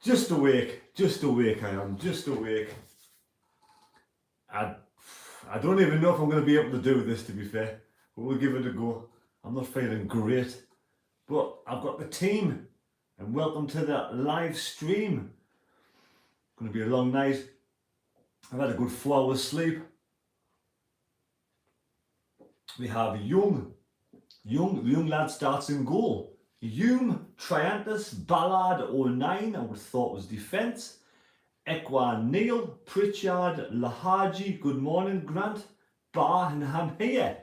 Just awake I am, just awake. I don't even know if I'm going to be able to do this, to be fair, but we'll give it a go. I'm not feeling great, but I've got the team, and welcome to the live stream. It's going to be a long night. I've had a good 4 hours sleep. We have the young lad starts in goal. Triantus, Ballard 09, I would have thought was defence. Ekwa Neil, Pritchard, Lahaji, good morning, Grant. Bar and Ham here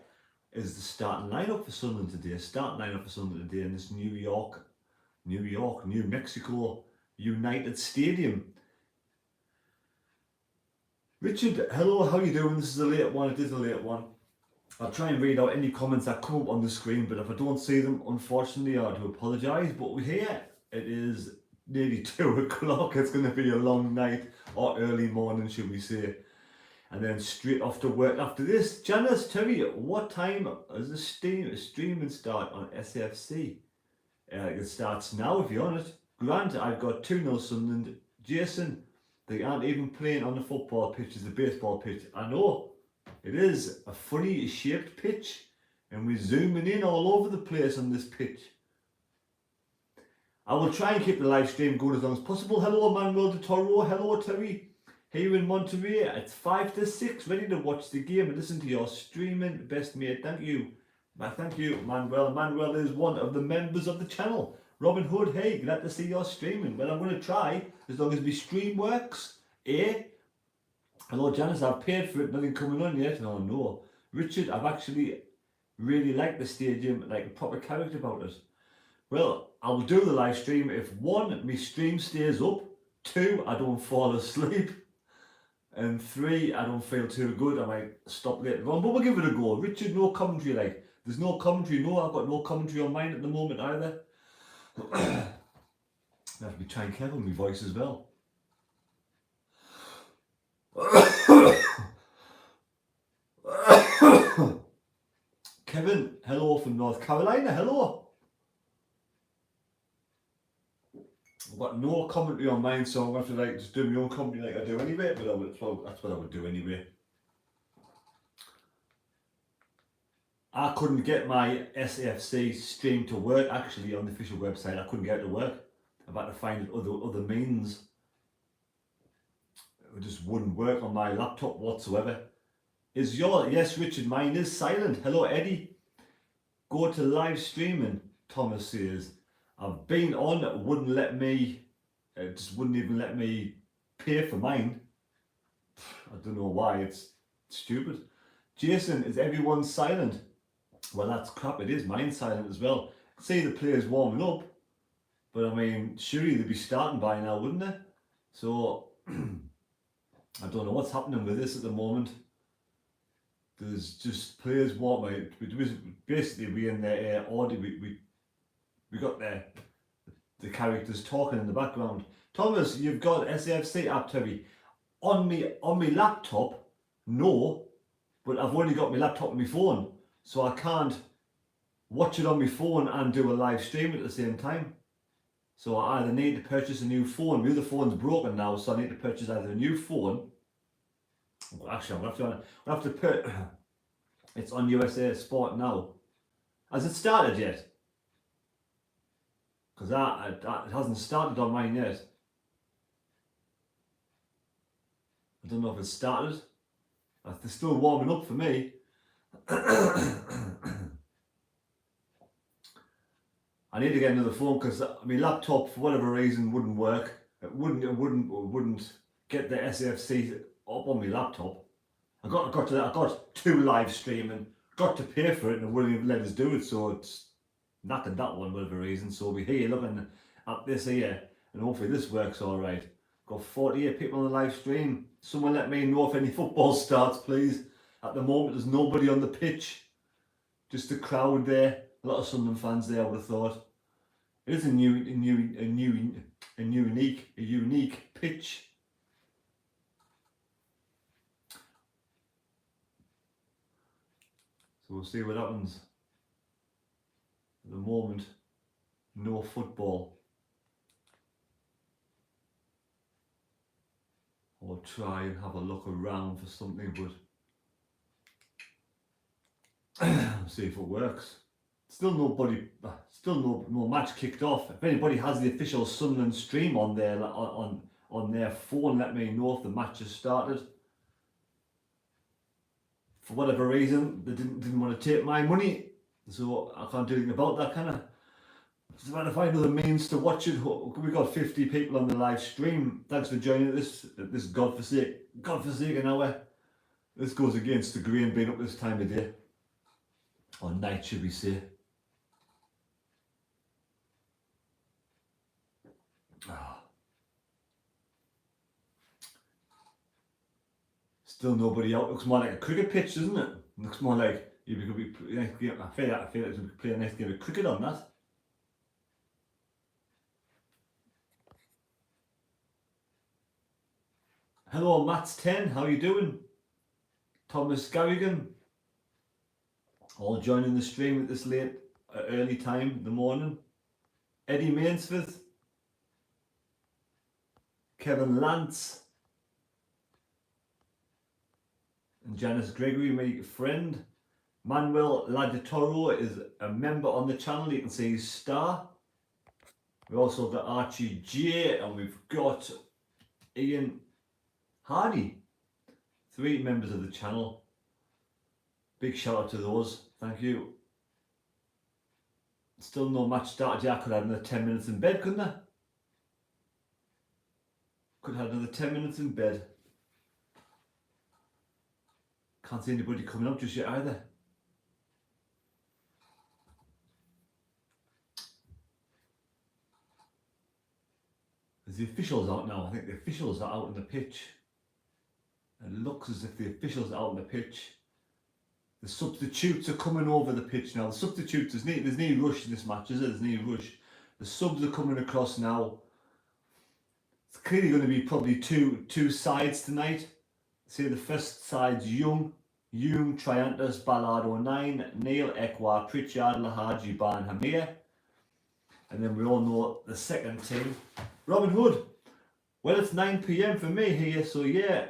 is the starting lineup for Sunderland today. Starting lineup for Sunderland today in this New Mexico United Stadium. Richard, hello, how you doing? This is a late one, it is a late one. I'll try and read out any comments that come up on the screen, but if I don't see them, unfortunately, I do apologise. But we're here. It is nearly 2 o'clock. It's going to be a long night, or early morning, should we say. And then straight off to work after this. Janice, Terry, what time does the streaming start on SFC? It starts now, if you're on it. Grant, I've got 2-0 Sunderland. Jason, they aren't even playing on the football pitch, it's a baseball pitch. I know. It is a funny shaped pitch, and we're zooming in all over the place on this pitch. I will try and keep the live stream going as long as possible. Hello Manuel de Toro, hello Terry. Here in Monterey, it's 5 to 6, ready to watch the game and listen to your streaming best mate. Thank you. Thank you, Manuel. Manuel is one of the members of the channel. Robin Hood, hey, glad to see your streaming. Well, I'm going to try, as long as my stream works. Hello Janice, I've paid for it, nothing coming on yet. No, no. Richard, I've actually really liked the stadium, like a proper character about it. Well, I will do the live stream if 1, my stream stays up, 2, I don't fall asleep, and 3, I don't feel too good, I might stop later on, but we'll give it a go. Richard, no commentary, like, there's no commentary, no, I've got no commentary on mine at the moment either. I have to be trying careful with my voice as well. Kevin, hello from North Carolina, hello. I've got no commentary on mine, so I'm going to have to just do my own commentary like I do anyway, but that's what I would do anyway. I couldn't get my SFC stream to work actually on the official website. I couldn't get it to work. I've had to find other means. It just wouldn't work on my laptop whatsoever. Yes, Richard, mine is silent. Hello, Eddie. Go to live streaming, Thomas says. I've been on, it wouldn't let me, it just wouldn't even let me pay for mine. I don't know why, it's stupid. Jason, is everyone silent? Well, that's crap, it is. Mine's silent as well. See the players warming up, but I mean, surely they'd be starting by now, wouldn't they? So, I don't know what's happening with this at the moment. There's just players warming. Basically, we in the audio, we got the characters talking in the background. Thomas, you've got SFC app, Terry. On me laptop, no, but I've only got my laptop and my phone, so I can't watch it on my phone and do a live stream at the same time. So I either need to purchase a new phone. My other phone's broken now, so I need to purchase either a new phone. Well, actually, I'm gonna have to put. It's on USA Sport now. Has it started yet? Because it hasn't started on mine yet. I don't know if it's started. They're still warming up for me. I need to get another phone because my laptop, for whatever reason, wouldn't work. It wouldn't get the SFC up on my laptop. I got 2 live streaming, got to pay for it, and it wouldn't even let us do it. So it's knackered that one, for whatever reason. So we're here looking at this here, and hopefully this works all right. Got 48 people on the live stream. Someone let me know if any football starts, please. At the moment, there's nobody on the pitch. Just a crowd there. A lot of Sunderland fans there, I would have thought. It is a unique pitch. So we'll see what happens. At the moment, no football. or try and have a look around for something, but see if it works. Still no match kicked off. If anybody has the official Sunderland stream on their on their phone, let me know if the match has started. For whatever reason, they didn't want to take my money, so I can't do anything about that, can I? Just trying to find other means to watch it. We got 50 people on the live stream. Thanks for joining this godforsaken hour. This goes against the grain being up this time of day, or night, should we say? Still nobody out. Looks more like a cricket pitch, doesn't it? Looks more like you could be. I feel like we could play a nice game of cricket on that. Hello, Matt's10. How you doing? Thomas Garrigan. All joining the stream at this early time in the morning. Eddie Mainsforth. Kevin Lance. And Janice Gregory, my friend. Manuel Laditoro is a member on the channel. You can see his star. We also got Archie J, and we've got Ian Hardy. 3 members of the channel. Big shout out to those. Thank you. Still no match started yet. I could have another 10 minutes in bed, couldn't I? Could have another 10 minutes in bed. Can't see anybody coming up just yet either. Is the officials out now? I think the officials are out on the pitch. It looks as if the officials are out on the pitch. The substitutes are coming over the pitch now. The substitutes, there's no rush in this match, is there? There's no rush. The subs are coming across now. It's clearly going to be probably two sides tonight. Say the first side's Hume, Triantus, Ballard 09, Neil, Ekwa, Pritchard, Lahaji, Ban, Hamir. And then we all know the second team, Robin Hood. Well, it's 9 PM for me here, so yeah,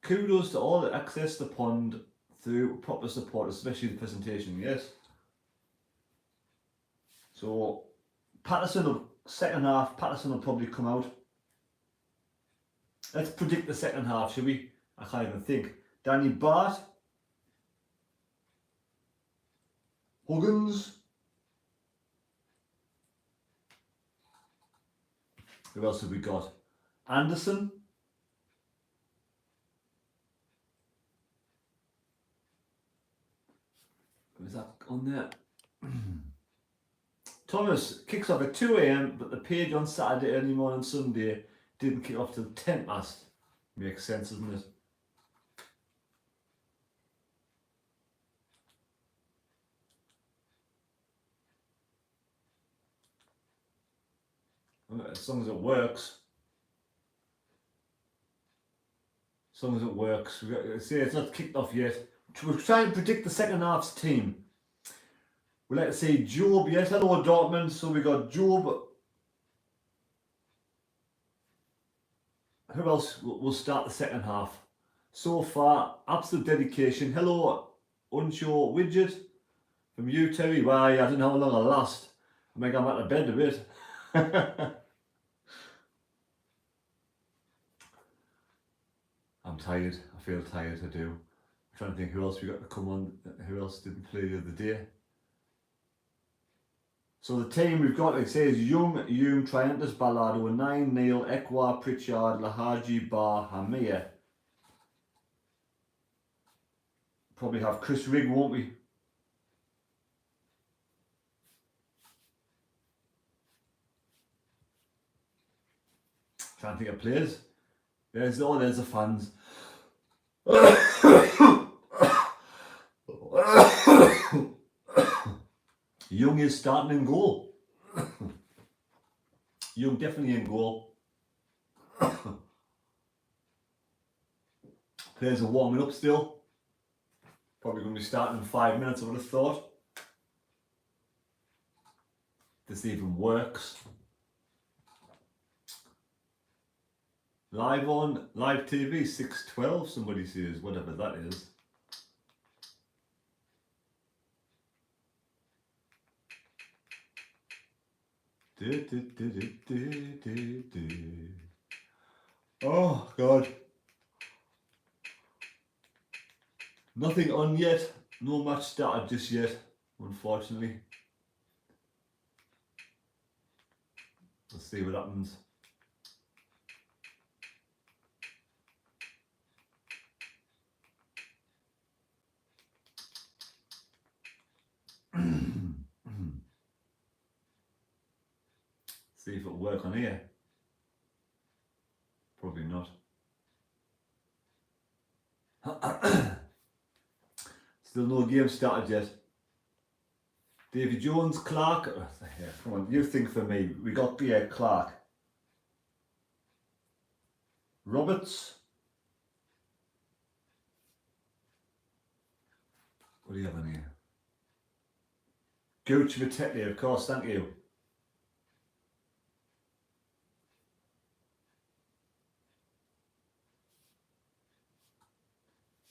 kudos to all that access the pond through proper support, especially the presentation, yes. So, second half, Patterson will probably come out. Let's predict the second half, shall we? I can't even think. Danny Bart. Huggins. Who else have we got? Anderson. Is that on there? Thomas kicks off at 2 AM, but the page on Saturday early morning Sunday didn't kick off till 10 past. Makes sense, doesn't it? As long as it works. As long as it works. See, it's not kicked off yet. We're trying to predict the second half's team. We'd like to say Job, yes, hello Dortmund. So we got Job. Who else will start the second half? So far, absolute dedication. Hello, Unsure Widget. From you, Terry. Why, I don't know how long I'll last. I think I'm out of bed a bit. I'm tired. I feel tired, I do. I'm trying to think who else we got to come on. Who else didn't play the other day? So the team we've got, like I say, is Hume, Triantus, Ballard 09, Neil, Ekwa, Pritchard, Lahaji, Bar, Hamir. Probably have Chris Rigg, won't we? Trying to think of players. There's the fans. Young is starting in goal. Young definitely in goal. Players are warming up still. Probably going to be starting in 5 minutes, I would have thought. This even works. Live on live TV 6:12. Somebody says, whatever that is. Oh God. Nothing on yet. No match started just yet, unfortunately. Let's see what happens. See if it'll work on here. Probably not. Still no game started yet. Davy Jones, Clark. Here, come on, you think for me. We got Pierre Clark. Roberts. What do you have on here? Gooch Vitete, of course, thank you.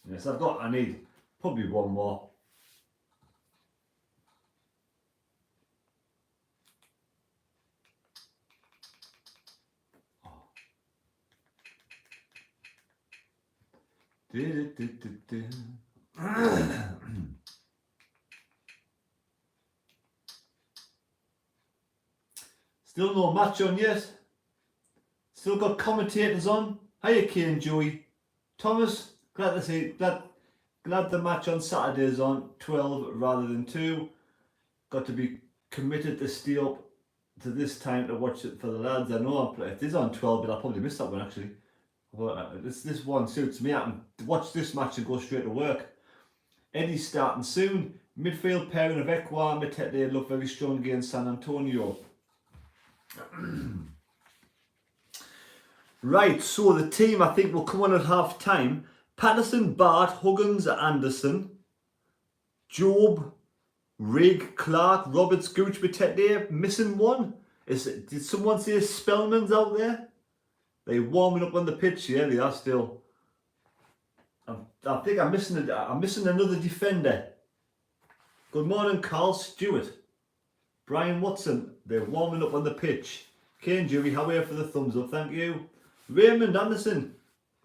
Yes, I need probably one more. Still no match on yet. Still got commentators on. Hiya Kane, Joey. Thomas, glad to see, glad the match on Saturday is on 12 rather than 2. Got to be committed to stay up to this time to watch it for the lads. I know it is on 12, but I probably missed that one actually. Well, this one suits me. I can watch this match and go straight to work. Eddie's starting soon. Midfield pairing of Ekwa and Matete look very strong against San Antonio. Right, so the team I think will come on at half time. Patterson, Bart, Huggins, Anderson, Job, Rigg, Clark, Roberts, Gooch, Matete. Missing one. Did someone say Spellman's out there? They're warming up on the pitch. Yeah, they are still. I think I'm missing another defender. Good morning, Carl Stewart. Brian Watson. They're warming up on the pitch. Kane Jury, how are you for the thumbs up? Thank you. Raymond Anderson.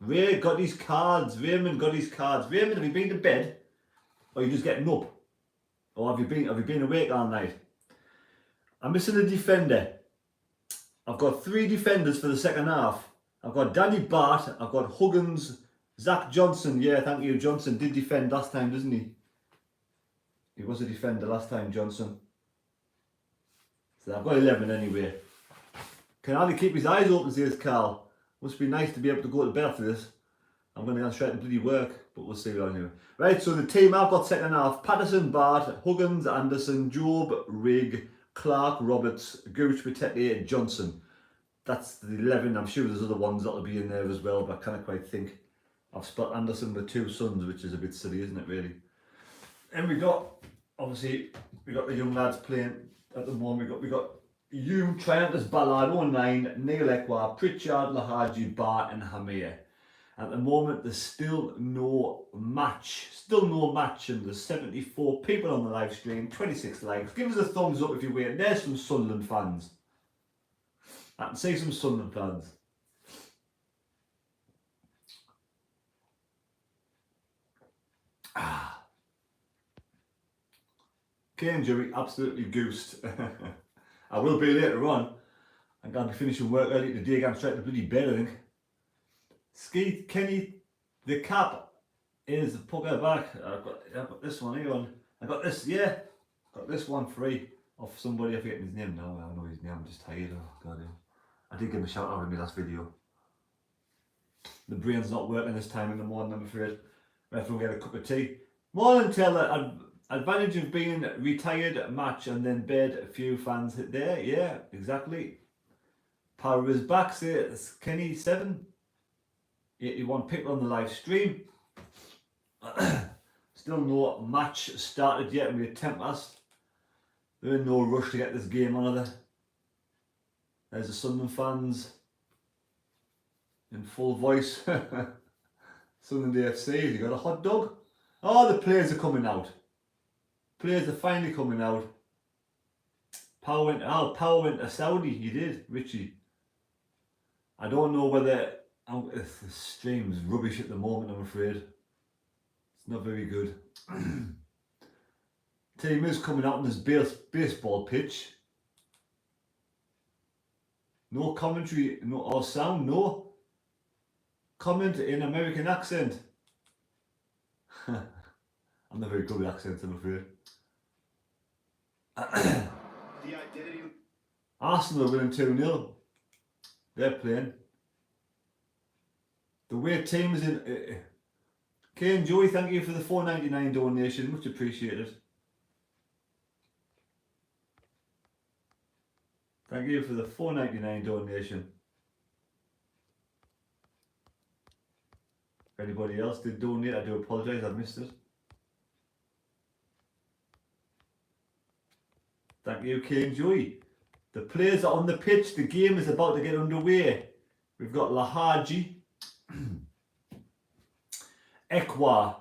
Ray got his cards. Raymond got his cards. Raymond, have you been to bed? Or are you just getting up? Or have you been awake all night? I'm missing a defender. I've got 3 defenders for the second half. I've got Danny Bart, I've got Huggins, Zach Johnson. Yeah, thank you. Johnson did defend last time, doesn't he? He was a defender last time, Johnson. So I've got 11 anyway. Can hardly keep his eyes open, says Carl. Must be nice to be able to go to bed after this. I'm going to go straight to bloody work, but we'll see what I do. Right, so the team I've got second half. Patterson, Bart, Huggins, Anderson, Job, Rigg, Clark, Roberts, Gooch, Matete, Johnson. That's the 11. I'm sure there's other ones that'll be in there as well, but I can't quite think. I've split Anderson with 2 sons, which is a bit silly, isn't it, really? And we got the young lads playing at the moment. We got Hume, Triantus, Ballard, 09, Neil Ekwa, Pritchard, Lahaji, Bart and Hamir. At the moment, there's still no match. And there's 74 people on the live stream, 26 likes. Give us a thumbs up if you're waiting. There's some Sunderland fans. I can see some Sunderland fans. Kane Jury, absolutely goosed. I will be later on. I'm going to be finishing work early today. I'm straight to bloody bed, I think. Skeet, Kenny, the cap is the pucker back. I've got this one here on. I got this, yeah. Got this one free off somebody. I forget his name now. I don't know his name. I'm just tired. Oh God. I did give him a shout out in my last video. The brain's not working this time in the morning, I'm afraid. I have to get a cup of tea. Morning, Taylor. Advantage of being retired, match and then bed. A few fans hit there. Yeah, exactly. Power is back. Say it's Kenny 7. 81 people on the live stream. Still no match started yet, and we're 10 past. They're in no rush to get this game on, are they? There's the Sunderland fans. in full voice. Sunderland FC, you got a hot dog? Oh, the players are coming out. Players are finally coming out. Power went to Saudi, you did, Richie. I don't know whether, the stream's rubbish at the moment, I'm afraid. It's not very good. Team is coming out on this baseball pitch. No commentary, no or sound, no comment in American accent. I'm not very good with accents, I'm afraid. The identity. Arsenal are winning 2-0. They're playing. The way team is in. Kay and Joey, thank you for the $4.99 donation, much appreciated. Thank you for the $4.99 donation. If anybody else did donate, I do apologise, I missed it. Thank you, Kay and Joey. The players are on the pitch, the game is about to get underway. We've got Lahaji, Ekwa,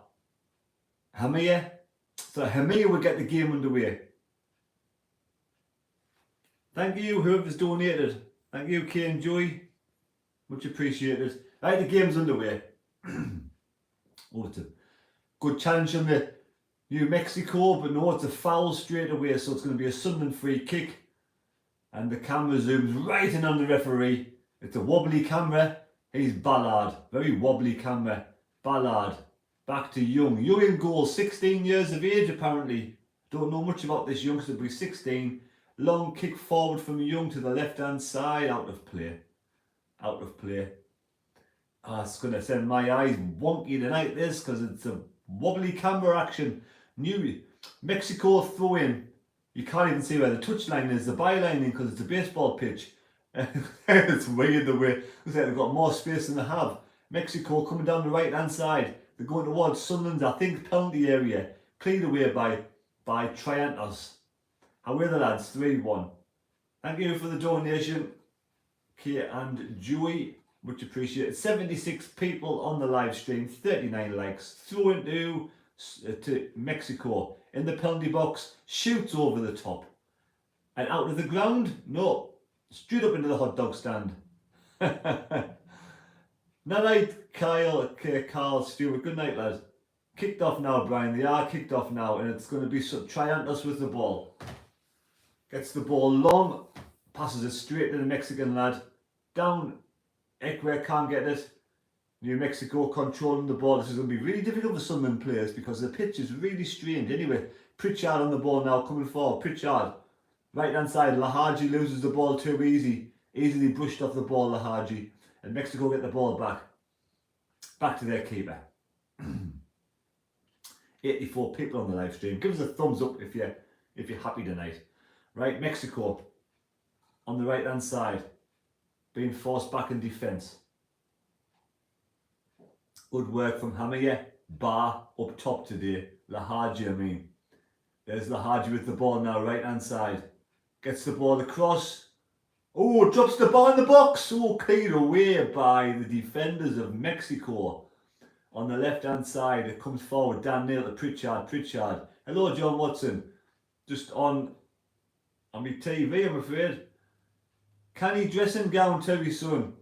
Hamia. So Hamia will get the game underway. Thank you, whoever's donated. Thank you, Kay and Joey. Much appreciated. Right, the game's underway. Oh, it's a good challenge on the New Mexico, but no, it's a foul straight away, so it's going to be a Sunderland free kick. And the camera zooms right in on the referee. It's a wobbly camera. He's Ballard. Very wobbly camera. Ballard. Back to Young. Young in goal. 16 years of age apparently. Don't know much about this youngster, but he's 16. Long kick forward from Young to the left hand side. Out of play. Out of play. It's going to send my eyes wonky tonight, this, because it's a wobbly camera action. New Mexico throw in. You can't even see where the touchline is, the byline, because it's a baseball pitch. It's weird the way. Looks like they've got more space than they have. Mexico coming down the right hand side. They're going towards Sunderland's, I think, penalty area. Cleared away by Triantos. How are the lads? 3-1. Thank you for the donation, Kay and Joey. Much appreciated. 76 people on the live stream, 39 likes. Throw into to Mexico in the penalty box, shoots over the top and out of the ground. No, straight up into the hot dog stand. Night, Carl Stewart. Good night, lads. Kicked off now, Brian. They are kicked off now, and it's going to be Triantos with the ball. Gets the ball long, passes it straight to the Mexican lad. Down. Ekwe can't get it. New Mexico controlling the ball. This is going to be really difficult for Sunderland players because the pitch is really strained. Anyway, Pritchard on the ball now, coming forward. Pritchard, right hand side. Lahaji loses the ball too easy. Easily brushed off the ball, Lahaji. And Mexico get the ball back. Back to their keeper. 84 people on the live stream. Give us a thumbs up if you're happy tonight. Right, Mexico on the right hand side. Being forced back in defence. Good work from Hamia. Bar up top today. Lahaji, I mean. There's Lahaji with the ball now, right hand side. Gets the ball across. Oh, drops the ball in the box. Oh, cleared away by the defenders of Mexico. On the left hand side, it comes forward. Dan Neil to Pritchard. Pritchard. Hello, John Watson. Just on my TV, I'm afraid. Canny dressing gown, Terry son.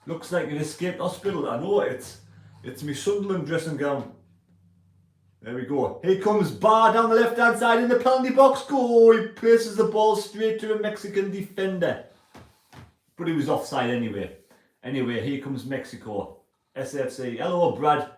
Looks like it escaped hospital. I know it's my Sunderland dressing gown. There we go. Here comes Barr down the left hand side in the penalty box. Go! He places the ball straight to a Mexican defender. But he was offside anyway. Anyway, here comes Mexico. SFC. Hello, Brad.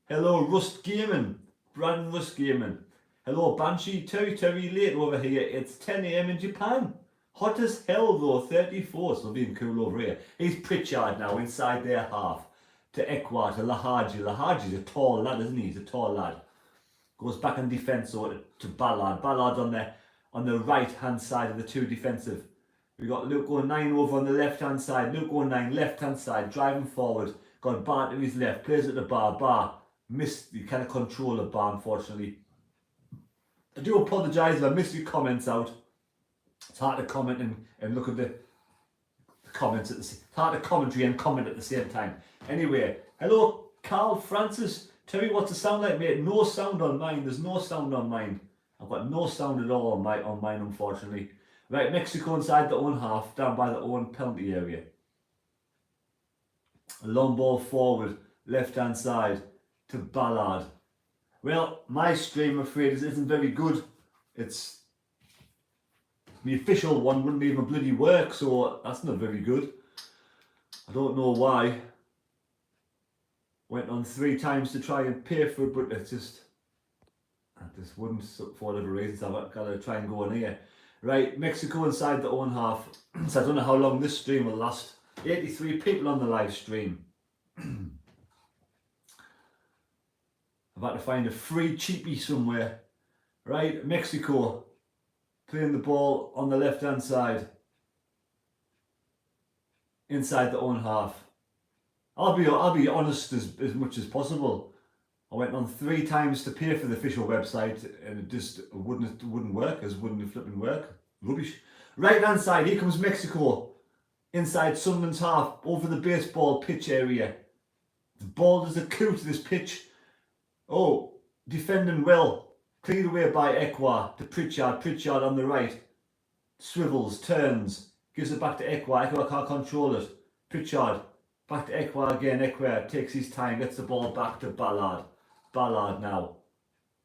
Hello, Rust Gaming. Brad and Rust Gaming. Hello, Banshee. Terry late over here. It's 10 AM in Japan. Hot as hell though, 34, so being cool over here. He's Pritchard now inside their half. To Ekwa, to Lahaji. Lahaji's a tall lad, isn't he? He's a tall lad. Goes back on defence over to Ballard. Ballard's on the right hand side of the two defensive. We got Luke 09 over on the left hand side. Luke 09 left hand side, driving forward. Got Bar to his left, plays at the Bar. Bar missed, you can't control the Bar unfortunately. I do apologise if I missed your comments out. It's hard to comment and look at the comment it's hard to commentary and comment at the same time. Anyway, hello Carl Francis. Tell me what the sound like, mate. No sound on mine. There's no sound on mine. I've got no sound at all on mine, unfortunately. Right, Mexico inside the own half, down by the own penalty area. A long ball forward, left hand side to Ballard. Well, my stream, I'm afraid, isn't very good. It's the official one wouldn't even bloody work, so that's not very good. I don't know why. Went on 3 times to try and pay for it, but I just wouldn't, for whatever reasons. I've got to try and go in here. Right, Mexico inside the own half. So I don't know how long this stream will last. 83 people on the live stream. I've had to find a free cheapie somewhere. Right, Mexico playing the ball on the left hand side. Inside the own half. I'll be honest as much as possible. I went on 3 times to pay for the official website and it just wouldn't work, wouldn't flipping work. Rubbish. Right hand side, here comes Mexico. Inside Sunderland's half, over the baseball pitch area. The ball does a coup to this pitch. Oh, defending well. Cleared away by Ekwa to Pritchard. Pritchard on the right. Swivels, turns, gives it back to Ekwa. Ekwa can't control it. Pritchard, back to Ekwa again. Ekwa takes his time, gets the ball back to Ballard. Ballard now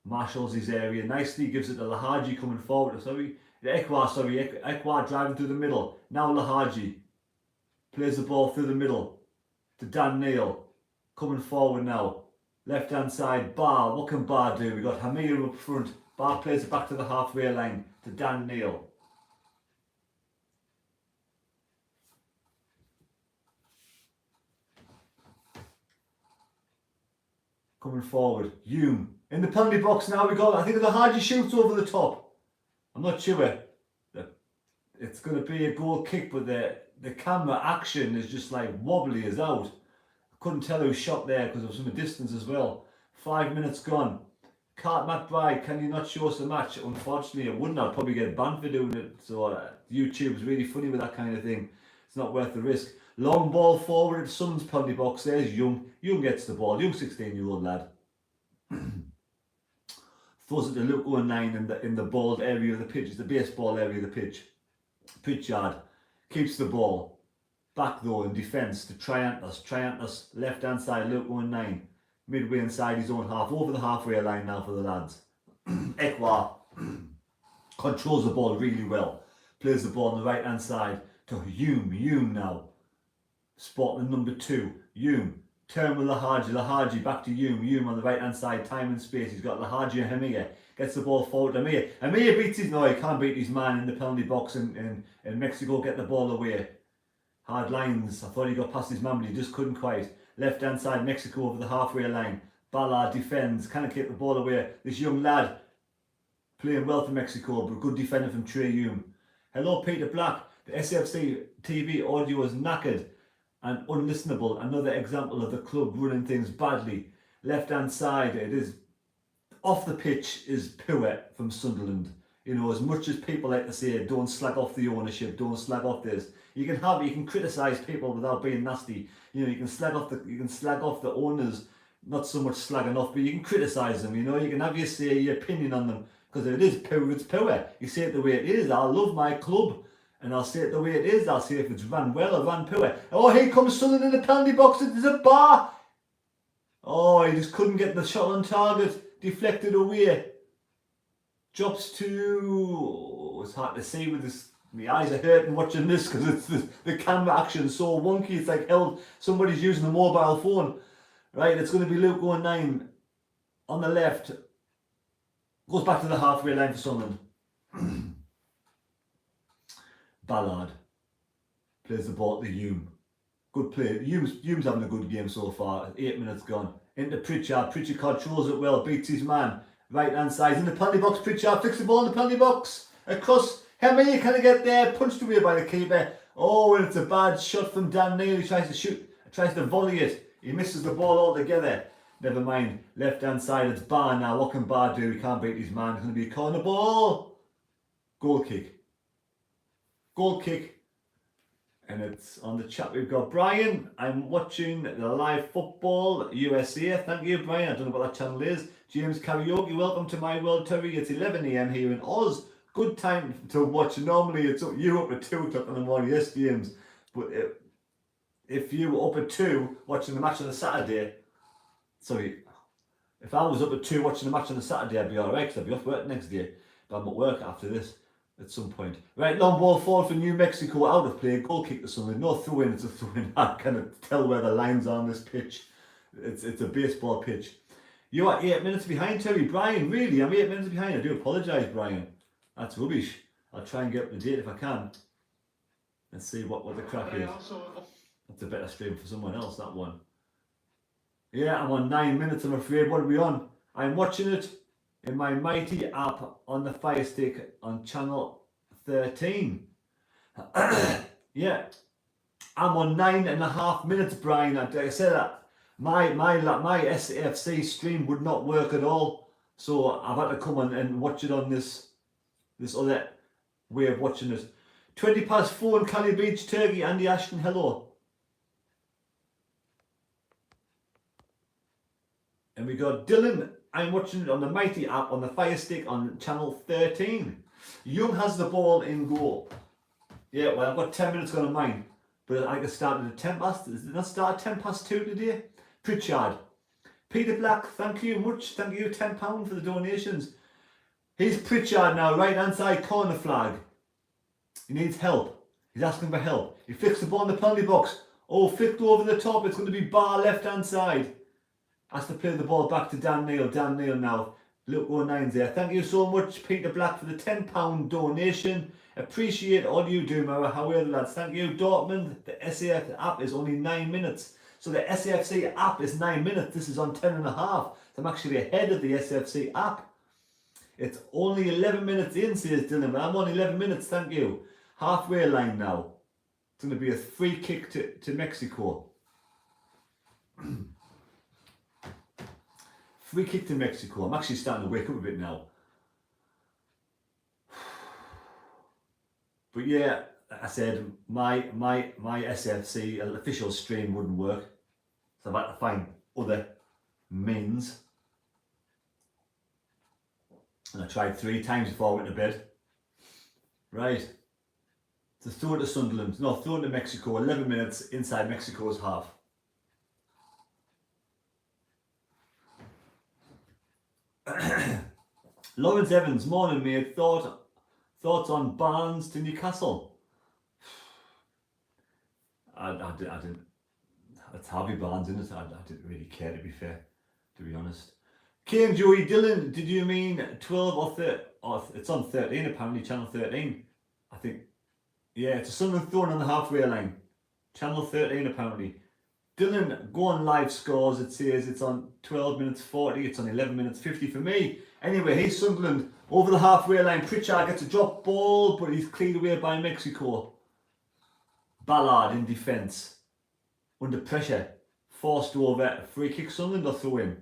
marshals his area nicely, gives it to Lahaji coming forward. Ekwa driving through the middle. Now Lahaji plays the ball through the middle to Dan Neil coming forward now. Left hand side, Bar. What can Bar do? We got Hamir up front. Bar plays it back to the halfway line to Dan Neil. Coming forward, Hume in the penalty box now. We got, I think the Haji shoots over the top. I'm not sure. It's going to be a goal kick, but the camera action is just like wobbly as out. I couldn't tell who shot there because it was from a distance as well. 5 minutes gone. McBride, can you not show us the match? Unfortunately, it wouldn't. I'd probably get banned for doing it. So YouTube's really funny with that kind of thing. It's not worth the risk. Long ball forward at Sun's penalty box. There's Young. Young gets the ball. Young 16-year-old lad. Throws it to Luke 09 in the bald area of the pitch. It's the baseball area of the pitch. Pritchard keeps the ball. Back though in defence to Triantus. Triantus left hand side. Luke 09. Midway inside his own half. Over the halfway line now for the lads. Ekwa controls the ball really well. Plays the ball on the right hand side to Hume. Hume now. Spotting number 2. Hume. Turn with Lahaji. Lahaji back to Hume. Hume on the right hand side. Time and space. He's got Lahaji and Hamir. Gets the ball forward to Hamir. Hamir beats his... No, he can't beat his man in the penalty box in Mexico. Get the ball away. Hard lines. I thought he got past his man, but he just couldn't quite. Left hand side. Mexico over the halfway line. Ballard defends. Can't get the ball away. This young lad playing well for Mexico, but good defender from Trey Hume. Hello, Peter Black. The SFC TV audio is knackered and unlistenable. Another example of the club running things badly. Left hand side, it is off the pitch is poor from Sunderland. You know, as much as people like to say, don't slag off the ownership, don't slag off this. You can criticise people without being nasty. You know, you can slag off the owners, not so much slagging off, but you can criticise them. You know, you can have your say, your opinion on them, because if it is poor, it's poor. You say it the way it is. I love my club. And I'll say it the way it is. I'll say if it's ran well or ran poor. Oh, here comes Sunderland in the penalty box. There's a bar. Oh, he just couldn't get the shot on target. Deflected away. Drops to... It's hard to see with this. My eyes are hurting watching this because it's the camera action is so wonky. It's like somebody's using a mobile phone. Right, it's going to be Luke 09 on the left. Goes back to the halfway line for Sunderland. Ballard plays the ball to Hume. Good play. Hume's having a good game so far. 8 minutes gone. Into Pritchard. Pritchard controls it well. Beats his man. Right hand side. In the penalty box. Pritchard flicks the ball in the penalty box. Across. Hamir can get there. Punched away by the keeper. Oh, and it's a bad shot from Dan Neil. He tries to shoot. Tries to volley it. He misses the ball altogether. Never mind. Left hand side. It's Bar now. What can Bar do? He can't beat his man. It's going to be a corner ball. Goal kick. Goal kick And it's on the chat. We've got Brian. I'm watching the live football USA. Thank you, Brian. I don't know what that channel is. James Karaoke. Welcome to my world, Terry. It's 11 a.m. here in Oz. Good time to watch. Normally it's you up at 2 o'clock in the morning. Yes, James. But if you were up at 2 watching the match on a Saturday, sorry, if I was up at 2 watching the match on a Saturday, I'd be alright because I'd be off work next day. But I'm at work after this at some point. Right, long ball forward for New Mexico, out of play, goal kick to Sunderland. No throw in, it's a throw in. I cannot tell where the lines are on this pitch. It's a baseball pitch. You are 8 minutes behind, Terry. Brian, really? I'm 8 minutes behind. I do apologise, Brian. That's rubbish. I'll try and get up to date if I can. Let's see what the crack is. That's a better stream for someone else, that one. Yeah, I'm on 9 minutes, I'm afraid. What are we on? I'm watching it in my mighty app on the Fire Stick on channel 13. Yeah, I'm on 9.5 minutes, Brian. I said that my SAFC stream would not work at all, so I've had to come on and watch it on this other way of watching it. 4:20 in Cali Beach, Turkey. Andy Ashton, hello. And we got Dylan. I'm watching it on the Mighty app on the Fire Stick on channel 13. Young has the ball in goal. Yeah, well, I've got 10 minutes gone on mine, but I can start at 10 past. Did I start at 10 past 2 today? Pritchard. Peter Black, thank you much. Thank you, £10 for the donations. Here's Pritchard now, right hand side corner flag. He needs help. He's asking for help. He flicks the ball in the penalty box. Oh, flicked over the top. It's going to be bar left hand side. Has to play the ball back to Dan Neil. Dan Neil now. Look, 09's there. Thank you so much, Peter Black, for the £10 donation. Appreciate all you do, Mara. However, lads, thank you. Dortmund, the SAF app is only 9 minutes. So the SAFC app is 9 minutes. This is on 10.5. So I'm actually ahead of the SAFC app. It's only 11 minutes in, says Dylan, but I'm on 11 minutes, thank you. Halfway line now. It's going to be a free kick to Mexico. Free kick to Mexico. I'm actually starting to wake up a bit now. But yeah, I said my SFC official stream wouldn't work. So I've had to find other means. And I tried 3 times before I went to bed. Right. So throw it to Sunderland. No, throw it to Mexico. 11 minutes inside Mexico's half. Lawrence Evans, morning mate. Thoughts on Barnes to Newcastle? I didn't. It's Harvey Barnes, isn't it? I didn't really care, to be fair, to be honest. Kane Joey Dylan, did you mean 12 or 13? Oh, it's on 13 apparently, channel 13. I think, yeah, it's a Sunderland thrown on the halfway line. Channel 13 apparently. Dylan, go on live scores. It says it's on 12 minutes 40. It's on 11 minutes 50 for me. Anyway, here's Sunderland over the halfway line. Pritchard gets a drop ball, but he's cleared away by Mexico. Ballard in defence. Under pressure. Forced over. Free kick Sunderland or throw in.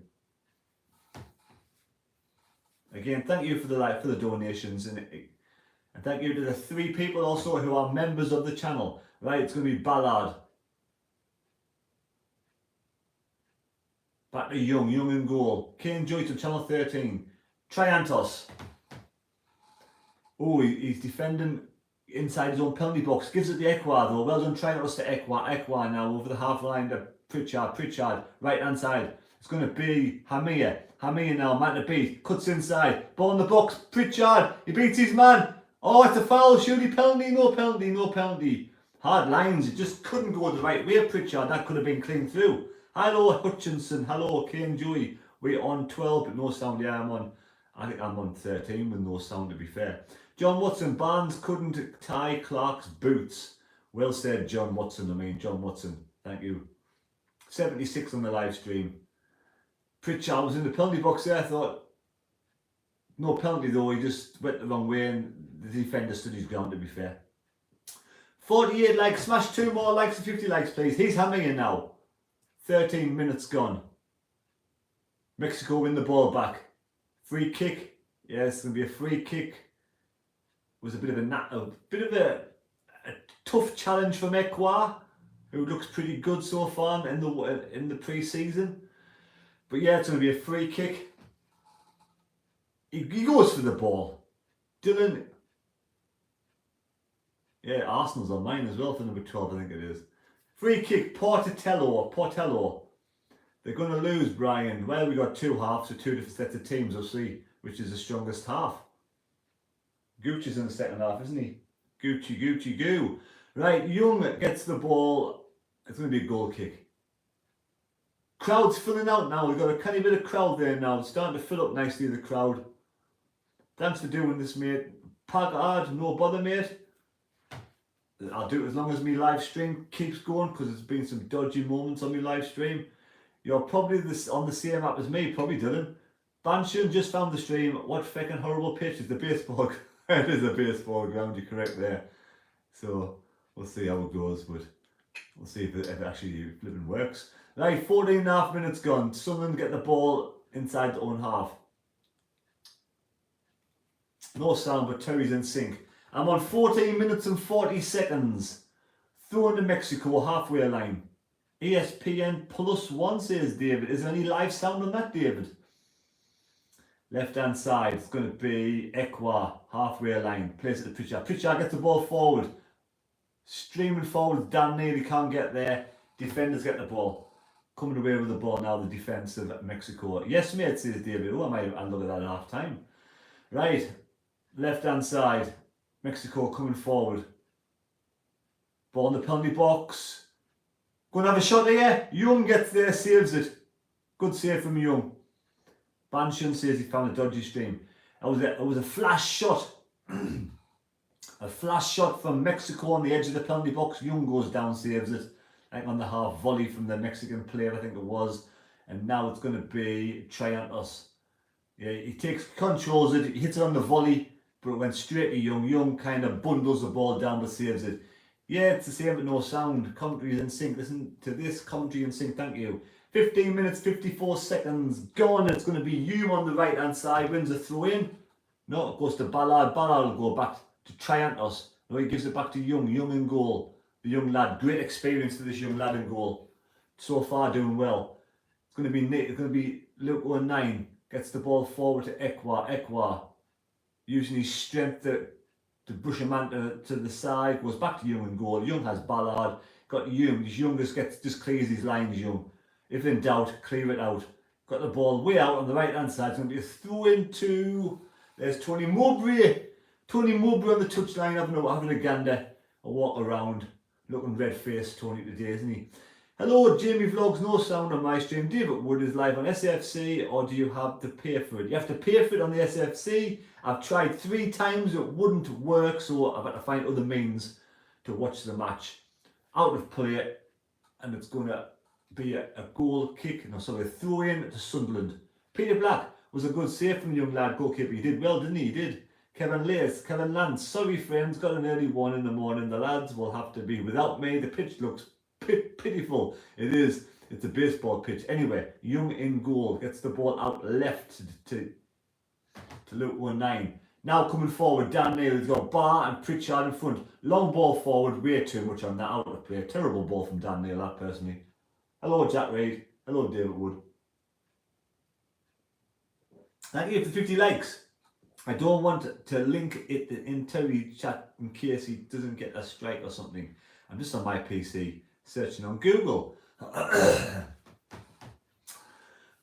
Again, thank you for the donations. And thank you to the 3 people also who are members of the channel. Right, it's going to be Ballard. Back to Young in goal. Kane Joyce on channel 13. Triantos. Oh, he's defending inside his own penalty box. Gives it to Ekwa though. Well done, Triantos to Ekwa. Ekwa now over the half line to Pritchard. Right hand side. It's going to be Hamia. Hamia now, man to beat. Cuts inside. Ball in the box. Pritchard. He beats his man. Oh, it's a foul. Surely penalty. No penalty. Hard lines. It just couldn't go the right way, Pritchard. That could have been clean through. Hello Hutchinson, hello Kane Joey. We're on 12 but no sound. Yeah, I think I'm on 13 with no sound, to be fair. John Watson, Barnes couldn't tie Clark's boots. Well said, John Watson. Thank you. 76 on the live stream. Pritchard was in the penalty box there. I thought, no penalty though, he just went the wrong way and the defender stood his ground, to be fair. 48 likes, smash 2 more likes and 50 likes please. He's Hamia now. 13 minutes gone. Mexico win the ball back. Free kick. Yeah, it's going to be a free kick. It was a bit of a Tough challenge from Ekwa, who looks pretty good so far in the pre-season. But yeah, it's going to be a free kick. He goes for the ball. Dylan. Yeah, Arsenal's on mine as well for number 12, I think it is. Free kick, Portello. They're going to lose, Brian. Well, we got two halves, so two different sets of teams. We'll see which is the strongest half. Gucci's in the second half, isn't he? Gucci, goo. Right, Young gets the ball. It's going to be a goal kick. Crowd's filling out now. We've got a tiny bit of crowd there now. It's starting to fill up nicely, the crowd. Thanks for doing this, mate. Park hard, no bother, mate. I'll do it as long as my live stream keeps going, because there's been some dodgy moments on my live stream. You're probably on the same app as me, probably, Dylan. Banshun just found the stream. What fucking horrible pitch is the baseball? It is a baseball ground, you're correct there. So we'll see how it goes, but we'll see if it actually flipping works. Right, 14.5 minutes gone. Sunderland get the ball inside their own half. No sound, but Terry's in sync. I'm on 14 minutes and 40 seconds. Thrown to Mexico, halfway line. ESPN +1, says David. Is there any live sound on that, David? Left hand side, it's going to be Ekwa, halfway line. Plays it to Pritchard. Pritchard gets the ball forward. Streaming forward, Dan nearly can't get there. Defenders get the ball. Coming away with the ball now, the defence of Mexico. Yes, mate, says David. Oh, I look at that at half time. Right, left hand side, Mexico coming forward. Ball in the penalty box. Going to have a shot here. Young gets there, saves it. Good save from Young. Banshun says he found a dodgy stream. It was a flash shot. A flash shot from Mexico on the edge of the penalty box. Young goes down, saves it. Like on the half volley from the Mexican player, I think it was. And now it's going to be Triantos. Yeah, he controls it, he hits it on the volley, but it went straight to Young. Young kind of bundles the ball down but saves it. Yeah, it's the same but no sound. Commentary's in sync. Listen to this commentary in sync, thank you. 15 minutes, 54 seconds gone. It's going to be Hume on the right hand side. Wins a throw in. No, it goes to Ballard. Ballard will go back to Triantos. No, he gives it back to Young. Young in goal. The young lad. Great experience for this young lad in goal. So far doing well. It's going to be Nick. It's going to be Luke 09. Gets the ball forward to Ekwa. Ekwa using his strength to brush a man to the side. Goes back to Young in goal. Young has Ballard. Got Young. His youngest just clears his lines, Young. If in doubt, clear it out. Got the ball way out on the right hand side. It's going to be a throw into. There's Tony Mowbray. Tony Mowbray on the touchline having a gander. A walk around. Looking red-faced Tony today, isn't he? Hello, Jamie Vlogs. No sound on my stream. David Wood is live on SFC, or do you have to pay for it? You have to pay for it on the SFC. I've tried 3 times. It wouldn't work, so I've had to find other means to watch the match. Out of play, and it's going to be a goal kick, a throw in to Sunderland. Peter Black was a good save from the young lad goalkeeper. He did well, didn't he? He did. Kevin Lance, sorry friends, got an early one in the morning. The lads will have to be without me. The pitch looks pitiful. It is. It's a baseball pitch. Anyway, Young in goal, gets the ball out left to Luke 19. Now coming forward, Dan Neal has got Barr and Pritchard in front. Long ball forward, way too much on that out of play. Terrible ball from Dan Neal, that personally. Hello, Jack Reid. Hello, David Wood. Thank you for the 50 likes. I don't want to link it in Terry chat in case he doesn't get a strike or something. I'm just on my PC searching on Google.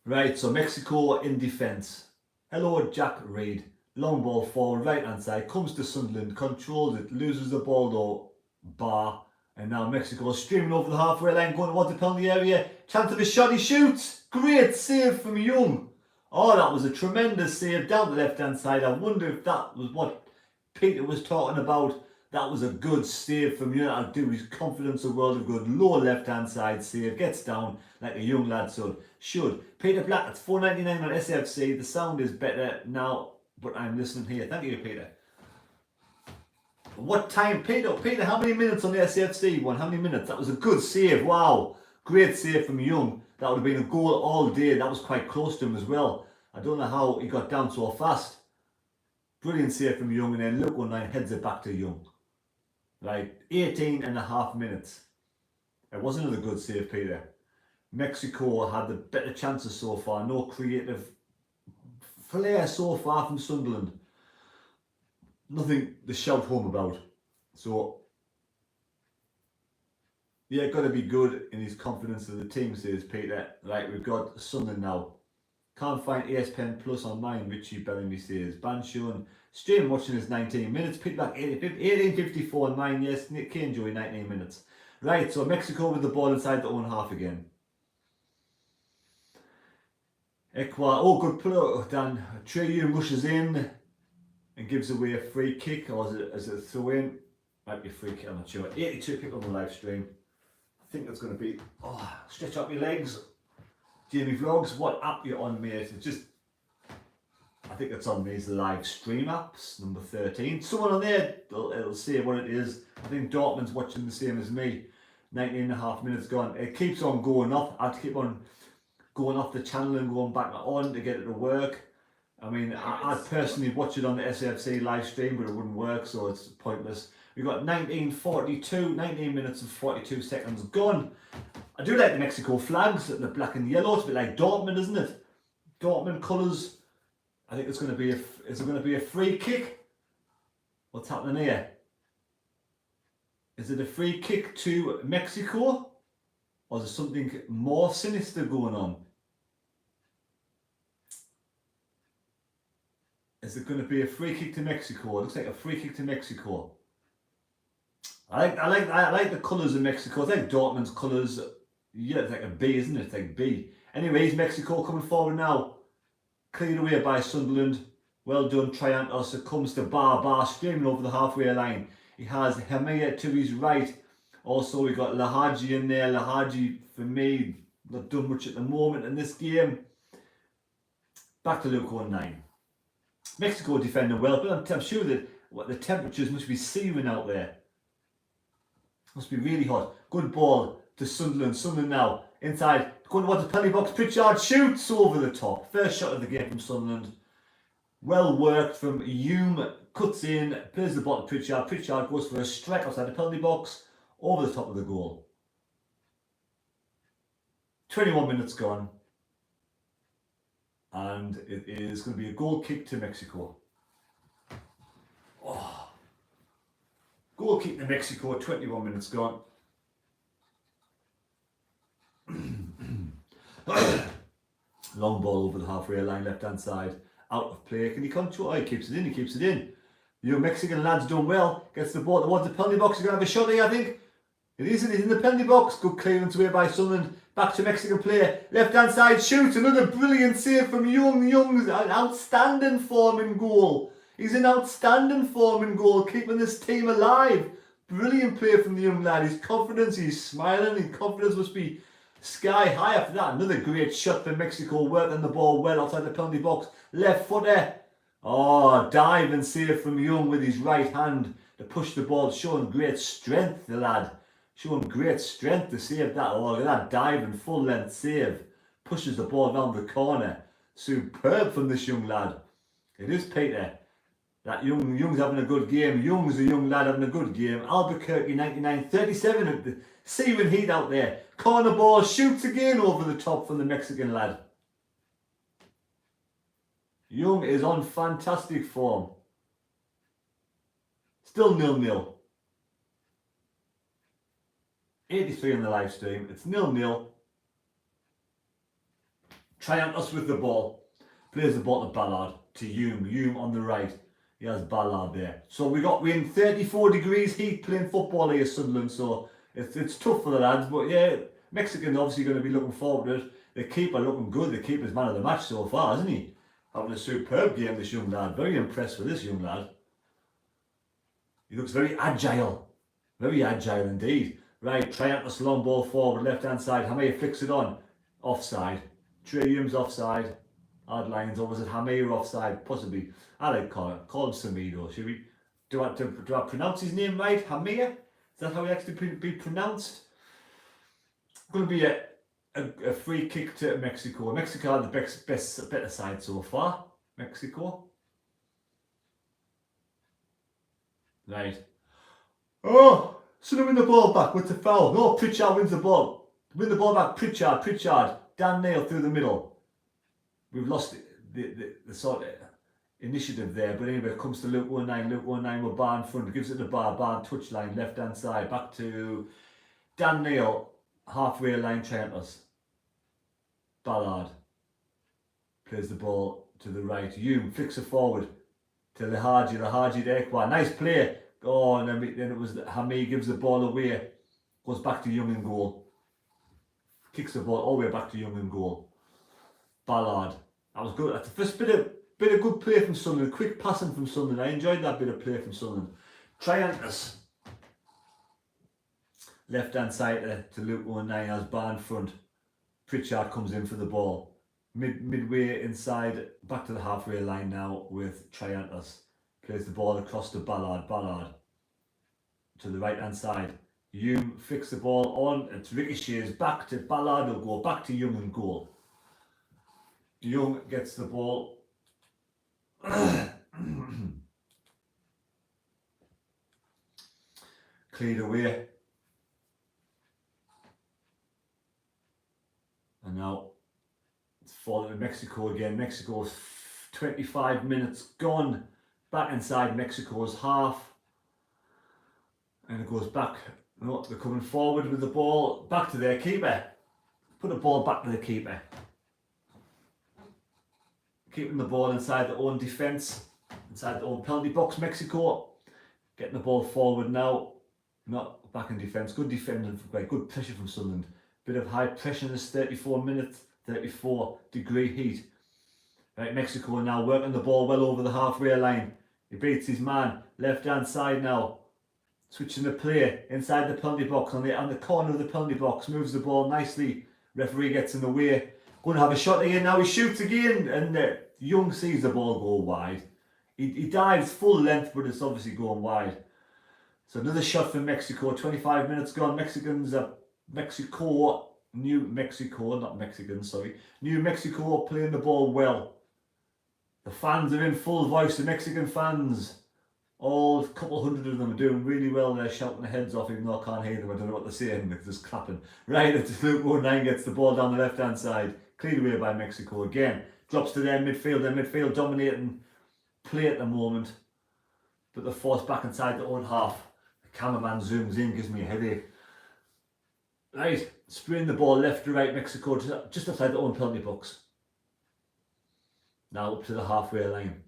Right, so Mexico in defence. Hello, Jack Reid. Long ball forward, right hand side, comes to Sunderland, controls it, loses the ball though, Barr. And now Mexico streaming over the halfway line, going towards the penalty area. Chance of a shot, he shoots. Great save from Young. Oh, that was a tremendous save down the left-hand side. I wonder if that was what Peter was talking about. That was a good save from Young. I'll do his confidence a world of good. Low left-hand side save. Gets down like a young lad should. Peter Black, it's $4.99 on SFC. The sound is better now, but I'm listening here. Thank you, Peter. What time, Peter, how many minutes on the SFC one? How many minutes? That was a good save. Wow. Great save from Young. That would have been a goal all day. That was quite close to him as well. I don't know how he got down so fast. Brilliant save from Young, and then Luke 19 heads it back to Young. Right, 18.5 minutes. It wasn't another good save, Peter. Mexico had the better chances so far. No creative flair so far from Sunderland. Nothing to shout home about. So, yeah, got to be good in his confidence of the team, says Peter. Right, we've got Sunderland now. Can't find ESPN Plus online, Richie Bellamy says. Ban shown. Stream watching is 19 minutes. Pick back 18:54 9. Yes, Nick Kane enjoy 19 minutes. Right, so Mexico with the ball inside their own half again. Ecuador, oh good play. Dan Trey rushes in and gives away a free kick, or is it a throw in? Might be a free kick, I'm not sure. 82 people on the live stream. I think that's going to be, stretch out your legs. Jamie Vlogs, what app you on, mate? It's just, I think it's on these live stream apps, number 13. Someone on there, it'll say what it is. I think Dortmund's watching the same as me. 19.5 minutes gone. It keeps on going up. I have to keep on going off the channel and going back on to get it to work. I mean, I'd personally watch it on the SFC live stream, but it wouldn't work, so it's pointless. We've got 19:42, 19 minutes and 42 seconds gone. I do like the Mexico flags, the black and yellow. It's a bit like Dortmund, isn't it? Dortmund colours. I think it's going to be is it going to be a free kick? What's happening here? Is it a free kick to Mexico? Or is there something more sinister going on? Is it going to be a free kick to Mexico? It looks like a free kick to Mexico. I like the colours of Mexico. It's like Dortmund's colours. Yeah, it's like a B, isn't it? It's like B. Anyways, Mexico coming forward now. Cleared away by Sunderland. Well done, Triantos. It comes to Bar streaming over the halfway line. He has Hemia to his right. Also, we got Lahaji in there. Lahaji, for me, not done much at the moment in this game. Back to Luke 9. Mexico defending well, but I'm sure that the temperatures must be searing out there. Must be really hot. Good ball to Sunderland. Sunderland now inside. Going towards the penalty box. Pritchard shoots over the top. First shot of the game from Sunderland. Well worked from Hume. Cuts in. Plays the ball to Pritchard. Pritchard goes for a strike outside the penalty box. Over the top of the goal. 21 minutes gone. And it is going to be a goal kick to Mexico. Oh. Goal kick to Mexico, 21 minutes gone. Long ball over the halfway line, left hand side. Out of play. Can he control? Oh, he keeps it in, he keeps it in. You Mexican lad's done well. Gets the ball towards the penalty box. He's going to have a shot here, I think. It isn't. He's in the penalty box. Good clearance away by Sunderland. Back to Mexican player. Left hand side shoots. Another brilliant save from Young. Young's an outstanding form in goal. He's in outstanding form in goal. Keeping this team alive. Brilliant play from the young lad. His confidence, he's smiling. His confidence must be sky high after that. Another great shot for Mexico. Working the ball well outside the penalty box. Left footer. Oh, dive and save from Young with his right hand to push the ball. Showing great strength, the lad. Showing great strength to save that. Oh, look at that diving full length save. Pushes the ball down the corner. Superb from this young lad. It is Peter. That Young's having a good game. Young's a young lad having a good game. Albuquerque 99-37. Searing heat out there. Corner ball shoots again over the top from the Mexican lad. Young is on fantastic form. Still 0-0. 83 on the live stream. It's 0-0. Triantos with the ball. Plays the ball to Ballard. To Hume. Hume on the right. He has Ballard there. So we're in 34 degrees heat playing football here, Sunderland. So it's tough for the lads. But yeah, Mexican obviously going to be looking forward to it. The keeper looking good. The keeper's man of the match so far, isn't he? Having a superb game, this young lad. Very impressed with this young lad. He looks very agile. Very agile indeed. Right, Triantos long ball forward, left hand side. Hamea flicks it on. Offside. Trey Hume's offside. Hard lines, or was it Hamea offside? Possibly. I like call him Samido. Should we do I pronounce his name right? Hamea? Is that how he actually be pronounced? Going to be a free kick to Mexico. Mexico are the better side so far. Mexico. Right. Oh, Sunderland win the ball back with the foul. No, Pritchard wins the ball. Win the ball back, Pritchard. Dan Neil through the middle. We've lost the sort of initiative there, but anyway, it comes to Luke 19. Luke 19 with Bar in front, gives it to Bar touchline, left hand side, back to Dan Neil, halfway line, Trenters. Ballard plays the ball to the right. Hume flicks it forward to Lahaji to Ekwa. Nice play. Oh, and then it was Hamid gives the ball away, goes back to Young in goal. Kicks the ball all the way back to Young in goal. Ballard. That was good. That's the first bit of good play from Sunderland. Quick passing from Sunderland. I enjoyed that bit of play from Sunderland. Triantus. Left hand side to Luke 19 as Bar in front. Pritchard comes in for the ball. Midway inside, back to the halfway line now with Triantus. Plays the ball across to Ballard. Ballard to the right hand side. Hume flicks the ball on. It's ricochets back to Ballard. Will go back to Young and goal. Young gets the ball. Cleared away. And now it's falling to Mexico again. Mexico's 25 minutes gone. Back inside Mexico's half. And it goes back. No, they're coming forward with the ball. Back to their keeper. Put the ball back to the keeper. Keeping the ball inside their own defence. Inside their own penalty box, Mexico. Getting the ball forward now. Not back in defence. Good defending, good pressure from Sunderland. Bit of high pressure in this 34 minutes, 34 degree heat. Right, Mexico now working the ball well over the halfway line. He beats his man, left hand side now. Switching the play inside the penalty box on the corner of the penalty box. Moves the ball nicely. Referee gets in the way. Going to have a shot again now. He shoots again, and Young sees the ball go wide. He dives full length, but it's obviously going wide. So another shot from Mexico. 25 minutes gone. New Mexico playing the ball well. The fans are in full voice. The Mexican fans, all a couple hundred of them, are doing really well. They're shouting their heads off, even though I can't hear them. I don't know what they're saying. They're just clapping. Right, it's Luke 19 gets the ball down the left hand side. Cleared away by Mexico again. Drops to their midfield. Their midfield dominating play at the moment, but they're forced back inside their own half. The cameraman zooms in, gives me a headache. Right, spraying the ball left to right, Mexico, just outside their own penalty box. Now up to the halfway line.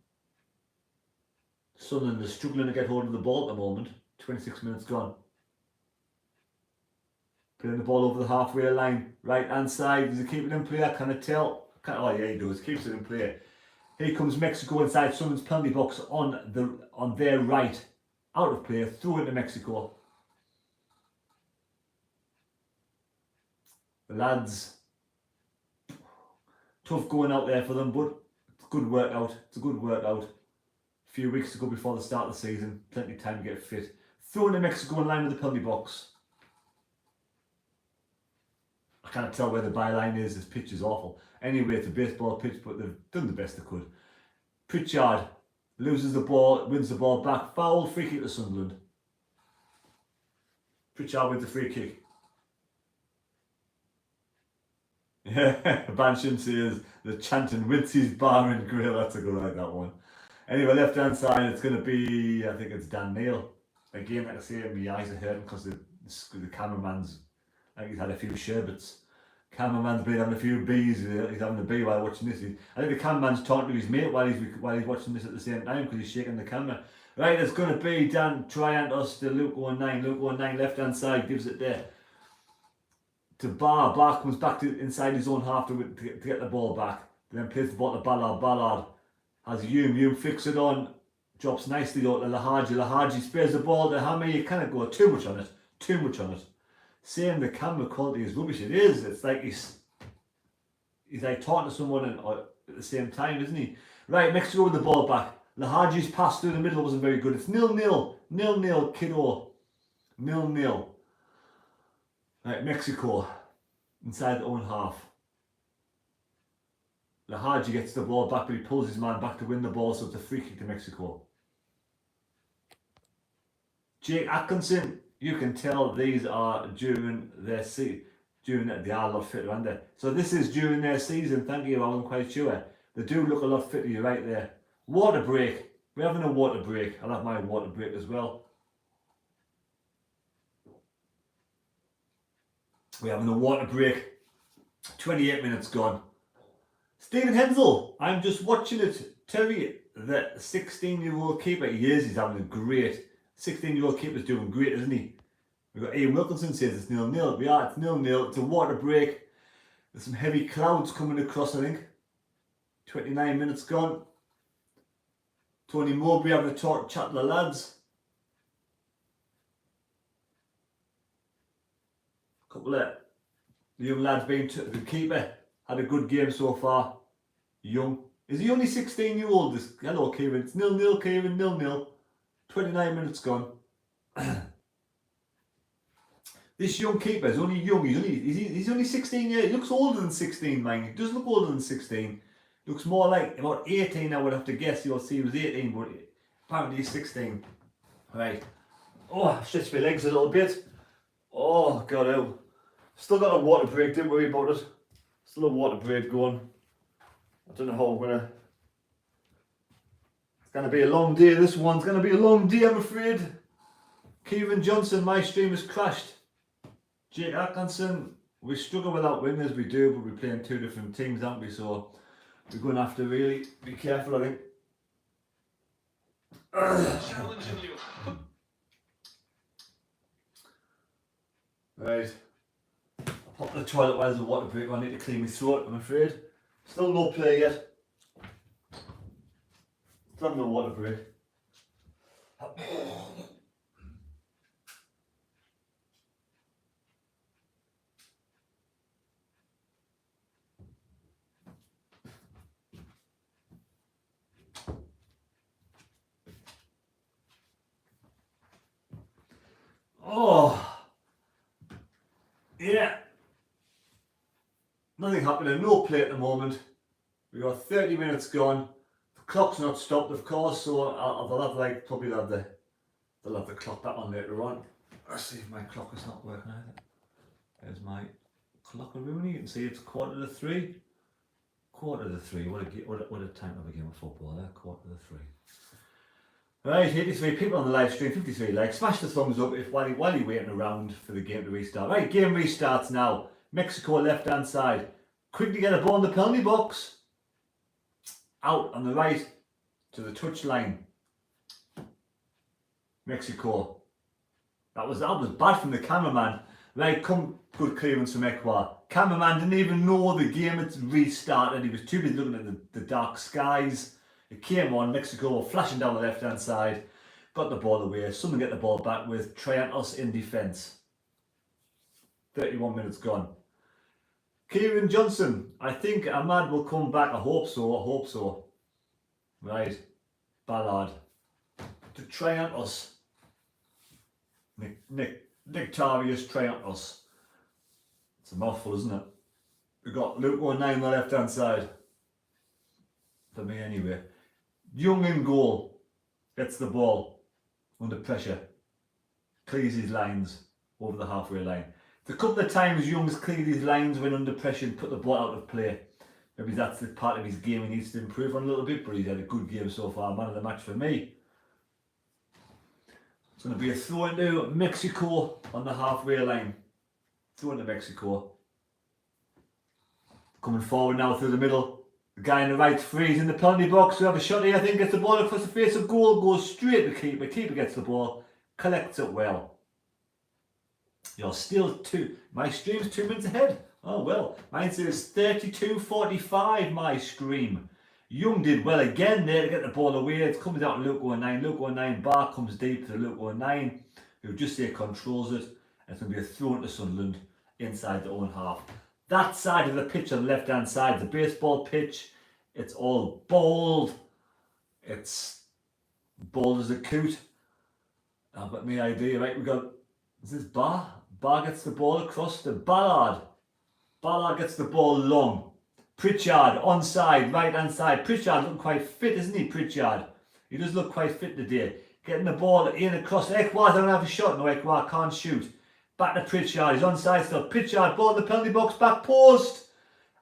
Sunderland is struggling to get hold of the ball at the moment. 26 minutes gone. Playing the ball over the halfway line. Right hand side. Does he keep it in play? I can't tell. Oh yeah, he does. Keeps it in play. Here comes Mexico inside Sunderland's penalty box on their right. Out of play. Throw into Mexico. The lads, tough going out there for them, but it's a good workout. It's a good workout. A few weeks to go before the start of the season. Plenty of time to get fit. Throwing in Mexico in line with the penalty box. I can't tell where the byline is. This pitch is awful. Anyway, it's a baseball pitch, but they've done the best they could. Pritchard loses the ball, wins the ball back. Foul, free kick to Sunderland. Pritchard wins the free kick. Yeah, Banshin says the chanting Wincy's Bar and Grill. That's a good like that one. Anyway, left hand side, it's going to be, I think it's Dan Neil. Again, like I say, my eyes are hurting because the cameraman's, I think he's had a few sherbets. Cameraman's been having a few bees. He's having a bee while watching this. I think the cameraman's talking to his mate while he's watching this at the same time because he's shaking the camera. Right, it's going to be Dan Triantus to Luke 19. Luke 19 left hand side gives it there to Bar. Bar comes back to inside his own half to get the ball back. Then plays the ball to Ballard. Ballard has Hume flicks it on. Drops nicely out to Lahaji. Lahaji spares the ball to Hammer. You can't go too much on it. Saying the camera quality is rubbish. It is. It's like he's like talking to someone at the same time, isn't he? Right, Mexico with the ball back. Lahaji's pass through the middle wasn't very good. It's 0-0. 0-0, kiddo. 0-0. Right, Mexico inside their own half. Lahaji gets the ball back, but he pulls his man back to win the ball, so it's a free kick to Mexico. Jake Atkinson, you can tell these are during their season. They are a lot fitter, aren't they? So this is during their season. Thank you, I'm quite sure. They do look a lot fitter, you're right there. Water break. We're having a water break. I'll have my water break as well. We're having a water break. 28 minutes gone. Stephen Hensel, I'm just watching it. Terry, the 16-year-old keeper, he is. He's having a great. 16-year-old keeper's doing great, isn't he? We've got Ian Wilkinson says it's 0-0. Yeah, it's 0-0. It's a water break. There's some heavy clouds coming across, I think. 29 minutes gone. Tony Mowbray having a chat to the lads. Couple of the young lads being the keeper. Had a good game so far. Young. Is he only 16-year-old? Hello, Kieran. It's 0-0, Kieran. 0-0. 29 minutes gone. This young keeper is only young. He's only 16 years. He looks older than 16, man. He does look older than 16. Looks more like about 18, I would have to guess. You'll see he was 18, but apparently he's 16. Right. Oh, I've stretched my legs a little bit. Oh, God, oh. Still got a water break, don't worry about it. Still a water break going. I don't know how I'm gonna. It's gonna be a long day. This one's gonna be a long day, I'm afraid. Kieran Johnson, my stream has crashed. Jake Atkinson, we struggle without wingers, we do, but we're playing two different teams, aren't we? So we're going to have to really be careful, I think. Right. I'll pop the toilet while there's a water break. I need to clean my throat, I'm afraid. Still no play yet. Still no water break. Oh, yeah. Nothing happening, no play at the moment. We've got 30 minutes gone. The clock's not stopped, of course, so they'll have they'll have the clock back on later on. Let's see if my clock is not working either. There's my clock-a-rooney. You can see it's 2:45. 2:45. What a time of a game of football there. 2:45. Right, 83 people on the live stream, 53 likes. Smash the thumbs up while you're waiting around for the game to restart. Right, game restarts now. Mexico left hand side. Quickly get a ball in the penalty box. Out on the right to the touchline. Mexico. That was bad from the cameraman. Right, good clearance from Ecuador. Cameraman didn't even know the game had restarted. He was too busy looking at the dark skies. It came on, Mexico were flashing down the left hand side, got the ball away, someone get the ball back with Triantos in defence. 31 minutes gone. Kieran Johnson, I think Ahmad will come back, I hope so. Right, Ballard to Triantos. Nictarius Triantos. It's a mouthful, isn't it? We've got Luke 19 on the left hand side. For me anyway. Young in goal, gets the ball under pressure, clears his lines over the halfway line. It's a couple of times Young's cleared his lines when under pressure and put the ball out of play. Maybe that's the part of his game he needs to improve on a little bit, but he's had a good game so far. Man of the match for me. It's going to be a throw into Mexico on the halfway line. Throw into Mexico. Coming forward now through the middle. The guy in the right frees in the penalty box. We have a shot here, I think, gets the ball across the face of goal, goes straight to keeper. Keeper gets the ball, collects it well. You're still my stream's 2 minutes ahead. Oh well, mine says 32:45, my stream. Young did well again there to get the ball away. It comes out to Luke 19. Luke 19, bar comes deep to Luke 19, who just there controls it. And it's going to be a throw into Sunderland inside their own half. That side of the pitch on the left hand side, the baseball pitch, it's all bald. It's bald as a coot. I've got my idea, right? Is this Bar? Bar gets the ball across to Ballard. Ballard gets the ball long. Pritchard onside, right hand side. Pritchard looking quite fit, isn't he, Pritchard? He does look quite fit today. Getting the ball in across. Ekwa don't have a shot. No, Ekwa can't shoot. Back to Pritchard. He's onside still. Pritchard, ball in the penalty box. Back post.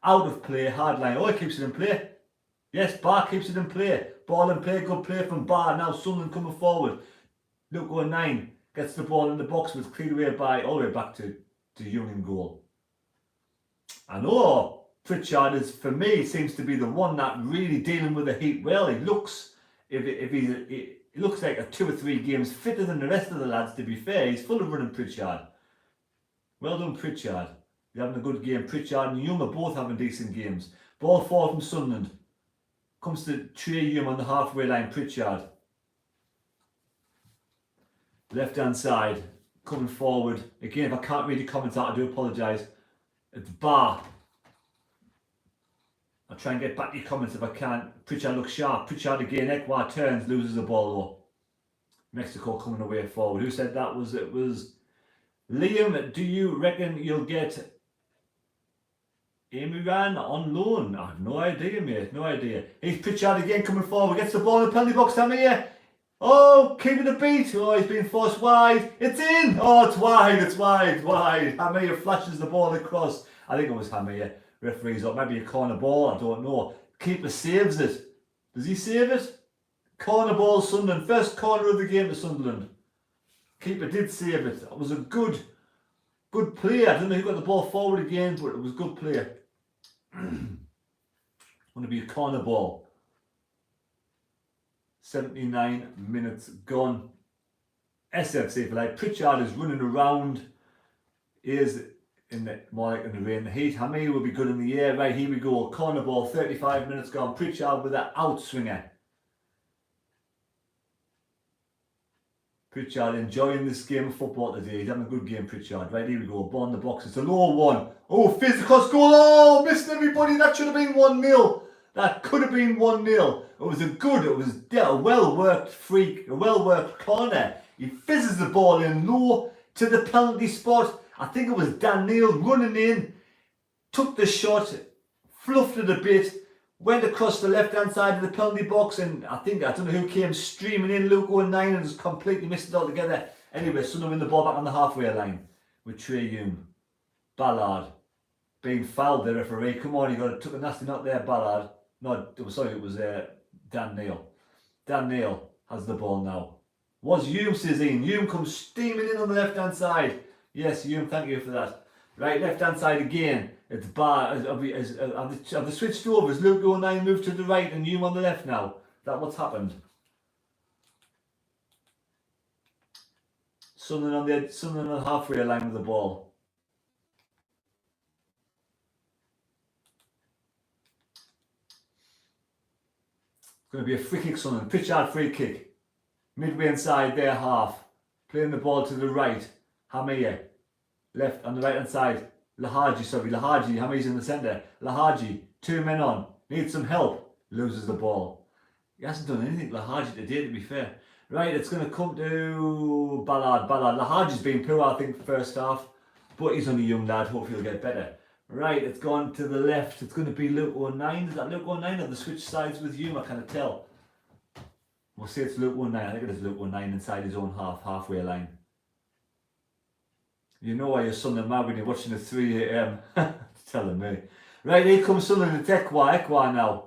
Out of play. Hard line. Oh, he keeps it in play. Yes, Barr keeps it in play. Ball in play. Good play from Barr. Now Sunderland coming forward. Luke 9 gets the ball in the box, but it's cleared away by all the way back to Union goal. I know Pritchard is, for me, seems to be the one that really dealing with the heat well. He looks, he looks like a 2 or 3 games fitter than the rest of the lads, to be fair. He's full of running, Pritchard. Well done, Pritchard. You're having a good game. Pritchard and Hume are both having decent games. Ball forward from Sunderland. Comes to Trey Hume on the halfway line. Pritchard. Left hand side. Coming forward. Again, if I can't read the comments out, I do apologise. It's Barr. I'll try and get back to your comments if I can. Pritchard looks sharp. Pritchard again. Ekwa turns, loses the ball though. Mexico coming away forward. Who said that? It was Liam. Do you reckon you'll get Amiran on loan? I have no idea, mate. No idea. He's Pritchard again coming forward. Gets the ball in the penalty box. Time here. Oh, keeping the beat. Oh, he's been forced wide. It's in. Oh, it's wide. It's wide. Wide. Hamir flashes the ball across. I think it was Hamir. Referee's up. Maybe a corner ball. I don't know. Keeper saves it. Does he save it? Corner ball, Sunderland. First corner of the game to Sunderland. Keeper did save it. It was a good play. I don't know who got the ball forward again, but it was good play. Going to be a corner ball. 79 minutes gone. SFC for like Pritchard is running around. Is in the more like in the rain. The heat. Hamir will be good in the air. Right, here we go. Corner ball. 35 minutes gone. Pritchard with that outswinger. Pritchard enjoying this game of football today. He's having a good game, Pritchard. Right, here we go. Ball in the box. It's a low one. Oh, physical goal. Oh, missed everybody. That should have been 1-0. That could have been 1-0. It was a well-worked freak, a well-worked corner. He fizzes the ball in low to the penalty spot. I think it was Dan Neil running in, took the shot, fluffed it a bit, went across the left-hand side of the penalty box, and I don't know who came streaming in, Luke 9, and just completely missed it altogether. Anyway, Sunderland win the ball back on the halfway line with Trey Hume. Ballard being fouled, the referee. Come on, took a nasty knock there, Ballard. No, it was Dan Neil. Dan Neil has the ball now. Was Hume, says Ian. Hume comes steaming in on the left-hand side. Yes, Hume, thank you for that. Right, left-hand side again. It's Barr. Have they switched over? Has Luke 9 moved to the right and Hume on the left now? Is that what's happened? Sunderland on the halfway line with the ball. It's going to be a free kick, Sunderland. Pritchard free kick. Midway inside their half. Playing the ball to the right. Hamir. Left on the right hand side. Lahaji. Hamir's in the centre. Lahaji. 2 men on. Needs some help. Loses the ball. He hasn't done anything, Lahaji, today, to be fair. Right, it's going to come to Ballard. Lahaji's been poor, I think, first half. But he's only a young lad. Hopefully he'll get better. Right, it's gone to the left. It's going to be Luke 9. Is that Luke 9? Or the switch sides with Hume? I can't tell. We'll say it's Luke 9. I think it is Luke 9 inside his own halfway line. You know why you're Sunderland mad when you're watching at 3 AM. Telling me. Right, here comes Sunderland to Ekwa now.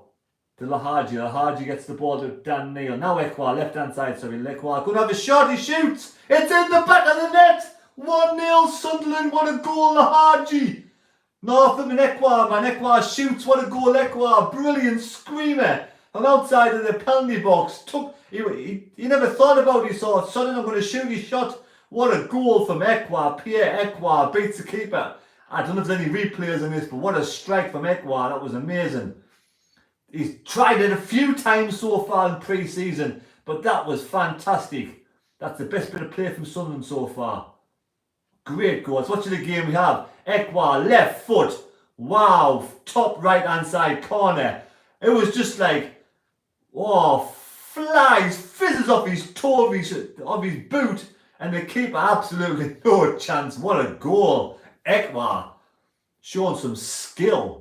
To Lahaji. Lahaji gets the ball to Dan Neil. Now Ekwa, left hand side, Ekwa could have a shot, he shoots! It's in the back of the net! 1-0 Sunderland, what a goal, Lahaji! Northam and Ekwa, man. Ekwa shoots, what a goal, Ekwa. Brilliant screamer. From outside of the penalty box. He never thought about it, he saw Sunderland, I'm going to shoot his shot. What a goal from Ekwa. Pierre Ekwa beats the keeper. I don't know if there's any replays on this, but what a strike from Ekwa. That was amazing. He's tried it a few times so far in pre-season, but that was fantastic. That's the best bit of play from Sunderland so far. Great goals. Watching the game we have. Ekwa, left foot. Wow. Top right hand side corner. It was just like, oh, flies, fizzes off his toe, of his boot. And the keeper, absolutely no chance. What a goal. Ekwa showing some skill.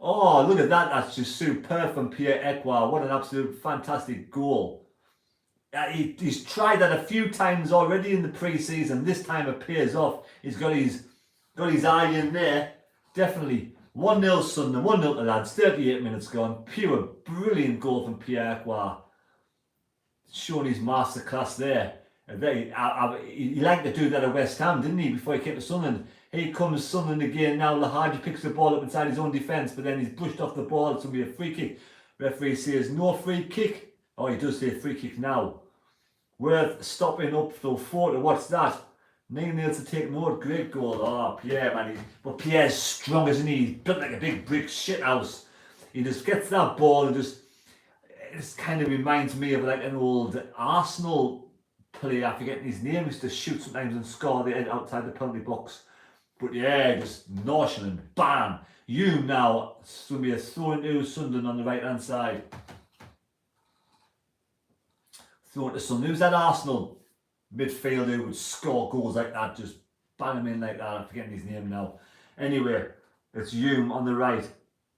Oh, look at that. That's just superb from Pierre Ekwa. What an absolute fantastic goal. He's tried that a few times already in the pre-season. This time it pays off. He's got his eye in there. Definitely 1-0 Sunderland, 1-0 the lads. 38 minutes gone. Pure brilliant goal from Pierre Ekwa. Showing his masterclass there. He liked to do that at West Ham, didn't he, before he came to Sunderland? Here comes Sunderland again now. Laharji picks the ball up inside his own defence, but then he's brushed off the ball. It's going to be a free kick. Referee says no free kick. Oh, he does say free kick now. Worth stopping up till 40. What's that? 9-0 to take note. Great goal. Oh, Pierre, man. But Pierre's strong, isn't he? He's built like a big brick shit house. He just gets that ball and just... It kind of reminds me of like an old Arsenal player. I forget his name. He used to shoot sometimes and score the head outside the penalty box. But yeah, just nonchalant. Bam! You now. It's going to be a throw into Sunderland on the right hand side. Throw into Sunderland. Who's that Arsenal midfielder who would score goals like that? Just bang him in like that. I'm forgetting his name now. Anyway, it's Hume on the right.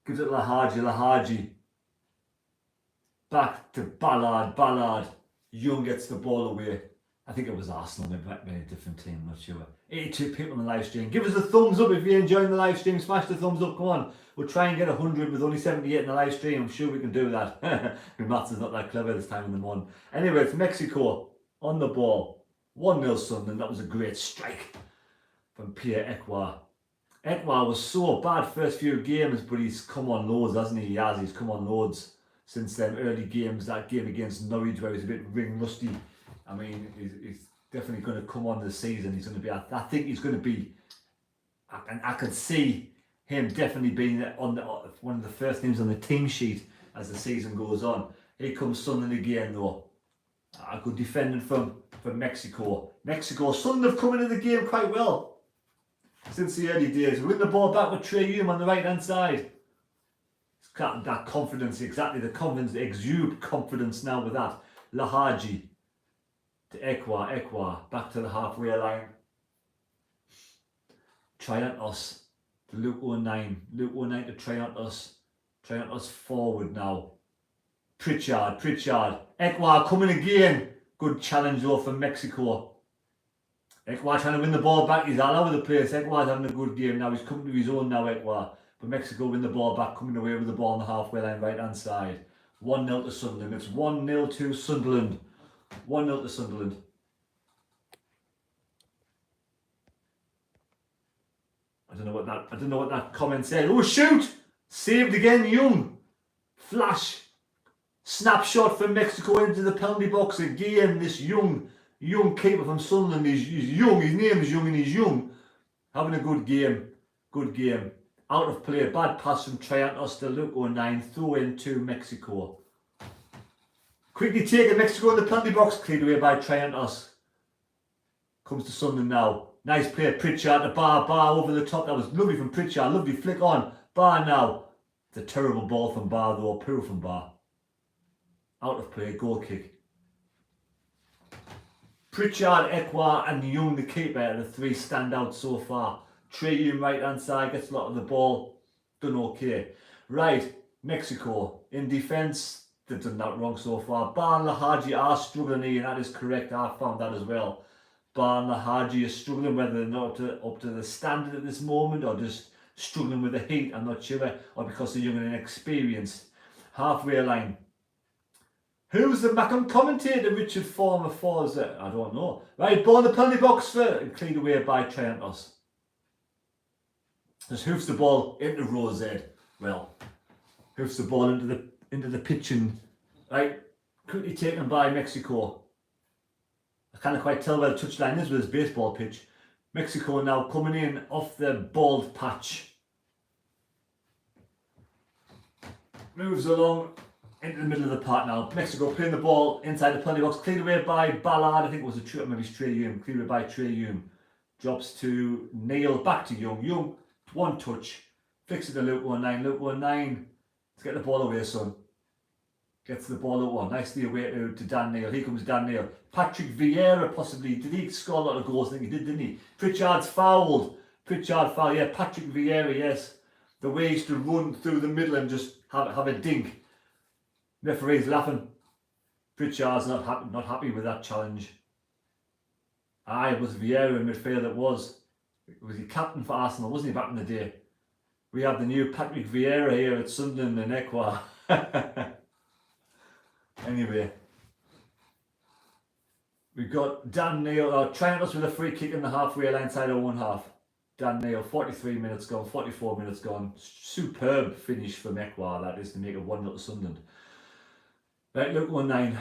Gives it Laharji. Back to Ballard. Young gets the ball away. I think it was Arsenal, maybe a different team, I'm not sure. 82 people on the live stream. Give us a thumbs up if you're enjoying the live stream. Smash the thumbs up, come on. We'll try and get 100 with only 78 in the live stream. I'm sure we can do that. My maths is not that clever this time in the morning. Anyway, it's Mexico on the ball. 1-0 Sunderland. That was a great strike from Pierre Ekwa. Ekwa was so bad first few games, but he's come on loads, hasn't he? He's come on loads since them early games. That game against Norwich where he's a bit ring rusty. I mean, he's definitely going to come on this season. He's going to be, I think he's going to be, I can see him definitely being on one of the first names on the team sheet as the season goes on. Here comes Sunderland again though. A good defending from Mexico. Sunderland have come into the game quite well since the early days. We win the ball back with Trey Hume on the right hand side. That confidence, exactly the confidence, the exude confidence now with that. Laharji to Ekwa, back to the halfway line. Triantos to Luke 09 to Triantos forward now. Pritchard, Ekwa coming again. Good challenge though from Mexico. Ekwa trying to win the ball back, he's all over the place. Ekwa's having a good game now, he's coming to his own now, Ekwa. But Mexico win the ball back, coming away with the ball on the halfway line, right hand side. 1-0 to Sunderland. It's 1-0 to Sunderland. 1-0 to Sunderland. I don't know what that comment said. Oh shoot! Saved again, Young. Flash. Snapshot from Mexico into the penalty box again. This young keeper from Sunderland. He's young. His name is Young and he's young. Having a good game. Good game. Out of play, bad pass from Triantos to Luke 09, throw into Mexico. Quickly taken, Mexico in the penalty box, cleared away by Triantos. Comes to Sunderland now. Nice play, Pritchard to Bar over the top. That was lovely from Pritchard, lovely flick on. Bar now. It's a terrible ball from Bar though, poor from Bar. Out of play, goal kick. Pritchard, Ekwa and Young, the keeper, are the three standouts so far. Trey Hume right hand side gets a lot of the ball, done okay. Right, Mexico in defence, they've done that wrong so far. Bar and Laharji are struggling here, and that is correct. I found that as well. Bar and Laharji are struggling, whether they're not up to the standard at this moment or just struggling with the heat. I'm not sure, or because they're young and inexperienced. Halfway line. Who's the Macam commentator? Richard Former Forza? I don't know. Right, ball in the penalty box for cleared away by Triantos. Just hoofs the ball into Rose. Well, hoofs the ball into the pitch and right, quickly taken by Mexico. I can't quite tell where the touchline is with this baseball pitch. Mexico now coming in off the bald patch. Moves along into the middle of the park now. Mexico playing the ball inside the penalty box, cleared away by Ballard. I think it was maybe Trey Hume. Cleared away by Trey Hume. Drops to Neil, back to Young. Young. One touch, flicks it to Luke 19. Luke 19, let's get the ball away, son. Gets the ball at one, nicely away to Dan Neil. Here comes Dan Neil. Patrick Vieira possibly, did he score a lot of goals? I think he did, didn't he? Pritchard fouled, yeah, Patrick Vieira, yes. The way he used to run through the middle and just have a dink. Referee's laughing. Pritchard's not happy with that challenge. Aye, it was Vieira in midfield. It was he captain for Arsenal, wasn't he, back in the day? We have the new Patrick Vieira here at Sunderland and Equa. Anyway, we've got Dan Neil trying us with a free kick in the halfway line side of one half. Dan Neil, 43 minutes gone, 44 minutes gone. Superb finish from Equa, that is, to make it 1-0 to Sunderland. Right, look, 1-9.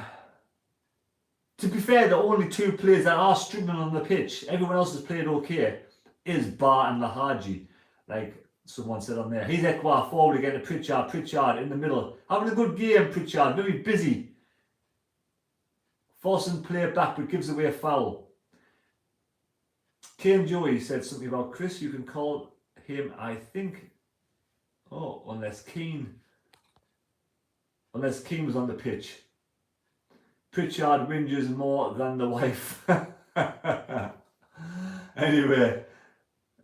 To be fair, the only two players that are struggling on the pitch, everyone else has played okay, is Bar and Lahaji. Like someone said on there, he's Equa forward again to Pritchard. Pritchard in the middle, having a good game. Pritchard very busy, forcing play back but gives away a foul. Kane Joey said something about Chris. You can call him, I think. Oh, unless Keane was on the pitch. Pritchard whinges more than the wife. Anyway,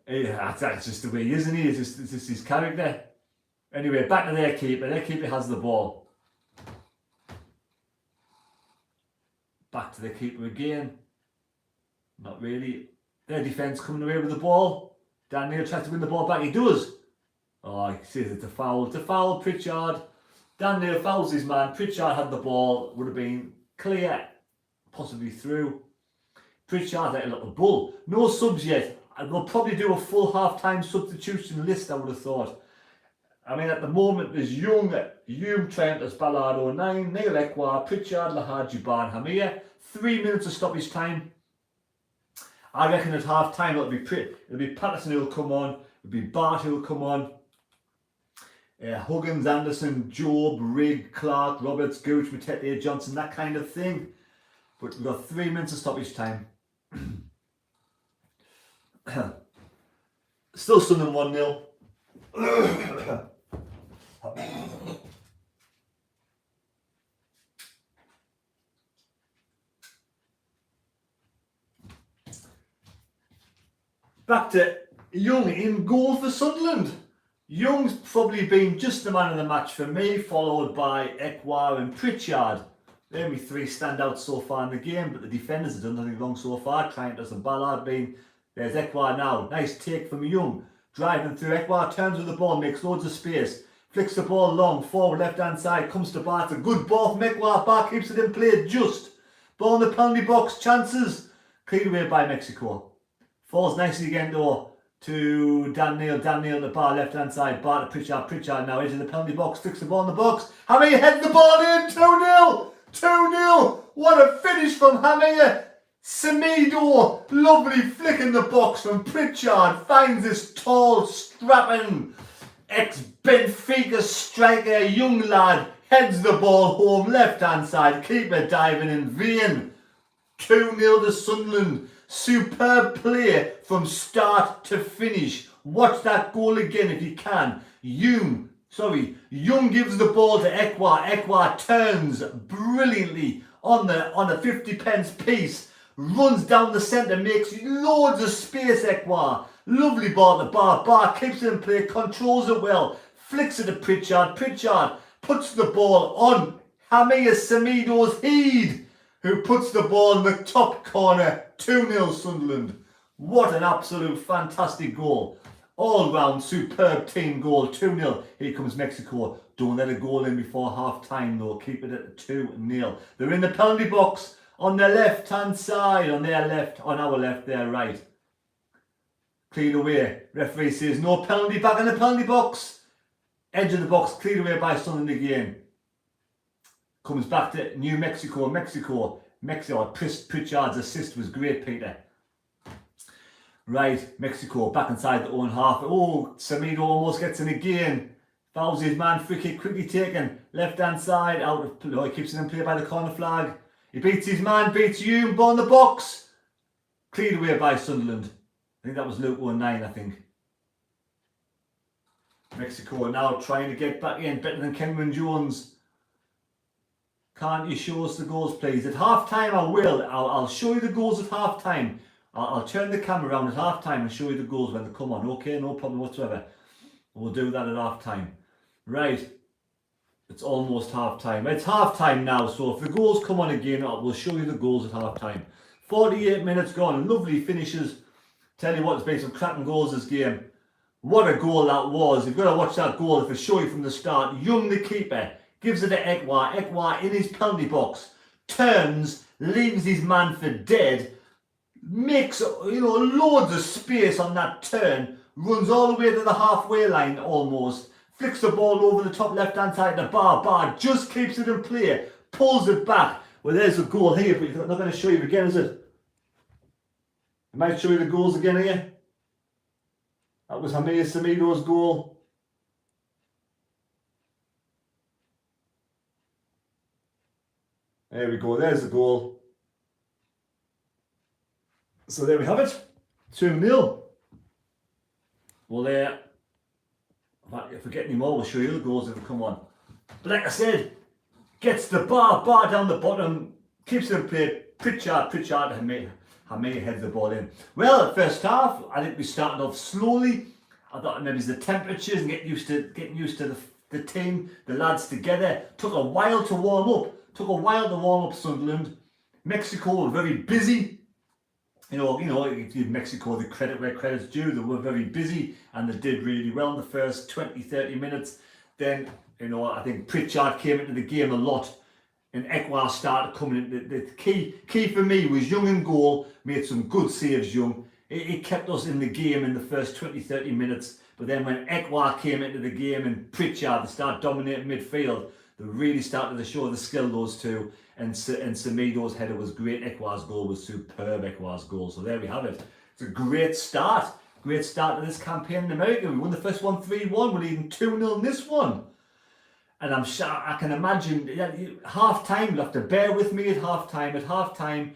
yeah, that's just the way he is, isn't he? It's just his character. Anyway, back to their keeper. Their keeper has the ball. Back to the keeper again. Not really. Their defence coming away with the ball. Dan Neil tries to win the ball back. He does. Oh, he says it's a foul. It's a foul, Pritchard. Dan Neil fouls his man. Pritchard had the ball. Would have been clear. Possibly through. Pritchard like a little bull. No subs yet. They'll probably do a full half-time substitution list, I would have thought. I mean, at the moment, there's Young, Hume, Trent, there's Ballard 09, Neil Equa, Pritchard, Lahaji, Barn, Hamia. 3 minutes of stoppage time. I reckon at half time it'll be Patterson who'll come on, it'll be Bart who'll come on, Huggins, Anderson, Job, Rigg, Clark, Roberts, Gooch, Matete, Johnson, that kind of thing. But we've got 3 minutes of stoppage time. Still Sunderland 1-0. Back to Young in goal for Sunderland. Young's probably been just the man of the match for me, followed by Equa and Pritchard. They're my three standouts so far in the game, but the defenders have done nothing wrong so far. Triantus and Ballard being. There's Equa now. Nice take from Young. Driving through. Equa turns with the ball, makes loads of space. Flicks the ball long, forward left hand side, comes to Bart. A good ball from Equa. Bart keeps it in play just. Ball in the penalty box, chances. Cleared away by Mexico. Falls nicely again though to Dan Neil. Dan Neil the bar left hand side. Bar to Pritchard. Pritchard now into the penalty box. Flicks the ball in the box. Hamia heads the ball in. 2-0. 2-0. What a finish from Hamia. Semedo. Lovely flick in the box from Pritchard. Finds this tall, strapping ex-Benfica striker, young lad. Heads the ball home. Left hand side. Keeper diving in vain. 2-0 to Sunderland. Superb play from start to finish. Watch that goal again if you can. Young gives the ball to Equa. Equa turns brilliantly on the 50 pence piece. Runs down the centre, makes loads of space. Equa. Lovely ball to Bar. Bar keeps it in play, controls it well. Flicks it to Pritchard. Pritchard puts the ball on Hamia Semedo's head, who puts the ball in the top corner. 2-0 Sunderland. What an absolute fantastic goal. All round superb team goal. 2-0. Here comes Mexico. Don't let a goal in before half time though. Keep it at 2-0. They're in the penalty box on the left hand side. On their left, on our left, their right. Cleared away. Referee says no penalty. Back in the penalty box. Edge of the box. Cleared away by Sunderland again. Comes back to New Mexico. Mexico. Pritchard's assist was great, Peter. Right, Mexico back inside the own half. Oh, Semedo almost gets in again. Fouls his man, free kick quickly taken. Left hand side, out of play. He keeps it in play by the corner flag. He beats his man, beats Hume, ball in the box. Cleared away by Sunderland. I think that was Luke 19, I think. Mexico now trying to get back in, better than Cameron Jones. Can't you show us the goals, please? At half time, I will. I'll show you the goals at half time. I'll turn the camera around at half time and show you the goals when they come on. Okay, no problem whatsoever. We'll do that at half time. Right. It's almost half time. It's half time now, so if the goals come on again, we'll show you the goals at half time. 48 minutes gone, lovely finishes. Tell you what, there's been some cracking goals this game. What a goal that was. You've got to watch that goal if I show you from the start. Young, the keeper, gives it to Ekwa. Ekwa in his penalty box, turns, leaves his man for dead, makes loads of space on that turn, runs all the way to the halfway line almost, flicks the ball over the top left hand side of the bar, just keeps it in play, pulls it back. Well, there's a goal here, but I'm not going to show you again, is it? I might show you the goals again here. That was Hamir Samido's goal. There we go, there's the goal. So there we have it, 2-0. Well, there. If we get any more, we'll show you the goals if they come on. But like I said, gets the bar down the bottom, keeps it in play. Pritchard, Hamir heads the ball in. Well, at first half, I think we started off slowly. I thought maybe it's the temperatures and getting used to the team, the lads together. Took a while to warm up. Sunderland. Mexico were very busy. You know, give Mexico the credit where credit's due. They were very busy and they did really well in the first 20-30 minutes. Then, I think Pritchard came into the game a lot and Ekwa started coming in. The key for me was Young in goal, made some good saves, Young. It kept us in the game in the first 20-30 minutes. But then when Ekwa came into the game and Pritchard, they started dominating midfield, they really started to show the skill, those two. And Samido's header was great. Ekwa's goal was superb, Ekwa's goal. So there we have it. It's a great start. Great start to this campaign in America. We won the first one 3-1. We're leading 2-0 in this one. And I'm sure, I can imagine, half time, you'll have to bear with me at half time. At half time,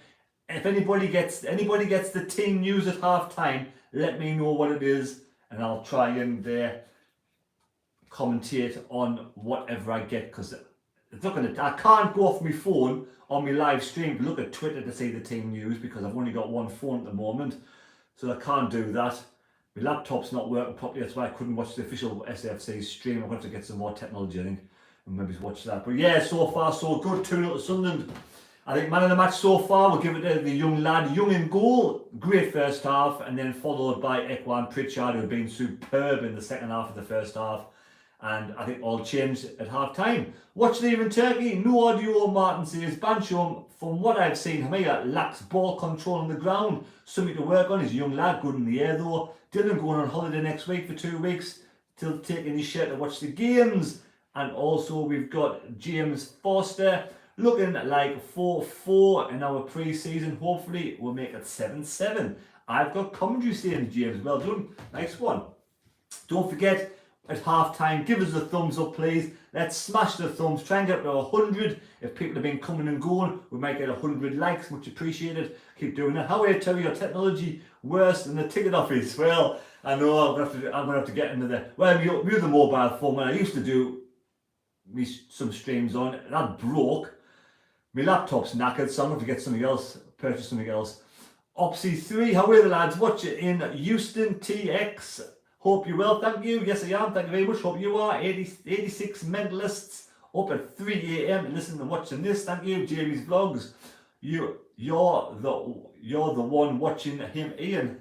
if anybody gets the team news at half time, let me know what it is. And I'll try and commentate on whatever I get, because I can't go off my phone on my live stream to look at Twitter to see the team news because I've only got one phone at the moment, so I can't do that. My laptop's not working properly, that's why I couldn't watch the official SFC stream. I'm going to have to get some more technology, I think, and maybe watch that. But yeah, so far so good. 2-0 to Sunderland. I think man of the match so far, we'll give it to the young lad, Young in goal. Great first half, and then followed by Ekwa and Pritchard, who have been superb in the second half of the first half. And I think all changed at half time. Watch Leave in Turkey, no audio. Martin says, Bansham, from what I've seen, Hamir lacks ball control on the ground. Something to work on. He's a young lad, good in the air though. Dylan going on holiday next week for 2 weeks, till taking his shirt to watch the games. And also we've got James Foster looking like 4-4 in our pre-season. Hopefully we'll make it 7-7. I've got commentary saying, James, well done. Nice one. Don't forget, at half time, give us a thumbs up, please. Let's smash the thumbs, try and get up to 100. If people have been coming and going, we might get 100 likes, much appreciated. Keep doing that. How are you, Terry? Your technology worse than the ticket office? Well, I know I'm gonna have to get into the, well, you're the mobile phone. When I used to do some streams on, that broke. My laptop's knackered, so I'm going to get something else, purchase something else. Opsy 3, how are the lads? Watch it in Houston TX. Hope you're well, thank you. Yes, I am. Thank you very much. Hope you are. 86 mentalists up at 3 a.m. and listening and watching this. Thank you, Jamie's vlogs. You're the one watching him, Ian.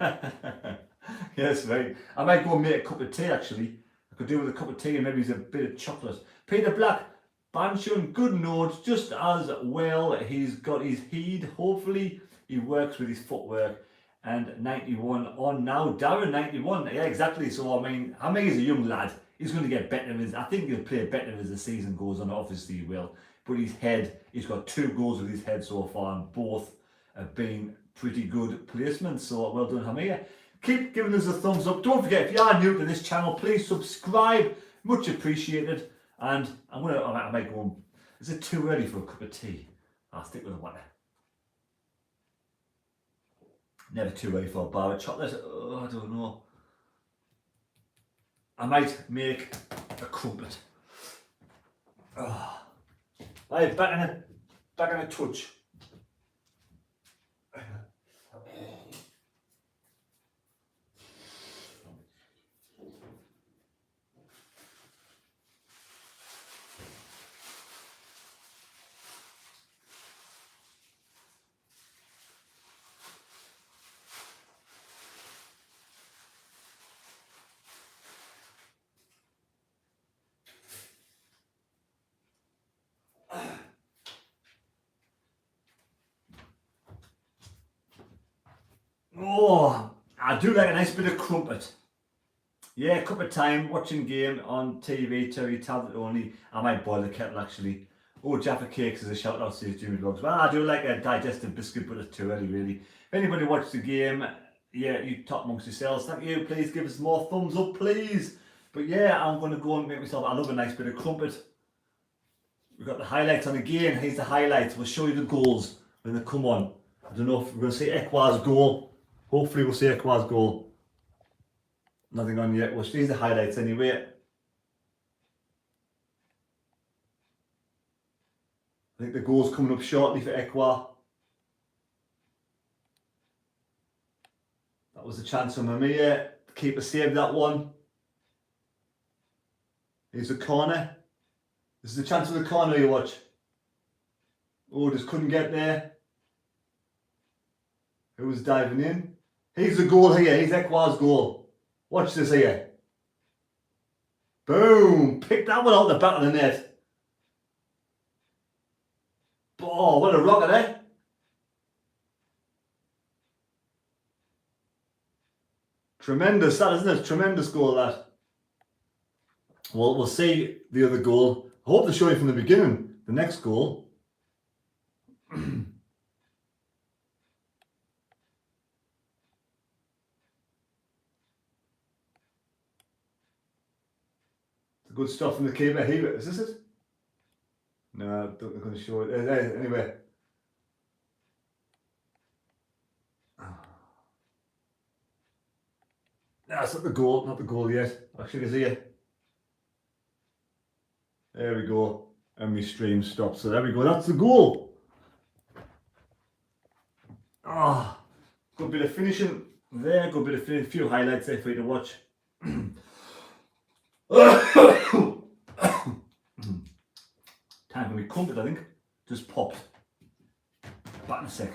Yes, right. I might go and make a cup of tea actually. I could do with a cup of tea and maybe a bit of chocolate. Peter Black, Banshun, good notes. Just as well, he's got his heed. Hopefully, he works with his footwork. And 91 on now. Darren 91, yeah, exactly. So I mean he's a young lad. He's going to get better I think he'll play better as the season goes on. Obviously he will. But his head, he's got 2 goals with his head so far, and both have been pretty good placements. So well done, Hamir. Keep giving us a thumbs up. Don't forget, if you are new to this channel, please subscribe. Much appreciated. And I might go on. Is it too early for a cup of tea? I'll stick with the water. Never too early for a bar of chocolate. Oh, I don't know. I might make a crumpet. Oh. Right, back in a touch. I do like a nice bit of crumpet. Yeah, cup of time, watching game on TV, Terry tablet only. I might boil the kettle actually. Oh, Jaffa Cakes is a shout out to these Jimmy Vlogs. Well, I do like a digestive biscuit, but it's too early really. If anybody watched the game, yeah, you top amongst yourselves. Thank you. Please give us more thumbs up, please. But yeah, I'm going to go and make myself, I love a nice bit of crumpet. We've got the highlights on again. Here's the highlights. We'll show you the goals when they come on. I don't know if we're going to see Ekwa's goal. Hopefully we'll see Ekwa's goal. Nothing on yet. We'll see the highlights anyway. I think the goal's coming up shortly for Ekwa. That was a chance from Mamiya. The keeper saved that one. Here's the corner. This is the chance for the corner you watch. Oh, just couldn't get there. Who was diving in? Here's the goal here. Here's Ekwa's goal. Watch this here. Boom! Pick that one out the back of the net. Oh, what a rocket, eh? Tremendous, that isn't it? Tremendous goal, that. Well, we'll see the other goal. I hope to show you from the beginning the next goal. Good stuff from the keeper. Is this it? No, I don't think I'm going to show it. Anyway. That's not the goal. Not the goal yet. Actually, is here. There we go. And my stream stopped. So there we go. That's the goal. Ah, good bit of finishing there. Good bit of finishing. A few highlights there for you to watch. Time for me crumpet, I think. Just popped. Back in a sec.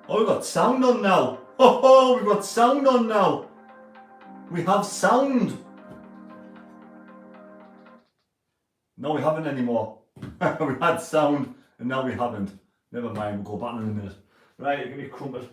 Oh, we've got sound on now. Oh, we've got sound on now. We have sound. No, we haven't anymore. We had sound and now we haven't. Never mind, we'll go back in a minute. Right, give me crumpet.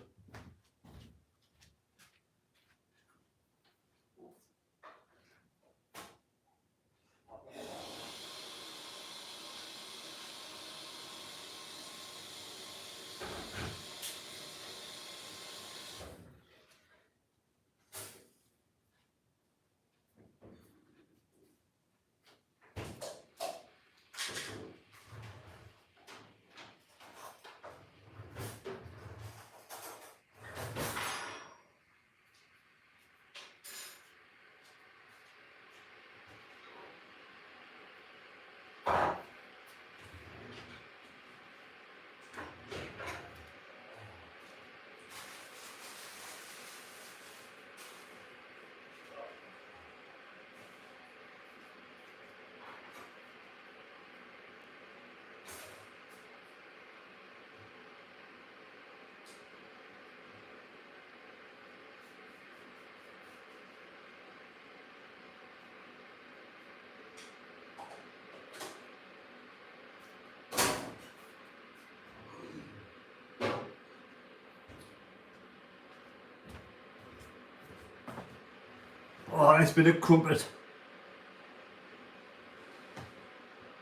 Oh, nice bit of crumpet.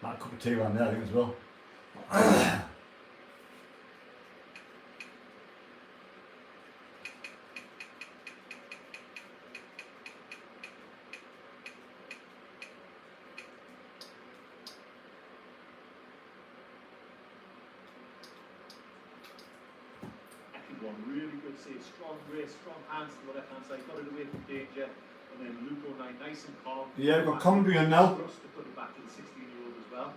That cup of tea around there, I think, as well. One really good save, strong race, strong hands to the left hand side, got it away from danger, and then Luke O'Neill nice and calm. Yeah, we've got commentary on now. To put it back to the 16-year-old as well.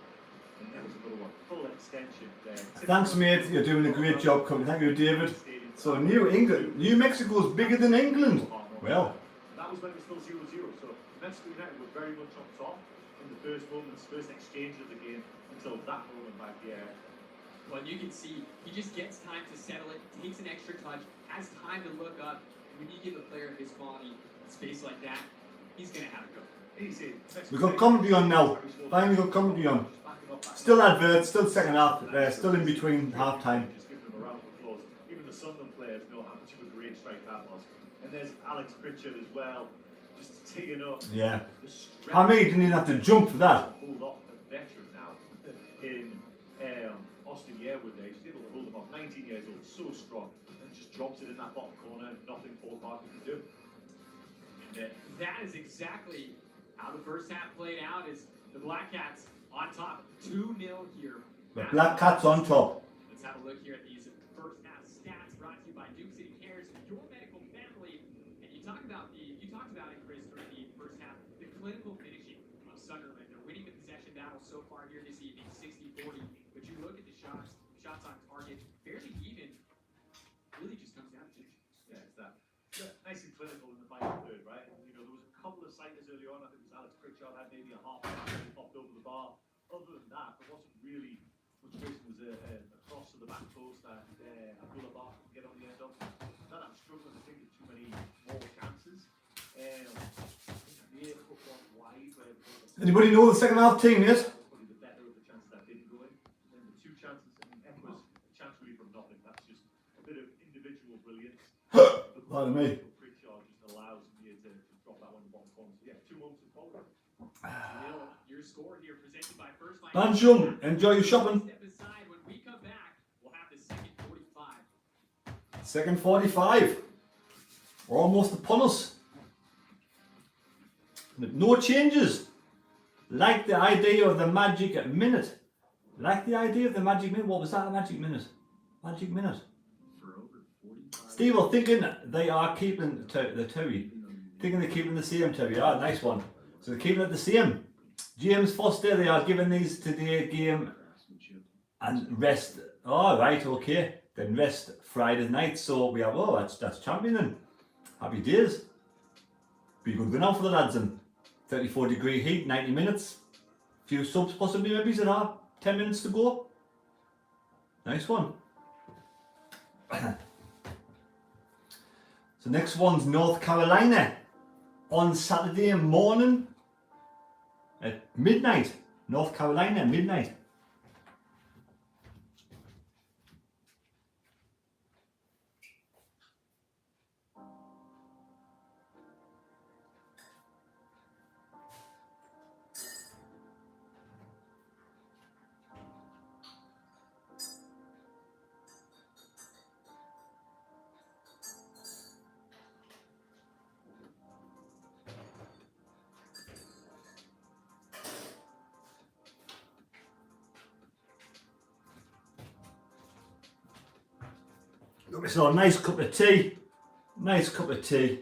And there was another one, full extension there. Thanks, mate. You're doing a great job, coming. Thank you, David. So, New Mexico's bigger than England. Well, that was when it was still 0-0. So Manchester United were very much on top in the first moments, first exchange of the game until that moment back there. Well, you can see he just gets time to settle it, takes an extra touch, has time to look up. And when you give a player of his quality space like that, he's going to have it go. Easy. we've got commentary on now. Finally got commentary on. Still adverts, still second half, still in between half time. Just give them a round of applause. Even the Sunderland players know how much of a great strike that was. And there's Alex Pritchard as well, just teeing up. Yeah. The strength. How many didn't even have to jump for that? Pulled off a veteran now in Austin Yearwood there. He's able to hold him off. 19 years old, so strong, and just drops it in that bottom corner. Nothing Paul Parker can do. And that is exactly how the first half played out. Is the Black Cats on top, 2-0 here. The Black Cats on top. Let's have a look here at these first half stats brought to you by Duke City Cares, your medical family. And you talked about it, Chris, during the first half, the clinical finishing of Sunderland. They're winning the possession battle so far here this evening, 60-40. But you look at the shots on target, fairly even. Really just comes down to finishing. Yeah, it's that. Nice and clinical in the final third, right? And, you know, there was a couple of sighters early on. I think it was Alex Pritchard had maybe a half popped over the bar. Other than that, there wasn't really much racing. Was a cross to the back post that buildup could get on the end of. Not I'm struggling to think of too many more chances. Near put one wide where Anybody know the second half team yet? probably the better of the chances that didn't go in. And the two chances, I mean, Echo's a chance really from nothing. That's just a bit of individual brilliance. Pardon me. Pritchard just allows me to drop that one in the bottom corner. So yeah, 2 moments of forward. Your score here presented by First Line. Banjum, enjoy your shopping. Step aside. When we come back, we'll have the second 45. Second 45. We're almost upon us. No changes. Like the idea of the magic minute. Like the idea of the magic minute. What was that, the magic minute? Magic minute. For over 45. Steve, I'm thinking they are keeping the Terry. Thinking they're keeping the same Terry. Ah, nice one. So they're keeping it the same. James Foster, they are giving these to the game and rest. Oh, right, okay. Then rest Friday night. So we have, oh, that's champion then. Happy days. Be a good win out for the lads then. 34-degree heat, 90 minutes. Few subs possibly, maybe, that are 10 minutes to go. Nice one. So next one's North Carolina on Saturday morning at midnight. North Carolina, midnight. Got myself a nice cup of tea. Nice cup of tea.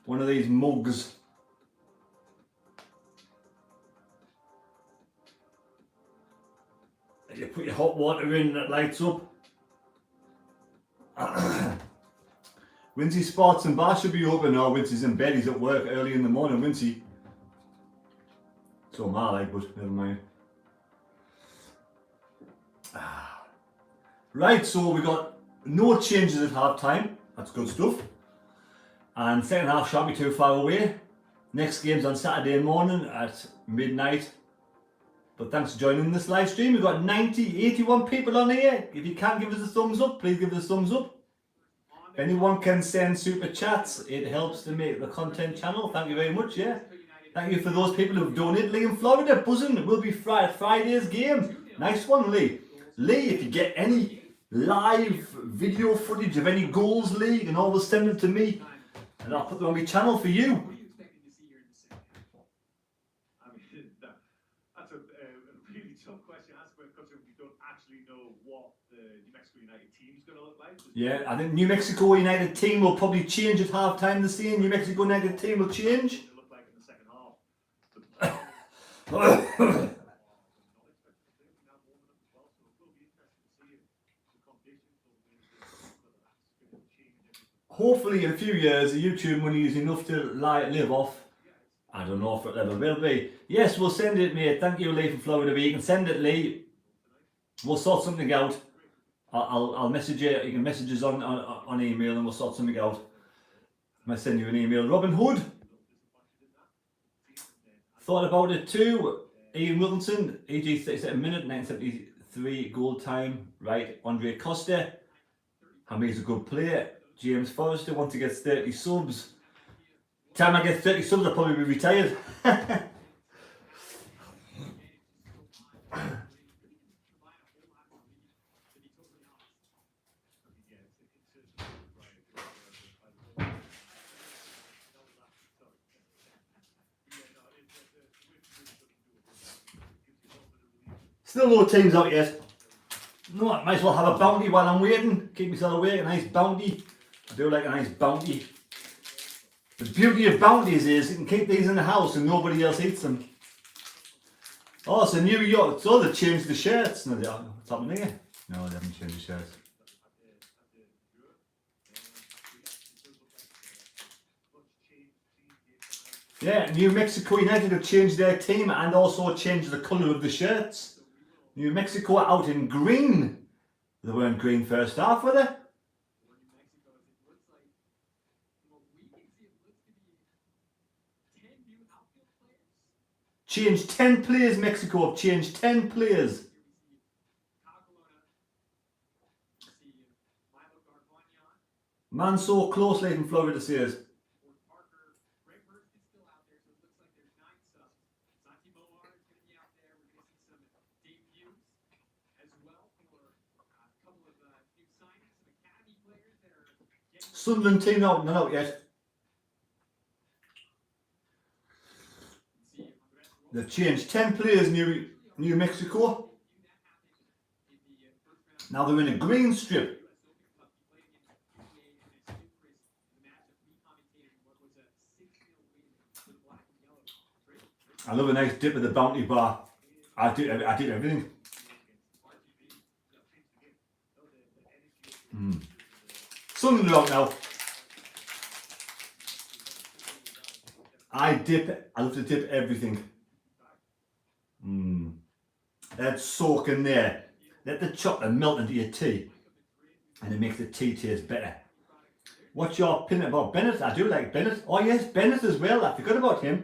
One of these mugs. You put your hot water in and it lights up. Wincy Sports and Bar should be open now. Wincy's in bed, he's at work early in the morning, Wincy. So am I, like, but never mind. Right, so we got no changes at half time. That's good stuff. And second half shan't be too far away. Next game's on Saturday morning at midnight. But thanks for joining this live stream. We've got 81 people on here. If you can give us a thumbs up, please give us a thumbs up. If anyone can send super chats, it helps to make the content channel. Thank you very much, yeah. Thank you for those people who've donated. Lee in Florida, buzzing. It will be Friday's game. Nice one, Lee. Lee, if you get any live video footage of any goals, Lee, you can always send them to me. And I'll put them on my channel for you. What are you expecting to see here in the second half? I mean, that's a really tough question to ask because we don't actually know what the New Mexico United team is going to look like. Yeah, I think New Mexico United team will probably change at half time this year. New Mexico United team will change. What it look like in the second half. Hopefully in a few years the YouTube money is enough to live off. I don't know if it ever will be. Yes, we'll send it, mate. Thank you, Lee from Florida. You can send it, Lee. We'll sort something out. I'll message you. You can message us on email and we'll sort something out. I might send you an email. Robin Hood. Thought about it too. Ian Wilkinson, EG 37 minute, 973 goal time. Right, Andre Costa. Hami's a good player. James Forrester, once he gets 30 subs. Time I get 30 subs, I'll probably be retired. Still no teams out yet. No, I might as well have a bounty while I'm waiting. Keep myself awake, a nice bounty. I do like a nice bounty. The beauty of bounties is you can keep these in the house and nobody else eats them. Oh, so New York, so they changed the shirts. No, what's happening here? No, they haven't changed the shirts. Yeah, New Mexico United have changed their team and also changed the colour of the shirts. New Mexico are out in green. They weren't green first half, were they? Changed 10 players, Mexico have changed 10 players. Man so close, like in Florida says. Sunderland team not out yet. They've changed 10 players, New Mexico. Now they're in a green strip. I love a nice dip at the bounty bar. I did everything. Sunderland out now. I love to dip everything. Let it soak in there. Let the chocolate melt into your tea. And it makes the tea taste better. What's your opinion about Bennett? I do like Bennett. Oh yes, Bennett as well. I forgot about him.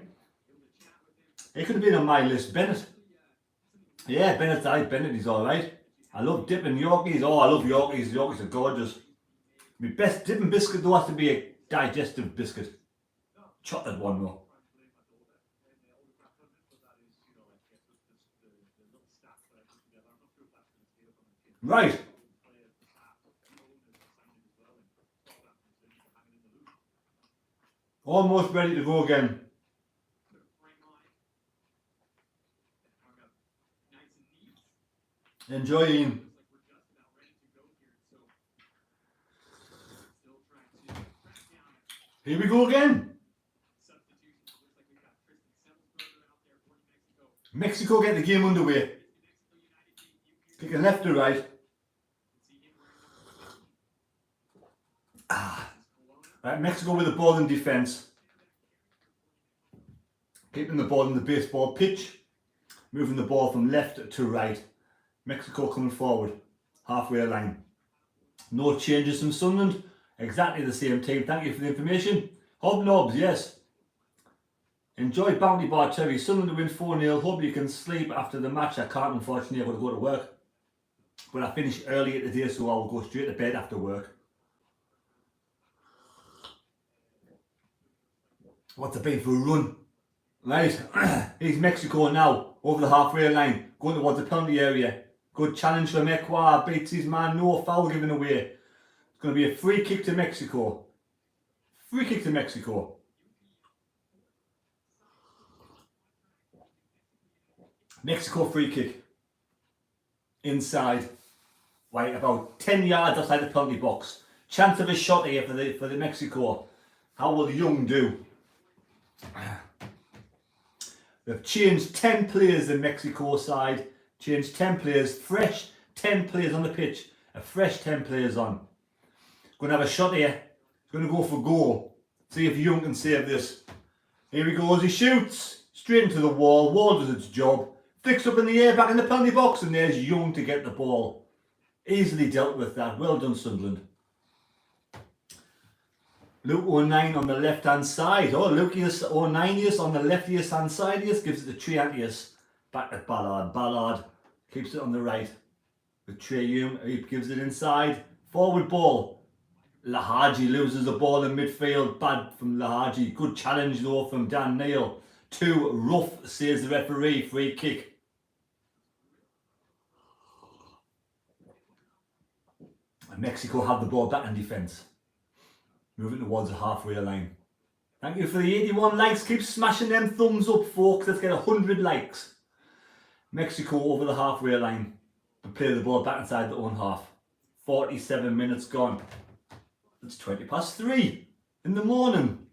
He could have been on my list, Bennett. Yeah, Bennett is alright. I love dipping Yorkies. Oh, I love Yorkies. Yorkies are gorgeous. My best dipping biscuit though has to be a digestive biscuit. Chocolate one though. Right. Almost ready to go again. Enjoying. Here we go again. Mexico get the game underway. Kicking left to right. Right, Mexico with the ball in defence. Keeping the ball in the baseball pitch. Moving the ball from left to right. Mexico coming forward. Halfway line. No changes from Sunderland. Exactly the same team. Thank you for the information. Hobnobs, yes. Enjoy Bounty Bar Terry. Sunderland to win 4-0. Hope you can sleep after the match. I can't, unfortunately. I've got to go to work. But I finish early today, so I'll go straight to bed after work. What's it been for a run? Right, here's Mexico now, over the halfway line, going towards the penalty area. Good challenge from Ecuador, beats his man, no foul given away. It's going to be a free kick to Mexico. Free kick to Mexico. Mexico free kick. Inside. Right, about 10 yards outside the penalty box. Chance of a shot here for the Mexico. How will Young do? They've changed 10 players in Mexico side. Changed 10 players. Fresh 10 players on the pitch. A fresh 10 players on. Going to have a shot here. He's going to go for goal. See if Young can save this. Here he goes. He shoots. Straight into the wall. Wall does its job. Flicks up in the air back in the penalty box. And there's Young to get the ball. Easily dealt with that. Well done, Sunderland. Luke 09 on the left hand side. Oh, Lucius 09 on the left hand side. Gives it to Triantius. Back to Ballard. Ballard keeps it on the right. With Trey Hume, he gives it inside. Forward ball. Lahaji loses the ball in midfield. Bad from Lahaji. Good challenge though from Dan Neil. Too rough, says the referee. Free kick. And Mexico have the ball back in defence. Moving towards the halfway line. Thank you for the 81 likes. Keep smashing them thumbs up, folks. Let's get 100 likes. Mexico over the halfway line. And play the ball back inside the own half. 47 minutes gone. It's 3:20 in the morning.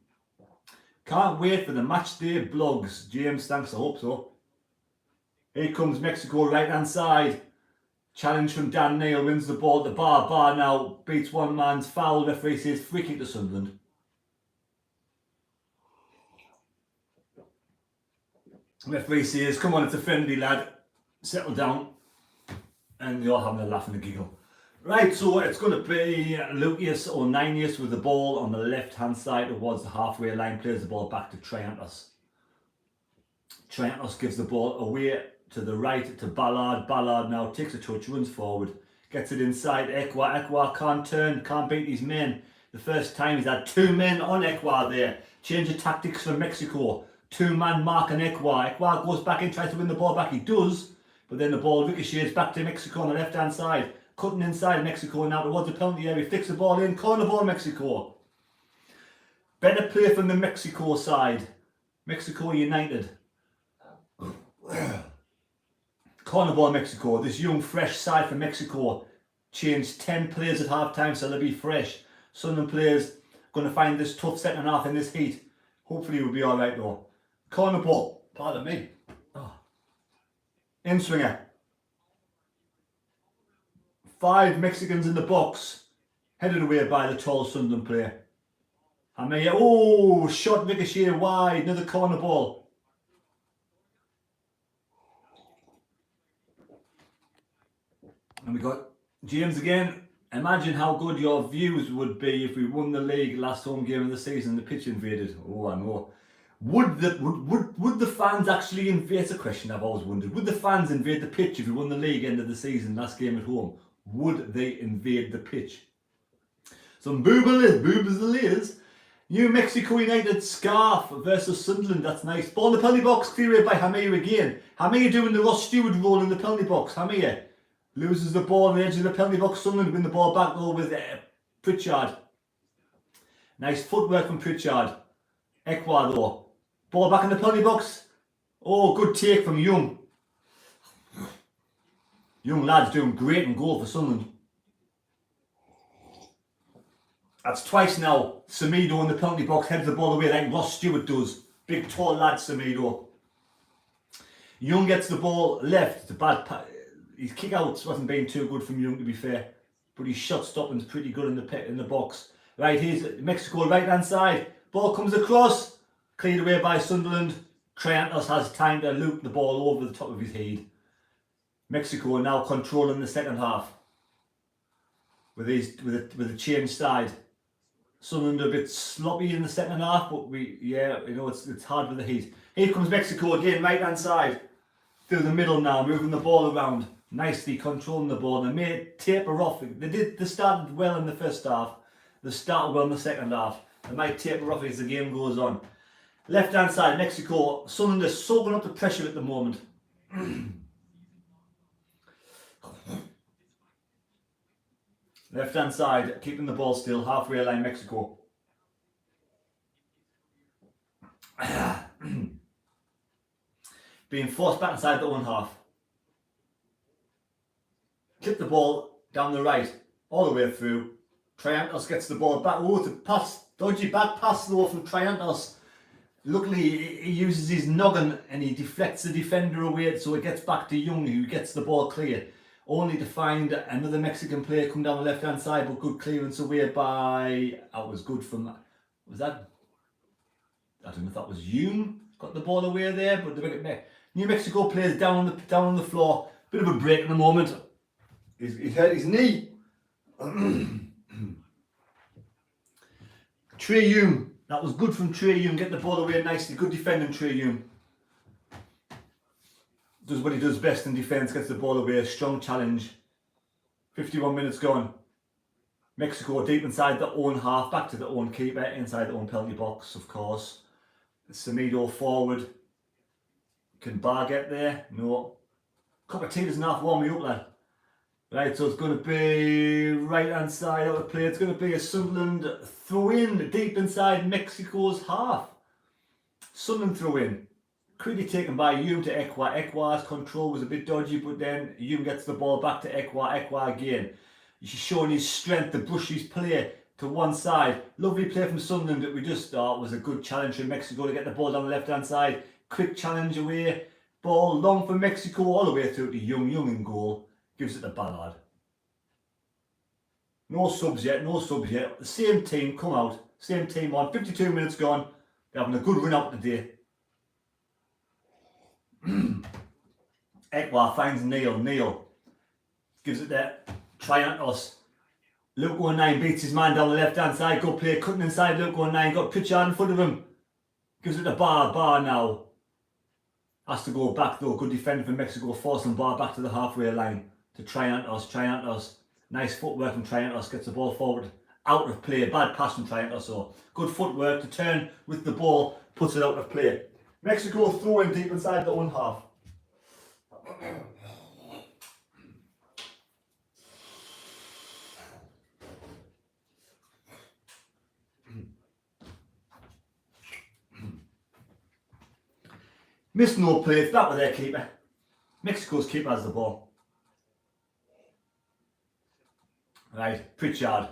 Can't wait for the match day blogs. James, thanks, I hope so. Here comes Mexico right hand side. Challenge from Dan Neil, wins the ball to bar. Bar now beats one man's foul. Referee says free kick to Sunderland. Referee says, come on, it's a friendly lad. Settle down. And you're having a laugh and a giggle. Right, so it's going to be Lucius or Ninius with the ball on the left hand side towards the halfway line. Plays the ball back to Triantos. Triantos gives the ball away to the right to Ballard. Ballard now takes a touch, runs forward, gets it inside Ekwa. Ekwa can't turn, can't beat his men. The first time he's had 2 men on Ekwa there. Change of tactics for Mexico. 2-man mark on Ekwa. Ekwa goes back in, tries to win the ball back. He does, but then the ball ricochets back to Mexico on the left hand side. Cutting inside Mexico now towards the penalty area. Flicks the ball in, corner ball Mexico. Better play from the Mexico side. Mexico United. Corner ball Mexico. This young fresh side for Mexico. Changed 10 players at half time, so they'll be fresh. Sunderland players going to find this tough second half in this heat. Hopefully we'll be alright though. Corner ball. Pardon me. Oh. In swinger. 5 Mexicans in the box. Headed away by the tall Sunderland player. Amaya. Oh, shot ricochet wide. Another corner ball. And we got James again. Imagine how good your views would be if we won the league last home game of the season. The pitch invaded. Oh, I know. Would the fans actually invade? It's a question I've always wondered. Would the fans invade the pitch if we won the league end of the season, last game at home? Would they invade the pitch? Some boobas. New Mexico United scarf versus Sunderland. That's nice. Ball in the penalty box. Clear by Hamir again. Hamir doing the Ross Stewart role in the penalty box. Hamir loses the ball on the edge of the penalty box. Sunderland win the ball back though with Pritchard. Nice footwork from Pritchard. Ecuador. Ball back in the penalty box. Oh, good take from Young. Young lad's doing great in goal for Sunderland. That's twice now. Semedo in the penalty box heads the ball away like Ross Stewart does. Big tall lad Semedo. Young gets the ball left. It's a bad his kick outs wasn't being too good from Young, to be fair. But his shot stopping's pretty good in the box. Right, here's Mexico right hand side. Ball comes across. Cleared away by Sunderland. Triantos has time to loop the ball over the top of his head. Mexico now controlling the second half with a changed side. Sunderland a bit sloppy in the second half, but it's hard with the heat. Here comes Mexico again, right hand side through the middle now, moving the ball around, nicely controlling the ball. They may taper off. They started well in the first half. They started well in the second half. They might taper off as the game goes on. Left hand side, Mexico. Sunderland is soaking up the pressure at the moment. Left hand side, keeping the ball still, halfway line Mexico. Being forced back inside the own half. Clip the ball down the right, all the way through. Triantos gets the ball back. Oh, to pass, dodgy back pass though from Triantos. Luckily, he uses his noggin and he deflects the defender away, so it gets back to Young, who gets the ball clear. Only to find another Mexican player come down the left hand side, but good clearance away by. That was good from. Was that? I don't know if that was Hume. Got the ball away there, but the New Mexico players down on the floor. Bit of a break in the moment. He's hurt his knee. Trey Hume. That was good from Trey Hume. Get the ball away nicely. Good defending, Trey Hume. Does what he does best in defence, gets the ball away, a strong challenge. 51 minutes gone. Mexico deep inside their own half, back to their own keeper, inside their own penalty box, of course. Semedo forward. Can Bar get there? No. Cup of tea doesn't half warm me up, lad. Right, so it's going to be right hand side out of play. It's going to be a Sunderland throw in deep inside Mexico's half. Sunderland throw in. Quickly taken by Hume to Ekwa. Ekwa's control was a bit dodgy, but then Hume gets the ball back to Ekwa. Ekwa again. He's showing his strength to brush his play to one side. Lovely play from Sunderland that we just thought was a good challenge for Mexico to get the ball down the left hand side. Quick challenge away. Ball long for Mexico all the way through to Young. Young in goal. Gives it to Ballard. No subs yet. The same team come out. Same team on. 52 minutes gone. They're having a good run out today. Ekwa finds Neil. Neil gives it there. Triantos. Luke 19 beats his man down the left hand side. Good play. Cutting inside Luke 19. Got Pritchard in front of him. Gives it to Bar. Bar now. Has to go back though. Good defender from Mexico. Forcing Bar back to the halfway line. To Triantos. Triantos. Nice footwork from Triantos. Gets the ball forward. Out of play. Bad pass from Triantos. So good footwork to turn with the ball. Puts it out of play. Mexico throwing deep inside their own half. Missed no play, that with their keeper. Mexico's keeper has the ball. Right, Pritchard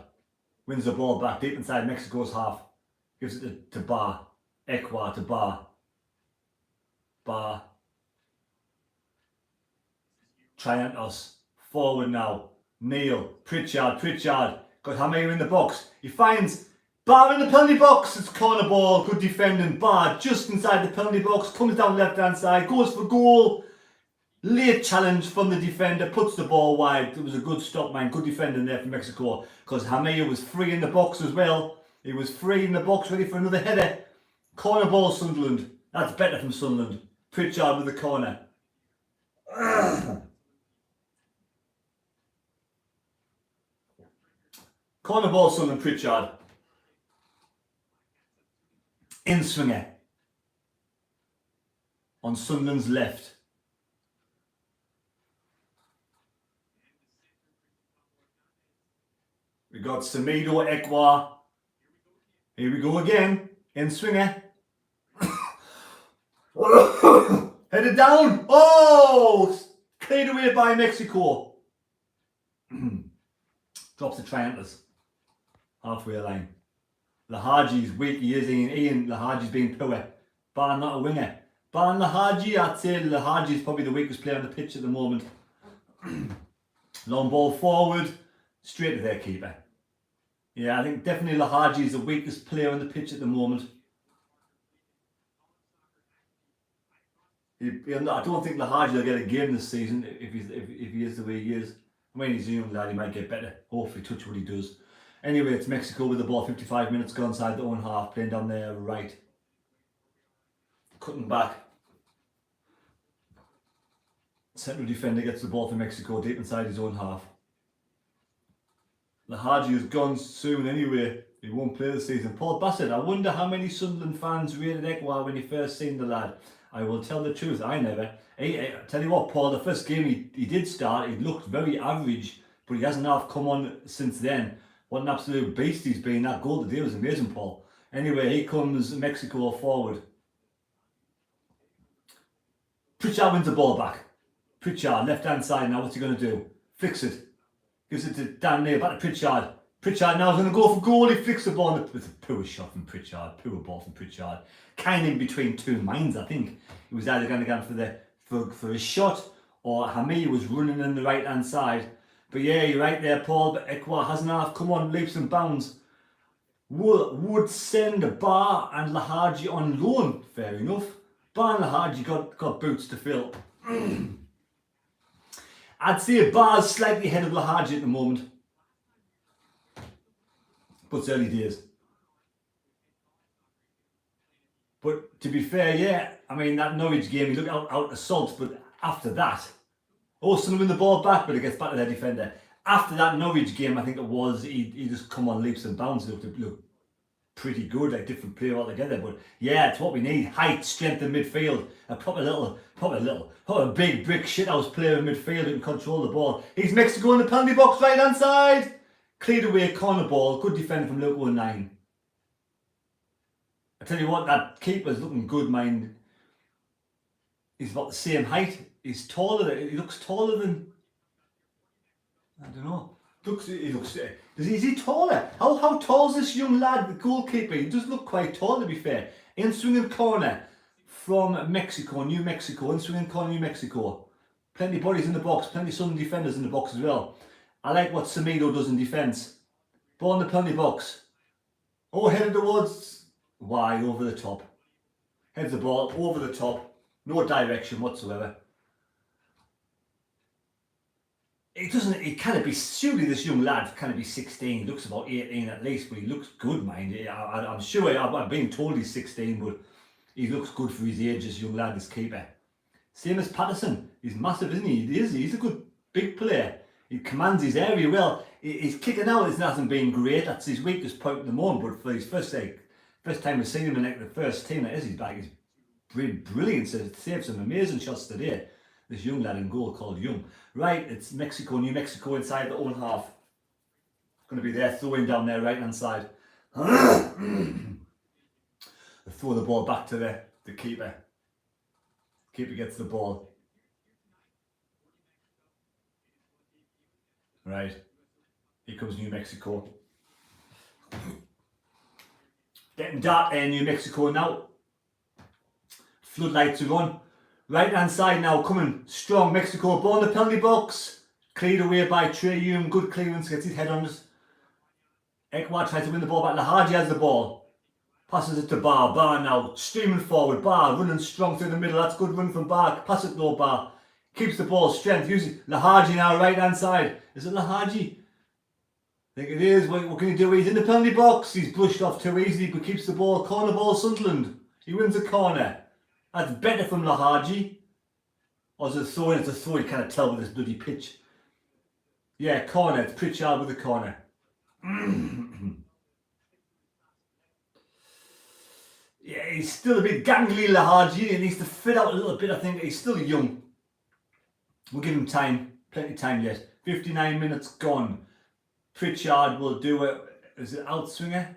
wins the ball back deep inside Mexico's half. Gives it to Bar. Ekwa to Bar. Bar. Triantos. Forward now. Neil. Pritchard. Got Hamir in the box. He finds Bar in the penalty box. It's corner ball. Good defending. Bar just inside the penalty box. Comes down left hand side. Goes for goal. Late challenge from the defender. Puts the ball wide. It was a good stop, man. Good defending there from Mexico. Because Hamir was free in the box as well. He was free in the box, ready for another header. Corner ball, Sunderland. That's better from Sunderland. Pritchard with the corner. Corner ball, Sunderland. Pritchard. In swinger. On Sunderland's left. We got Semedo, Ekwa. Here we go again. In swinger. Headed down. Oh! Cleared away by Mexico. Drops the Triantos. Halfway line. Lahaji's weak. He is Ian. Lahaji's being poor. Bar not a winger. Bar Lahaji, I'd say Lahaji's probably the weakest player on the pitch at the moment. Long ball forward. Straight to their keeper. Yeah, I think definitely Lahaji is the weakest player on the pitch at the moment. I don't think Lahaji will get a game this season if he is the way he is. I mean, he's a young lad, he might get better. Hopefully, touch what he does. Anyway, it's Mexico with the ball. 55 minutes gone inside their own half, playing down there right. Cutting back. Central defender gets the ball for Mexico deep inside his own half. Lahaji is gone soon anyway. He won't play this season. Paul Bassett, I wonder how many Sunderland fans rated Ekwa when he first seen the lad. I will tell the truth, I never. I tell you what, Paul, the first game he did start, he looked very average, but he hasn't half come on since then. What an absolute beast he's been. That goal today was amazing, Paul. Anyway, here comes Mexico forward. Pritchard wins the ball back. Pritchard, left hand side now, what's he going to do? Flicks it. Gives it to Dan Neil, back to Pritchard. Pritchard now is going to go for goal. He flicks the ball. It's a poor shot from Pritchard. Poor ball from Pritchard. Kind of in between two minds, I think. He was either going to go for a shot or Hamir was running in the right hand side. But yeah, you're right there, Paul. But Ekwa hasn't half come on leaps and bounds. Would send Bar and Lahaji on loan. Fair enough. Bar and Lahaji got boots to fill. I'd say Bar's slightly ahead of Lahaji at the moment. But it's early days. But to be fair, yeah, I mean, that Norwich game, he looked out assault, but after that, Sunderland win the ball back, but it gets back to their defender. after that Norwich game, I think it was, he just come on leaps and bounds. Looked pretty good, like different player altogether. But yeah, it's what we need: height, strength in midfield, a proper big brick shithouse player in midfield who can control the ball. He's Mexico in the penalty box, right hand side, cleared away, corner ball, good defending from Luke 9. I tell you what, that keeper's looking good, mind. He's about the same height. He's taller. He looks taller than. I don't know. Is he taller? How tall is this young lad, the goalkeeper? He does look quite tall, to be fair. In swinging corner from Mexico, New Mexico. In swinging corner, New Mexico. Plenty of bodies in the box. Plenty of Southern defenders in the box as well. I like what Semedo does in defence. Ball in the penalty box. Oh, headed towards wide, over the top. Heads the ball over the top. No direction whatsoever. He can't be, surely this young lad can't be 16, he looks about 18 at least, but he looks good, mind. I'm sure, I've been told he's 16, but he looks good for his age, this young lad, this keeper. Same as Patterson, he's massive, isn't he? He's a good big player. He commands his area well. His kicking out hasn't been great, that's his weakest point at the moment, but for his first time we've seen him in the first team, that is his back, he's brilliant, so saved some amazing shots today. This young lad in goal called Young. Right, it's Mexico, New Mexico inside the own half. Going to be there, throwing down their right hand side. They throw the ball back to the keeper. Keeper gets the ball. Right, here comes New Mexico. Getting dark there, New Mexico now. Floodlights are on. Right hand side now, coming strong. Mexico, ball in the penalty box. Cleared away by Trey Hume. Good clearance, gets his head on us. Ekwad tries to win the ball back. Lahaji has the ball. Passes it to Bar. Bar now, streaming forward. Bar running strong through the middle. That's good run from Bar. Pass it though, Bar. Keeps the ball, strength. Uses Lahaji now, right hand side. Is it Lahaji? I think it is. What can he do? He's in the penalty box. He's brushed off too easily, but keeps the ball. Corner ball, Sunderland. He wins the corner. That's better from Lahaji. Or is it throwing? It's a throw, you can't tell with this bloody pitch. Yeah, corner. It's Pritchard with the corner. Yeah, he's still a bit gangly, Lahaji. He needs to fit out a little bit, I think. He's still young. We'll give him time. Plenty of time yet. 59 minutes gone. Pritchard will do it. Is it outswinger?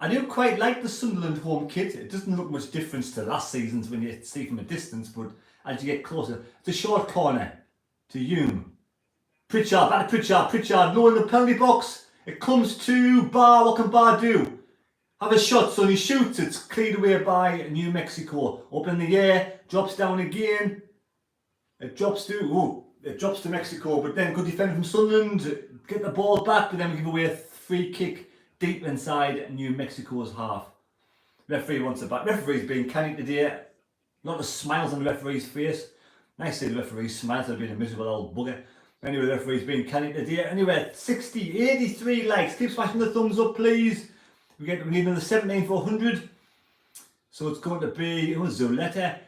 I do quite like the Sunderland home kit. It doesn't look much difference to last season's when you see from a distance, but as you get closer, it's a short corner to Hume. Pritchard, back to Pritchard. Pritchard low in the penalty box. It comes to Bar. What can Bar do? Have a shot, so he shoots. It's cleared away by New Mexico. Up in the air, drops down again. It drops to Mexico, but then good defending from Sunderland. Get the ball back, but then we give away a free kick deep inside New Mexico's half. Referee wants it back. Referee's being canny today. A lot of smiles on the referee's face. Nice to see the referee smiles. I've been a miserable old bugger. Anyway, the referee's being canny today. Anyway, 83 likes. Keep smashing the thumbs up, please. We need another 17 for 100. So it's going to be Zuleta.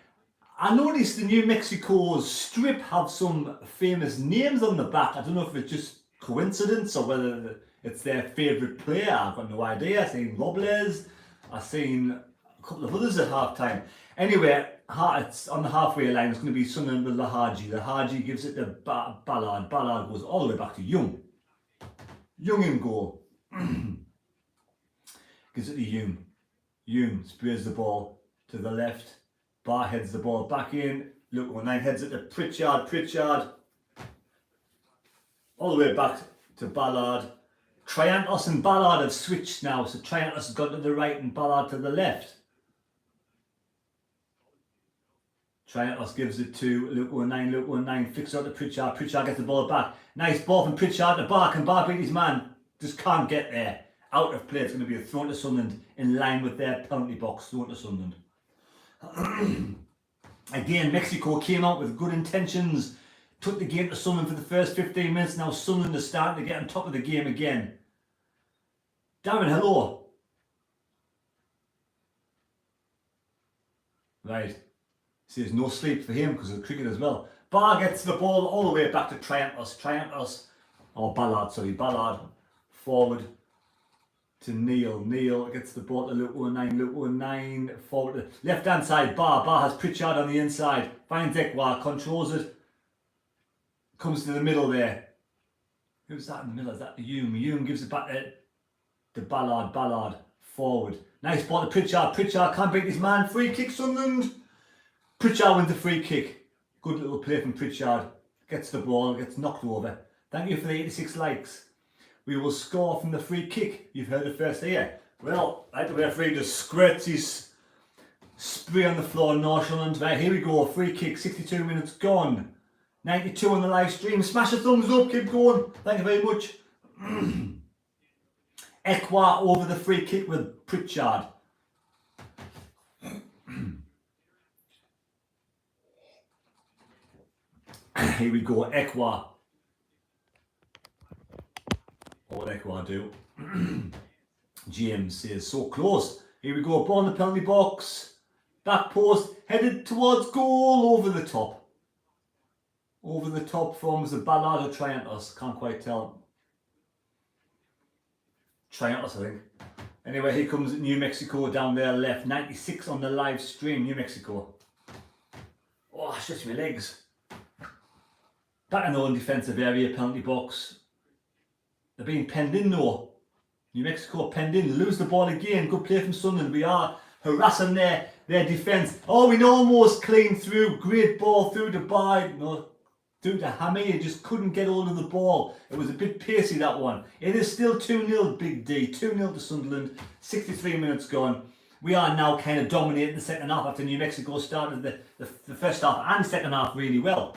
I noticed the New Mexico's strip have some famous names on the back. I don't know if it's just coincidence or whether it's their favourite player. I've got no idea. I've seen Robles. I've seen a couple of others at half time. Anyway, it's on the halfway line. It's going to be Sunderland with Lahaji. Lahaji gives it to Ballard. Ballard goes all the way back to Young. Young in goal. Gives it to Hume. Hume sprays the ball to the left. Bar heads the ball back in. Luke 9 heads it to Pritchard. Pritchard all the way back to Ballard. Triantos and Ballard have switched now, so Triantos has gone to the right and Ballard to the left. Triantos gives it to Luke 9. Luke 9 flicks out to Pritchard. Pritchard gets the ball back. Nice ball from Pritchard to Bar. Can Bar beat his man? Just can't get there. Out of play. It's going to be a throw to Sunderland in line with their penalty box. Throw to Sunderland. Again, Mexico came out with good intentions. Took the game to Sunderland for the first 15 minutes. Now Sunderland is starting to get on top of the game again. Darren, hello. Right. See, there's no sleep for him because of the cricket as well. Bar gets the ball all the way back to Triantos. Triantos or Ballard, sorry, Ballard forward to Neil. Neil gets the ball to Luke 19. Luke 19 forward to left hand side. Bar has Pritchard on the inside. Finds Ekwa, controls it. Comes to the middle there. Who's that in the middle? Is that Hume? Hume gives it back to Ballard. Ballard forward. Nice ball to Pritchard. Pritchard can't beat this man. Free kick, Sunderland. Pritchard wins the free kick. Good little play from Pritchard. Gets the ball, gets knocked over. Thank you for the 86 likes. We will score from the free kick. You've heard it first here. Well, right, the referee just squirts his spray on the floor, nonchalant. Right, here we go. Free kick, 62 minutes gone. 92 on the live stream. Smash a thumbs up, keep going. Thank you very much. Ekwa over the free kick with Pritchard. Here we go, Ekwa. What would Ekwa do? James says, so close. Here we go, ball in the penalty box. Back post, headed towards goal, over the top. Over the top from the Ballard or Triantos, can't quite tell. Triantos, I think. Anyway, here comes New Mexico down there left. 96 on the live stream, New Mexico. Oh, I stretched my legs. Back in their own defensive area, penalty box. They're being penned in though. New Mexico penned in, lose the ball again. Good play from Sunderland. We are harassing their defence. Oh, we almost clean through. Great ball through the bar. No, through to Hammy. He just couldn't get hold of the ball. It was a bit pacey, that one. It is still 2-0, Big D. 2-0 to Sunderland. 63 minutes gone. We are now kind of dominating the second half after New Mexico started the first half and second half really well.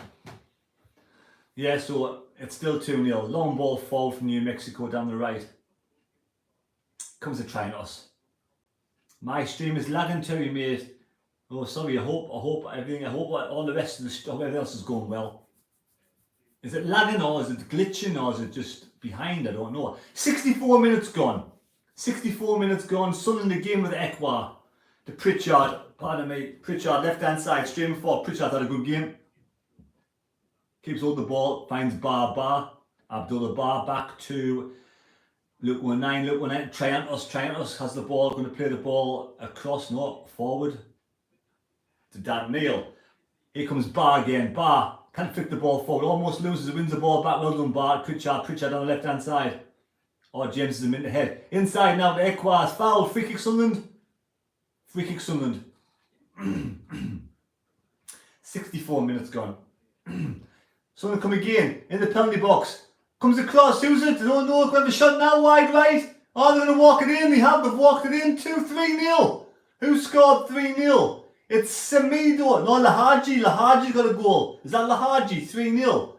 Yeah, so it's still 2-0. Long ball forward from New Mexico down the right. Comes to Trinos. My stream is lagging too, you mate. Oh, sorry. I hope all the rest of the stuff, everything else is going well. Is it lagging or is it glitching or is it just behind? I don't know. 64 minutes gone. 64 minutes gone. Sunderland the game with Ekwa. The Pritchard, pardon me, Pritchard left hand side, straight forward. Pritchard had a good game. Keeps holding the ball, finds Bar. Abdullah Bar back to Luke 19. Triantos has the ball, going to play the ball across, no, forward to Dan Neil. Here comes Bar again. Bar can't flick the ball forward, almost loses, wins the ball back. Well done, Bar. Pritchard on the left hand side. Oh, James is a minute ahead. Inside now to Ekwas. Foul. Free kick Sunderland. 64 minutes gone. Someone come again in the penalty box. Comes across. Who's it? I don't know. Have a shot now wide right. Oh, they're going to walk it in. They've walked it in. 2-3-0. Who scored 3-0? It's Semido. No, Lahaji. Lahaji got a goal. Is that Lahaji? 3-0.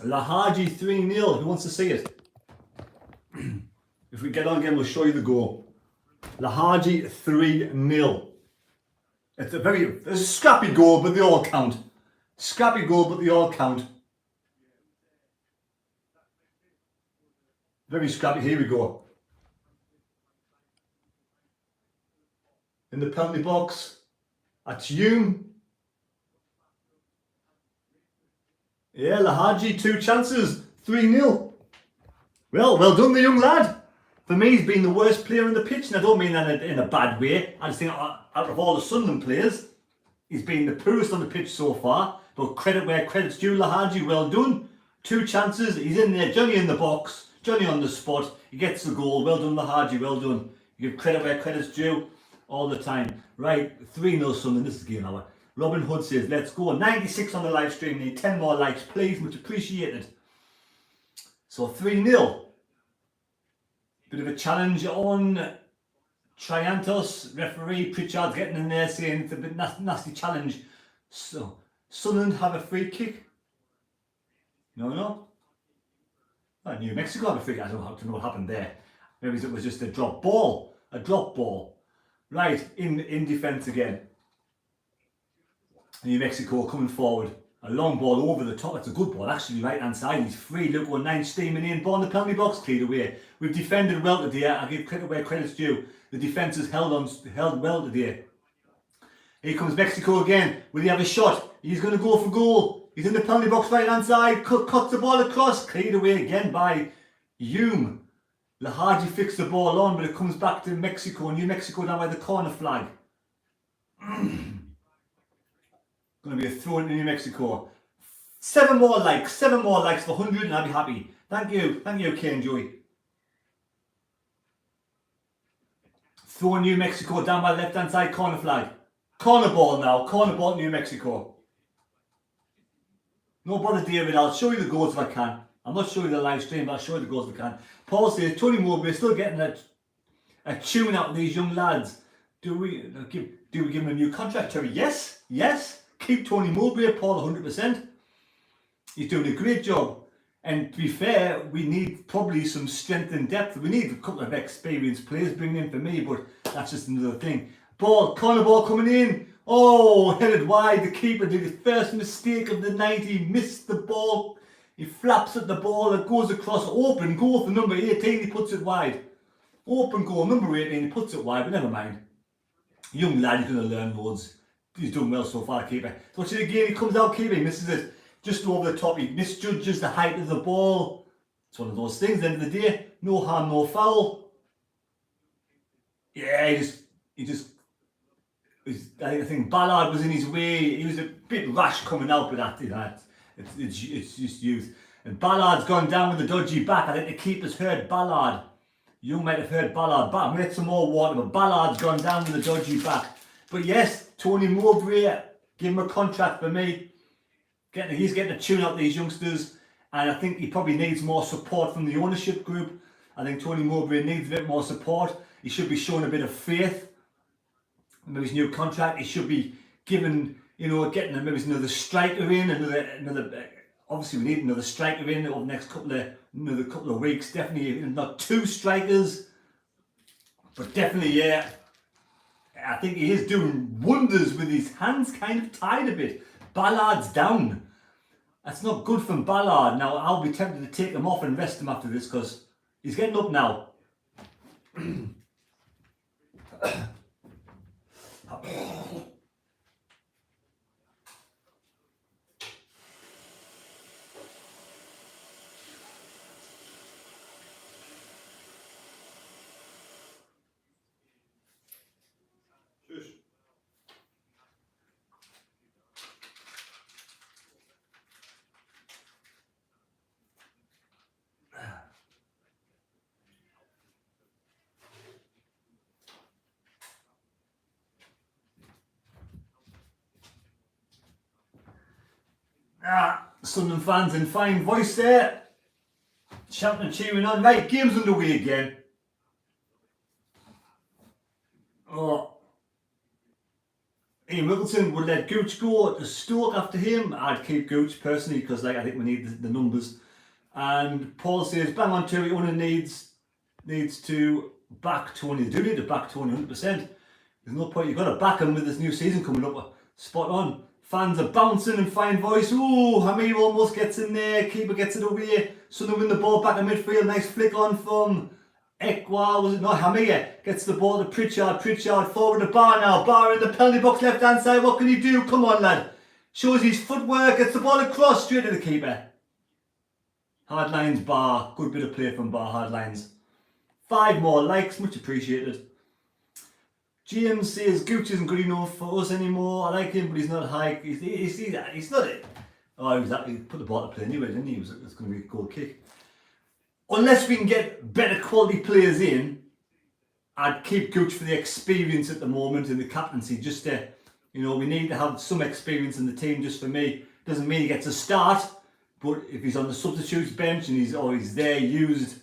Lahaji 3-0. Who wants to see it? If we get on again, we'll show you the goal. Lahaji 3-0. It's a scrappy goal, but they all count. Scrappy goal, but they all count. Very scrappy. Here we go. In the penalty box, that's Hume. Yeah, Lahaji, 2 chances, 3-0. Well done, the young lad. For me, he's been the worst player on the pitch, and I don't mean that in a bad way. I just think out of all the Sunderland players, he's been the poorest on the pitch so far. But credit where credit's due, Lahaji, well done. 2 chances, he's in there, Johnny in the box, Johnny on the spot, he gets the goal. Well done, Lahaji, well done. You give credit where credit's due all the time. Right, 3-0 Sunderland, this is game hour. Robin Hood says, let's go. 96 on the live stream, need 10 more likes, please, much appreciated. So 3-0. Bit of a challenge on Triantos. Referee Pritchard's getting in there saying it's a bit nasty challenge. So Sunderland have a free kick. No. Oh, New Mexico have a free kick. I don't know what happened there. Maybe it was just a drop ball. Right, in defence again. New Mexico coming forward. A long ball over the top. It's a good ball, actually, right hand side. He's free. Look, 19 steaming in. Ball in the penalty box, cleared away. We've defended well today. I give credit where credit's due. The defence has held well today. Here comes Mexico again. Will he have a shot? He's going to go for goal. He's in the penalty box right hand side. Cuts the ball across. Cleared away again by Hume. Lahaji fixed the ball on, but it comes back to Mexico. New Mexico down by the corner flag. Going to be a throw into New Mexico. 7 more likes for 100 and I'll be happy. Thank you, Kane Joey. Throw New Mexico down by the left hand side corner flag. Corner ball now, corner ball to New Mexico. No bother David, I'll show you the goals if I can. I'm not showing you the live stream, but I'll show you the goals if I can. Paul says, Tony Mowbray still getting a tune out of these young lads. Do we give him a new contract, Terry? Yes. Keep Tony Mowbray, Paul, 100%. He's doing a great job. And to be fair, we need probably some strength and depth. We need a couple of experienced players bringing in for me, but that's just another thing. Corner ball coming in. Oh, headed wide. The keeper did his first mistake of the night. He missed the ball. He flaps at the ball. It goes across. Open goal for number 18. He puts it wide. Open goal, number 18. He puts it wide, but never mind. Young lad, he's going to learn loads. He's doing well so far, keeper. Watch it again. He comes out, keeper. He misses it. Just over the top. He misjudges the height of the ball. It's one of those things. At the end of the day, no harm, no foul. Yeah, I think Ballard was in his way. He was a bit rash coming out with that. It's just youth. And Ballard's gone down with the dodgy back. I think the keeper's heard Ballard. You might have heard Ballard back. Get some more water, but Ballard's gone down with the dodgy back. But yes, Tony Mowbray, give him a contract for me. He's getting a tune out these youngsters, and I think he probably needs more support from the ownership group. I think Tony Mowbray needs a bit more support. He should be shown a bit of faith. Maybe his new contract, he should be given, getting maybe another striker in, another. Obviously, we need another striker in over the next couple of weeks. Definitely not 2 strikers, but definitely, yeah. I think he is doing wonders with his hands kind of tied a bit. Ballard's down. That's not good from Ballard. Now, I'll be tempted to take him off and rest him after this because he's getting up now. Sunderland fans in fine voice there. Shouting and cheering on. Right, game's underway again. Oh. Ian Middleton would let Gooch go to Stoke after him. I'd keep Gooch personally because I think we need the numbers. And Paul says, bang on Terry, only needs to back Tony. They do need to back Tony 100%. There's no point, you've got to back him with this new season coming up. Spot on. Fans are bouncing in fine voice. Ooh, Hamid almost gets in there. Keeper gets it away. So they win the ball back in midfield. Nice flick on from Ekwa. Was it not Hamid? Gets the ball to Pritchard. Pritchard forward to Barr now. Barr in the penalty box left hand side. What can he do? Come on, lad. Shows his footwork. Gets the ball across straight to the keeper. Hard lines, Barr. Good bit of play from Barr. Hard lines. 5 more likes. Much appreciated. James says Gooch isn't good enough for us anymore. I like him, but he's not high. He's not it. Oh, he put the ball to play anyway, didn't he? It's going to be a goal kick. Unless we can get better quality players in, I'd keep Gooch for the experience at the moment in the captaincy. Just to, we need to have some experience in the team. Just for me, doesn't mean he gets a start, but if he's on the substitutes bench and he's there used,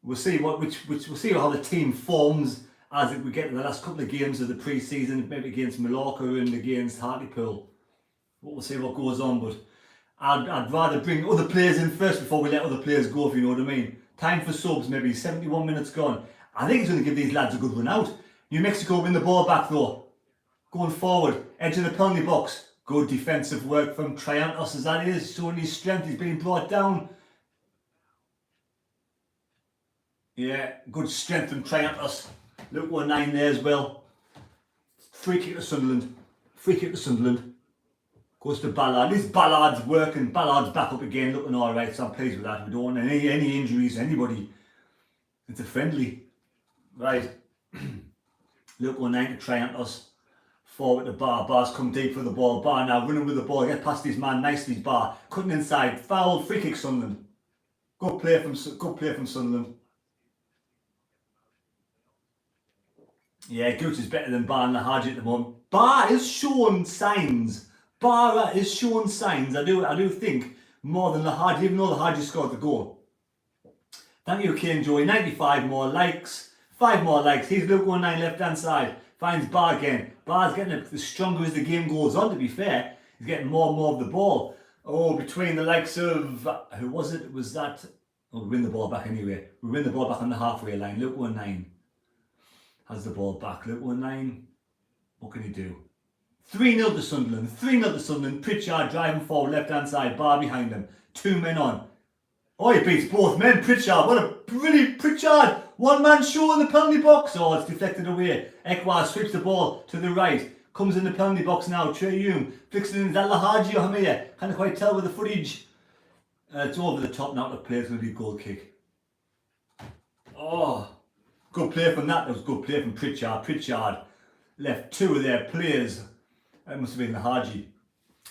we'll see we'll see how the team forms as we get to the last couple of games of the pre-season, maybe against Mallorca and against Hartlepool. We'll see what goes on, but I'd rather bring other players in first before we let other players go, if you know what I mean. Time for subs, maybe 71 minutes gone. I think it's going to give these lads a good run out. New Mexico win the ball back though. Going forward, edge of the penalty box. Good defensive work from Triantos as that is, showing his strength. He's being brought down. Yeah, good strength from Triantos. Look, 1-9 there as well. Free kick to Sunderland. Free kick to Sunderland. Goes to Ballard. This Ballard's working. Ballard's back up again, looking all right. So I'm pleased with that. We don't want any injuries to anybody. It's a friendly. Right. Look, 9 to try and us. Forward to Bar. Bar's come deep for the ball. Bar now running with the ball. Get past his man nicely. Bar cutting inside. Foul. Free kick Sunderland. Good play from Sunderland. Yeah, Gooch is better than Bar and Lahaji at the moment. Bar is showing signs. Bar is showing signs. I do think more than Lahaji, even though Lahaji scored the goal. Thank you, Kane Joey. 95 more likes. 5 more likes. Here's Luke 19 left hand side. Finds Bar again. Bar's getting the stronger as the game goes on, to be fair. He's getting more and more of the ball. Oh, between the likes of, who was it? Was that? Oh, we win the ball back anyway. We win the ball back on the halfway line. Luke 19 has the ball back. Luke 19. What can he do? 3-0 to Sunderland. 3-0 to Sunderland. Pritchard driving forward, left hand side. Bar behind him. 2 men on. Oh, he beats both men. Pritchard. What a brilliant Pritchard. One man show in the penalty box. Oh, it's deflected away. Ekwar sweeps the ball to the right. Comes in the penalty box now. Trey Hume flicks it in. Is that Lahaji or Hamia? Can't quite tell with the footage. It's over the top now to play. It's going to be a goal kick. Oh, good play from that. That was good play from Pritchard. Pritchard left 2 of their players. That must have been Lahaji.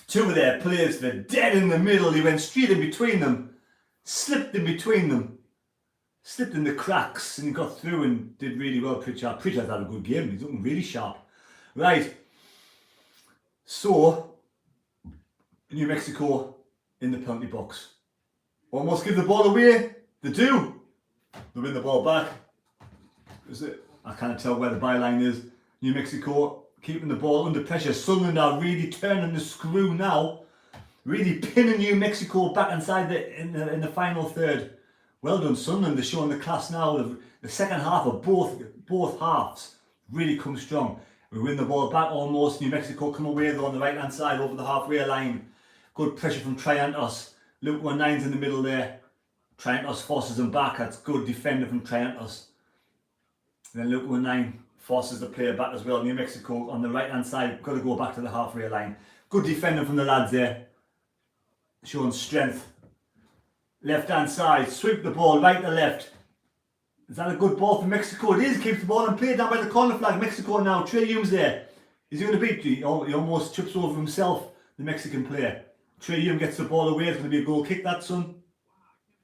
2 of their players were dead in the middle. He went straight in between them. Slipped in between them. Slipped in the cracks and he got through and did really well. Pritchard had a good game. He's looking really sharp. Right. So, New Mexico in the penalty box. Almost give the ball away. They do. They win the ball back. Is it? I can't tell where the byline is. New Mexico keeping the ball under pressure. Sunderland are really turning the screw now. Really pinning New Mexico back inside in the final third. Well done, Sunderland. They're showing the class now. The second half of both halves really come strong. We win the ball back almost. New Mexico come away though on the right hand side over the halfway line. Good pressure from Triantos. Luke 19's in the middle there. Triantos forces them back. That's good defender from Triantos. Then Luke 19 forces the player back as well. New Mexico on the right hand side. Got to go back to the halfway line. Good defender from the lads there. Showing strength. Left hand side, sweep the ball right to left. Is that a good ball for Mexico? It is, keeps the ball and play down by the corner flag. Mexico now, Trey Hume's there. Is he going to beat you? He almost trips over himself, the Mexican player. Trey Hume gets the ball away. It's going to be a goal kick, that son.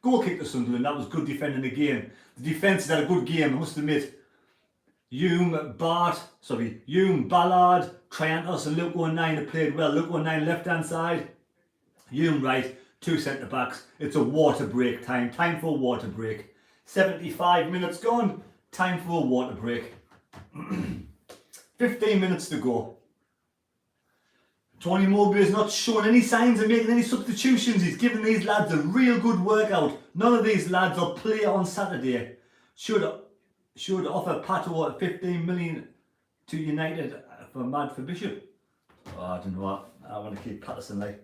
Goal kick to Sunderland. That was good defending again. The defence has had a good game, I must admit. Hume, Ballard, Triantos and Luke 19 have played well. Luke 19 left hand side. Hume right. 2 centre backs. It's a water break time. Time for a water break. 75 minutes gone. Time for a water break. 15 minutes to go. Tony Mowbray is not showing any signs of making any substitutions. He's giving these lads a real good workout. None of these lads will play on Saturday. Should offer Pato 15 million to United for Mad for Bishop. Oh, I don't know what. I want to keep Patterson like.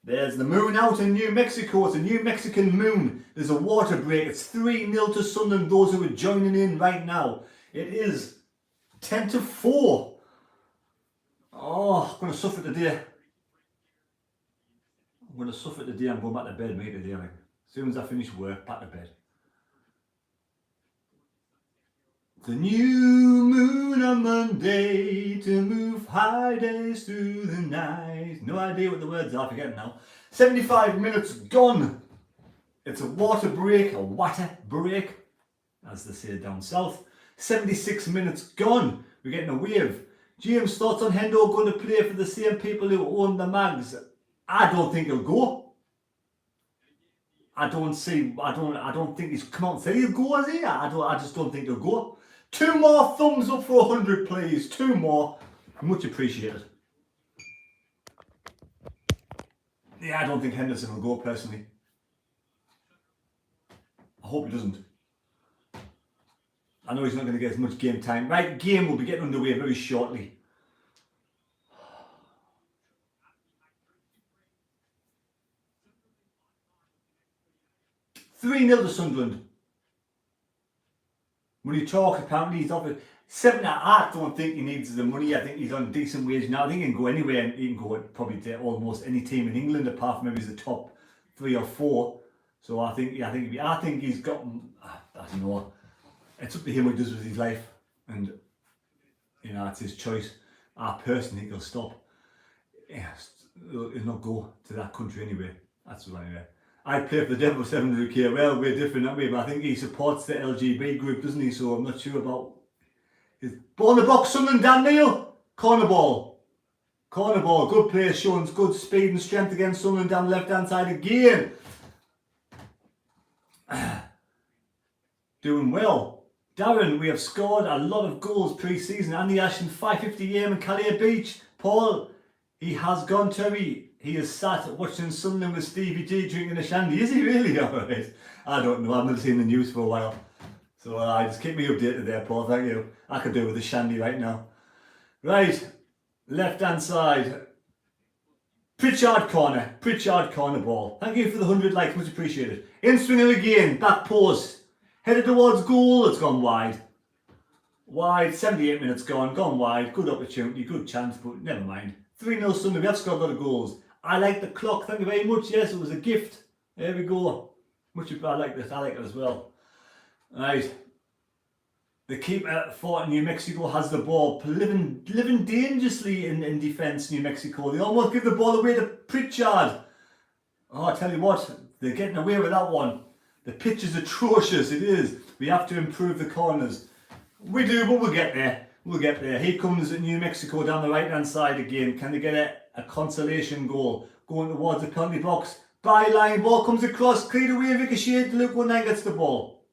There's the moon out in New Mexico. It's a New Mexican moon. There's a water break. It's 3-0 to Sunderland, those who are joining in right now. It is 10 to 4. Oh, I'm going to suffer today. I'm going back to bed, mate, today. As soon as I finish work, back to bed. The new moon on Monday to move high days through the night. No idea what the words are, forgetting now. 75 minutes gone. It's a water break, as they say down south. 76 minutes gone. We're getting a wave. James thoughts on Hendo going to play for the same people who own the Mags? I don't think he'll go. I don't think he's come out and said he'll go, has he? I just don't think he'll go. 2 more thumbs up for 100, please. 2 more. Much appreciated. Yeah, I don't think Henderson will go, personally. I hope he doesn't. I know he's not going to get as much game time. Right, game will be getting underway very shortly. 3-0 to Sunderland. Money talk, apparently he's offered 7. I don't think he needs the money. I think he's on a decent wage now. I think he can go anywhere, and he can go probably to almost any team in England apart from maybe the top 3 or 4. So I think he's got, I don't know, it's up to him what he does with his life, and you know, it's his choice. I personally think he'll stop. Yeah, he'll not go to that country anyway. That's what anyway. I play for the Devil 700k. Well, we're different, aren't we? But I think he supports the LGBT group, doesn't he? So I'm not sure about his ball in the box. Sunderland, Dan Neil, corner ball, good play, showing good speed and strength against Sunderland down the left hand side again. Doing well. Darren, we have scored a lot of goals pre-season. Andy Ashton, 550 AM in Calais Beach. Paul, he has gone, Terry. He is sat watching Sunderland with Stevie G drinking a shandy. Is he really? Alright. I don't know. I've never seen the news for a while. So just keep me updated there, Paul. Thank you. I could do with a shandy right now. Right. Left hand side. Pritchard corner ball. Thank you for the 100 likes. Much appreciated. In swinger again. Back post. Headed towards goal, it's gone wide. 78 minutes gone wide. Good opportunity, good chance, but never mind. 3-0 Sunday, we have scored a lot of goals. I like the clock, thank you very much. Yes, it was a gift. There we go. I like this, I like it as well. Right. The keeper for New Mexico has the ball, living dangerously in defence, New Mexico. They almost give the ball away to Pritchard. Oh, I tell you what, they're getting away with that one. The pitch is atrocious, it is. We have to improve the corners. We do, but we'll get there. Here comes New Mexico down the right hand side again. Can they get a consolation goal? Going towards the penalty box. Byline, ball comes across, cleared away, ricocheted. Luke 19 gets the ball.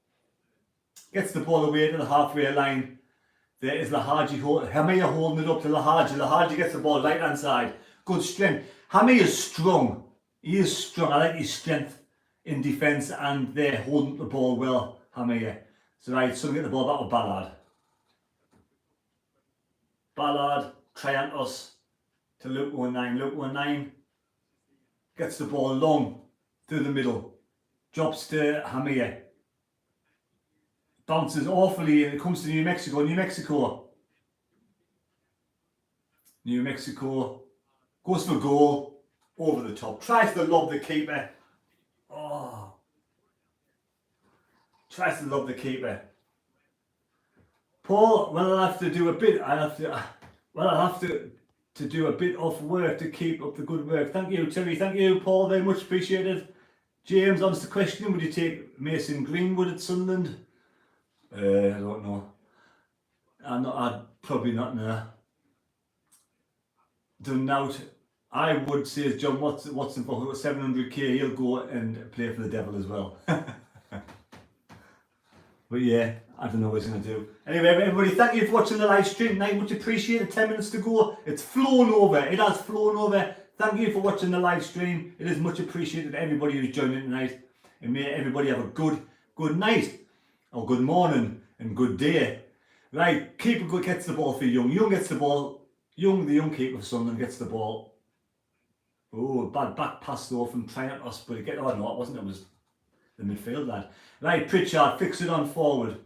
Gets the ball away to the halfway line. There is Lahaji, Hamia holding it up to Lahaji. Lahaji gets the ball right hand side. Good strength. Hamia is strong. He is strong. I like his strength in defence, and they're holding the ball well, Hamia. So right, so we get the ball back with Ballard. Ballard, Triantos to Luke 19. Luke 19 gets the ball long through the middle. Drops to Hamia. Bounces awfully, and it comes to New Mexico. New Mexico goes for goal, over the top. Tries to lob the keeper. Oh. Tries to lob the keeper. Paul, well, I'll have to do a bit. I'll have to do a bit of work to keep up the good work. Thank you, Terry. Thank you, Paul. Very much appreciated. James, answer the question. Would you take Mason Greenwood at Sunderland? I don't know. I'd probably not know. Done out. I would say, as John Watson for 700k, he'll go and play for the Devil as well. But yeah, I don't know what he's going to do. Anyway, everybody, thank you for watching the live stream tonight. Much appreciated. 10 minutes to go. It's flown over. It has flown over. Thank you for watching the live stream. It is much appreciated, everybody who's joining tonight. And may everybody have a good night, or good morning, and good day. Right, keeper gets the ball for Young. Young gets the ball. The young keeper of Sunderland gets the ball. Oh, bad back pass though from Triantos, but it wasn't. It was the midfield lad. Right, Pritchard flicks it on forward.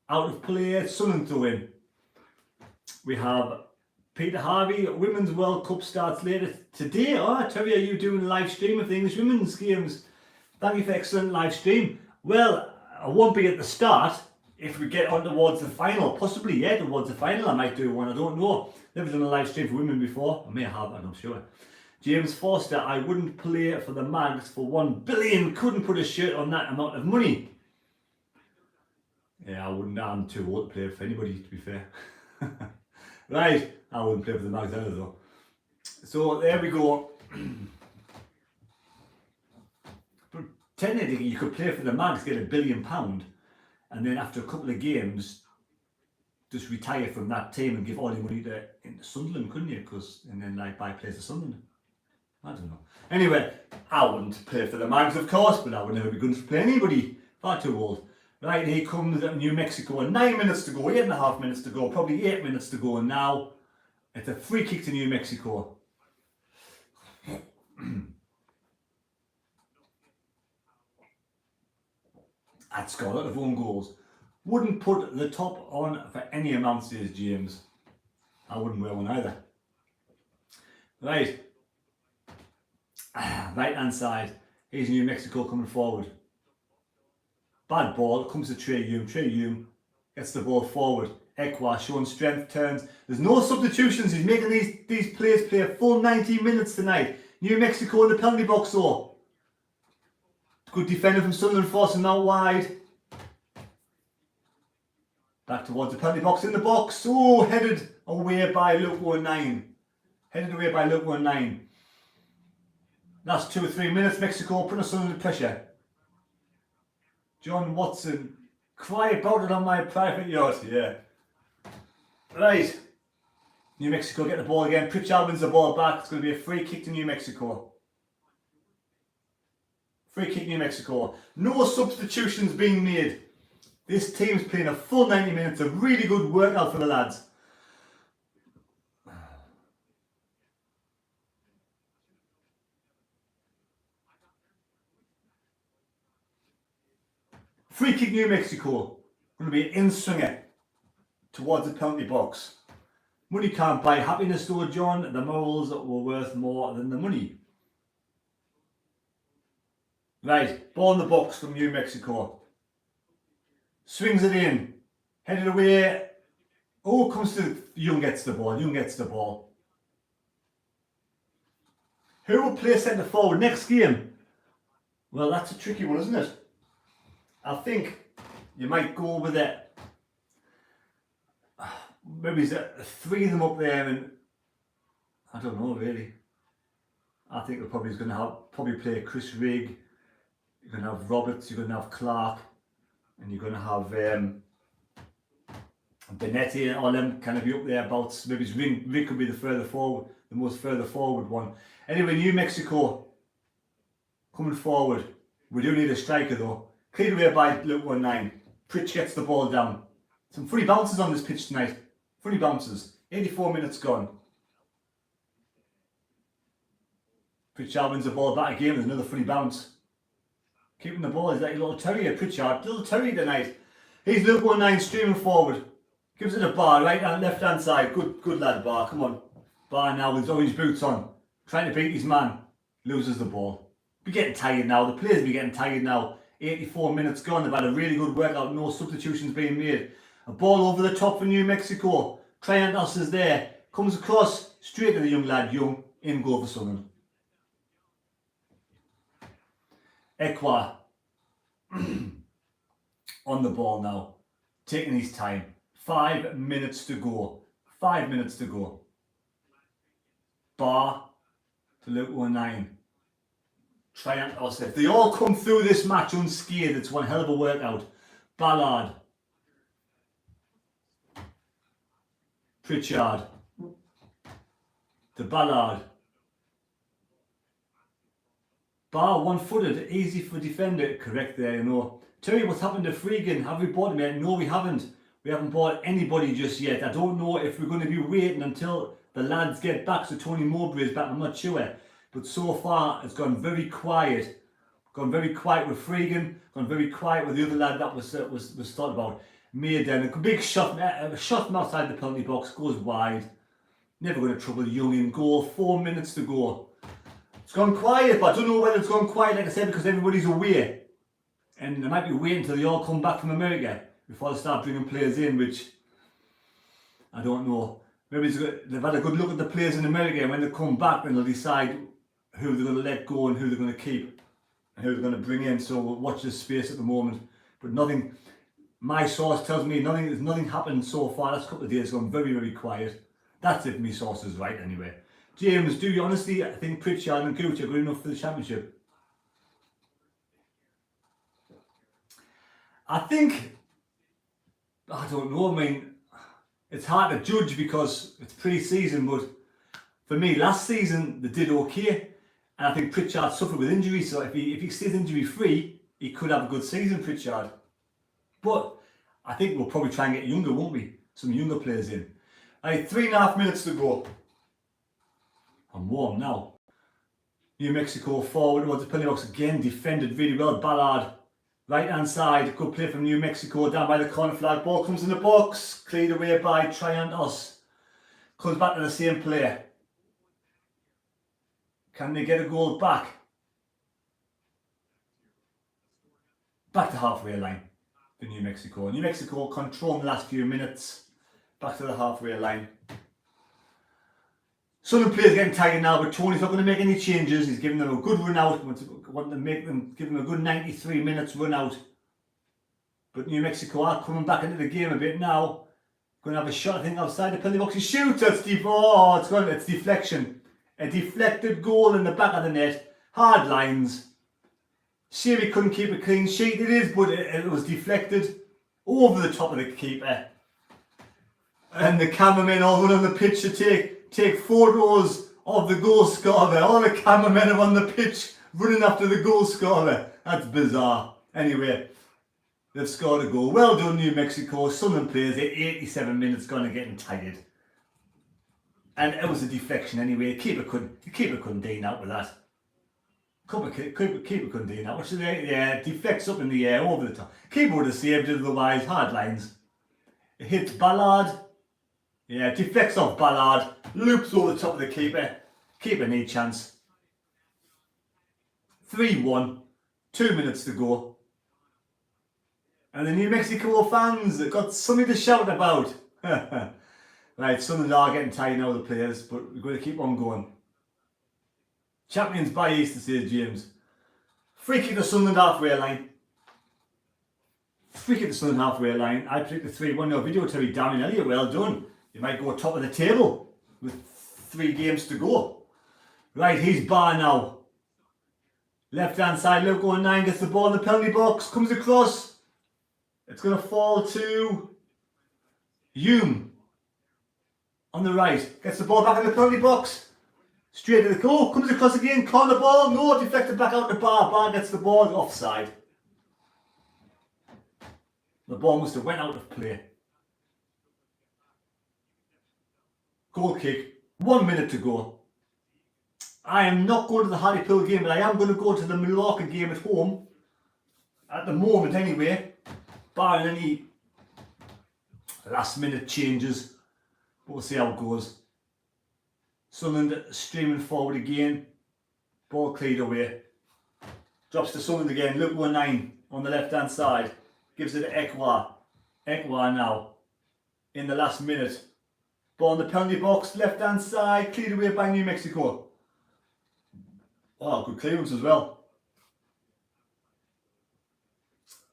Out of play, Sunderland to win. We have Peter Harvey. Women's World Cup starts later today. Oh, Terry, are you doing a live stream of the English women's games? Thank you for excellent live stream. Well, I won't be at the start. If we get on towards the final, possibly, yeah, towards the final, I might do one. I don't know. Never done a live stream for women before. I may have, I'm not sure. James Forster, I wouldn't play for the Mags for 1 billion. Couldn't put a shirt on that amount of money. Yeah, I wouldn't. I'm too old to play for anybody, to be fair. Right, I wouldn't play for the Mags either though. So there we go. But technically, you could play for the Mags, get £1 billion, and then after a couple of games, just retire from that team and give all your money to Sunderland, couldn't you? And then like buy players to Sunderland. I don't know. Anyway, I wouldn't play for the Mags, of course, but I would never be good to play anybody. Far too old. Right, here comes New Mexico. 9 minutes to go, 8.5 minutes to go, probably 8 minutes to go. And now it's a free kick to New Mexico. I'd score a lot of own goals. Wouldn't put the top on for any amount, says James. I wouldn't wear one either. Right. Right hand side. Here's New Mexico coming forward. Bad ball. Comes to Trey Hume. Trey Hume gets the ball forward. Ekwa showing strength, turns. There's no substitutions. He's making these players play a full 90 minutes tonight. New Mexico in the penalty box though. Good defender from Sunderland forcing out wide. Back towards the penalty box, in the box. Oh, headed away by Luke 19. Headed away by Luke 19. Last 2 or 3 minutes, Mexico putting us under pressure. John Watson. Cry about it on my private yacht. Yeah. Right. New Mexico get the ball again. Pritchard wins the ball back. It's going to be a free kick to New Mexico. Free kick New Mexico. No substitutions being made. This team's playing a full 90 minutes. A really good workout for the lads. Free kick New Mexico. Going to be an in-swinger towards the penalty box. Money can't buy happiness though, John. The morals were worth more than the money. Right, ball in the box from New Mexico. Swings it in. Headed away. Oh, comes to Young, gets the ball. Young gets the ball. Who will play centre forward next game? Well, that's a tricky one, isn't it? I think you might go with it. Maybe there's 3 of them up there, and I don't know really. I think they're probably going to probably play Chris Rigg. You're going to have Roberts. You're going to have Clark, and you're going to have Benetti and all them kind of be up there. About maybe Rigg could be the further forward, the most further forward one. Anyway, New Mexico coming forward. We do need a striker though. Cleared away by Luke 19. Pritch gets the ball down. Some funny bounces on this pitch tonight. Funny bounces. 84 minutes gone. Pritchard wins the ball back again with another funny bounce. Keeping the ball is like a little terrier, Pritchard. Little terrier tonight. He's Luke 19 streaming forward. Gives it a bar, right hand, left hand side. Good lad, Bar. Come on. Bar now with his orange boots on. Trying to beat his man. Loses the ball. Be getting tired now. The players be getting tired now. 84 minutes gone. They've had a really good workout. No substitutions being made. A ball over the top for New Mexico. Triantos is there. Comes across straight to the young lad. Young. In goal for Sunderland. Ekwa on the ball now. Taking his time. 5 minutes to go. 5 minutes to go. Bar to Luke 19. Triantos. If they all come through this match unscathed, it's one hell of a workout. Ballard. Pritchard. To Ballard. Bar one-footed, easy for defender. Correct there, you know. Tell you what's happened to Freegan. Have we bought him yet? No, we haven't. We haven't bought anybody just yet. I don't know if we're going to be waiting until the lads get back. So Tony Mowbray is back. I'm not sure. But so far, it's gone very quiet. Gone very quiet with Freegan. Gone very quiet with the other lad that was thought about. Made a big shot from outside the penalty box. Goes wide. Never going to trouble Young in goal. 4 minutes to go. It's gone quiet, but I don't know whether it's gone quiet, like I said, because everybody's away. And they might be waiting until they all come back from America before they start bringing players in, which I don't know. Maybe they've had a good look at the players in America, and when they come back, then they'll decide who they're going to let go and who they're going to keep and who they're going to bring in. So we'll watch this space at the moment. But nothing, my source tells me there's nothing happened so far. Last couple of days gone very, very quiet. That's if my source is right anyway. James, do you honestly think Pritchard and Gooch are good enough for the championship? I think, I don't know, I mean, it's hard to judge because it's pre-season, but for me, last season, they did okay. And I think Pritchard suffered with injuries, so if he stays injury-free, he could have a good season, Pritchard. But I think we'll probably try and get younger, won't we? Some younger players in. Right, 3.5 minutes to go. I'm warm now. New Mexico forward towards the penalty box again, defended really well. Ballard Right hand side, good play from New Mexico down by the corner flag. Ball comes in the box, cleared away by Triantos. Comes back to the same player. Can they get a goal back? Back to halfway line for New Mexico. New Mexico controlling the last few minutes. Back to the halfway line. Sunderland players getting tired now, but Tony's not going to make any changes. He's giving them a good run out. Want to make them give them a good 93 minutes run out. But New Mexico are coming back into the game a bit now. Going to have a shot, I think, outside the penalty box. He shoots. It's deflection. A deflected goal in the back of the net. Hard lines. Shame he couldn't keep a clean sheet. It is, but it was deflected over the top of the keeper. And the cameramen all run on the pitch to take photos of the goal scorer. All the cameramen are on the pitch running after the goal scorer. That's bizarre. Anyway, they've scored a goal. Well done, New Mexico. Sunderland players at 87 minutes gone and getting tired. And it was a deflection anyway. The keeper couldn't deal out with that. Keeper couldn't deal out. What should they? Yeah, deflects up in the air over the top. Keeper would have saved it otherwise. Hard lines. It hits Ballard. Yeah, deflects off Ballard. Loops over the top of the keeper. Keeper need chance. 3-1. 2 minutes to go. And the New Mexico fans have got something to shout about. Right, Sunderland are getting tired now, the players, but we've got to keep on going. Champions by Easter, says James. Free kick to Sunderland halfway line. Free kick to Sunderland halfway line. I predicted 3-1. No video, Terry Downing Elliott. Well done. You might go top of the table with 3 games to go. Right, he's bar now. Left hand side, Luke 9 gets the ball in the penalty box, comes across. It's going to fall to Hume on the right. Gets the ball back in the penalty box. Straight to the goal. Comes across again. Corner ball. No, deflected back out the bar. Bar gets the ball offside. The ball must have went out of play. Goal kick. 1 minute to go. I am not going to the Hartlepool game, but I am going to go to the Mallorca game at home. At the moment anyway. Barring any last minute changes. But we'll see how it goes. Sunderland streaming forward again. Ball cleared away. Drops to Sunderland again. Luke 9 on the left hand side. Gives it to Ekwa. Ekwa now. In the last minute. Ball in the penalty box. Left hand side. Cleared away by New Mexico. Oh, good clearance as well.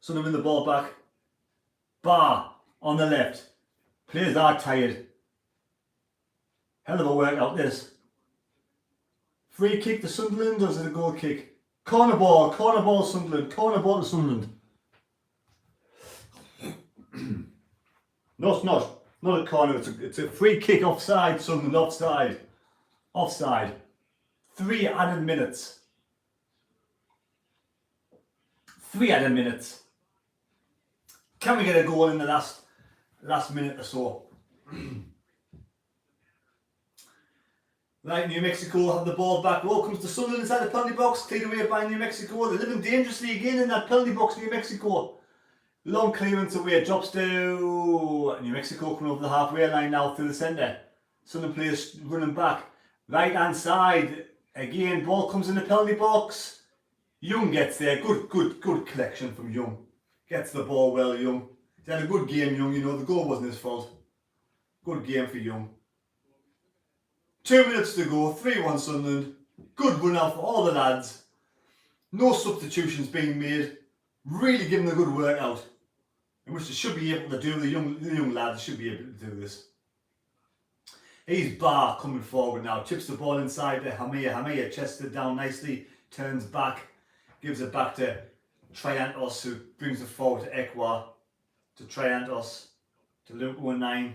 Sunderland win the ball back. Bar on the left. Players are tired. Hell of a workout this. Free kick to Sunderland, or is it a goal kick? Corner ball Sunderland, corner ball to Sunderland. No, it's not. Not a corner, it's a free kick offside, Sunderland, offside. Offside. 3 added minutes. 3 added minutes. Can we get a goal in the last minute or so? Right, New Mexico have the ball back. Ball comes to Sunderland inside the penalty box. Cleared away by New Mexico. They're living dangerously again in that penalty box, New Mexico. Long clearance away. Drops to New Mexico coming over the halfway line now through the centre. Sunderland players running back. Right hand side. Again, ball comes in the penalty box. Young gets there. Good collection from Young. Gets the ball well, Young. He's had a good game, Young. You know, the goal wasn't his fault. Good game for Young. 2 minutes to go, 3-1 Sunderland. Good run out for all the lads. No substitutions being made. Really giving a good workout. In which they should be able to do, the young lads should be able to do this. He's Bar coming forward now. Chips the ball inside to Hamia. Hamia chested down nicely. Turns back. Gives it back to Triantos, who brings it forward to Ekwa. To Triantos. To Luke 9.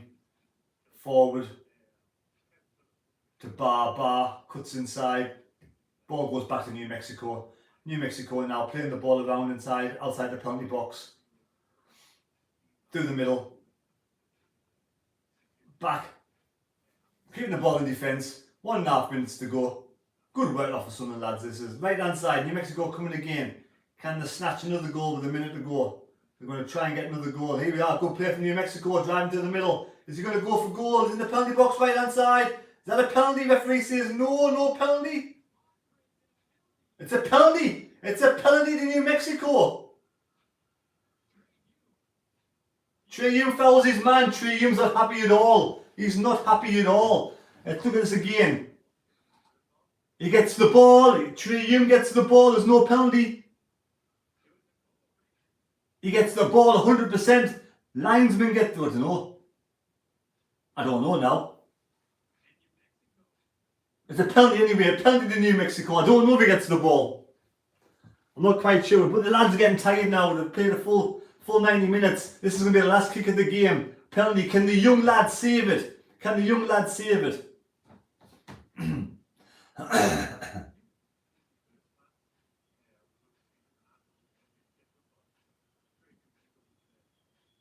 Forward. To Bar cuts inside. Ball goes back to New Mexico. New Mexico now playing the ball around outside the penalty box. Through the middle. Back. Keeping the ball in defence. 1.5 minutes to go. Good work off for Sunderland lads. This is right hand side. New Mexico coming again. Can they snatch another goal with a minute to go? They're going to try and get another goal. Here we are, good play from New Mexico, driving to the middle. Is he going to go for goals in the penalty box right hand side? Is that a penalty? Referee says no, no penalty. It's a penalty. It's a penalty to New Mexico. Trey Hume fouls his man. Trey Hume's not happy at all. He's not happy at all. Let's look at this again. He gets the ball. Trey Hume gets the ball. There's no penalty. He gets the ball 100%. Linesman gets, I don't know. I don't know now. It's a penalty anyway. A penalty to New Mexico. I don't know if he gets the ball. I'm not quite sure. But the lads are getting tired now. They've played a full 90 minutes. This is going to be the last kick of the game. Penalty. Can the young lad save it? Can the young lad save it?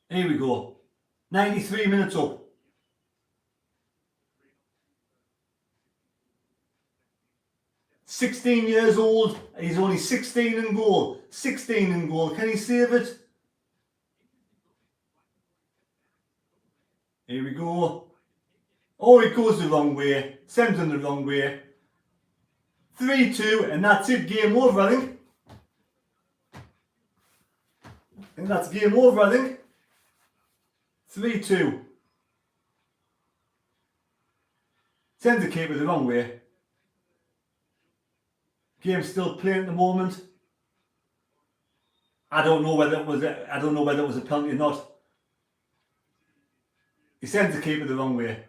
Here we go. 93 minutes up. "16 years old. He's only 16 in goal. 16 in goal. Can he save it? Here we go. Oh, it goes the wrong way. Sends him the wrong way. 3-2, and that's it. Game over, I think. That's game over, I think. 3-2. Sends the keeper the wrong way. Game's still playing at the moment. I don't know whether it was a penalty or not. He sends the keeper the wrong way.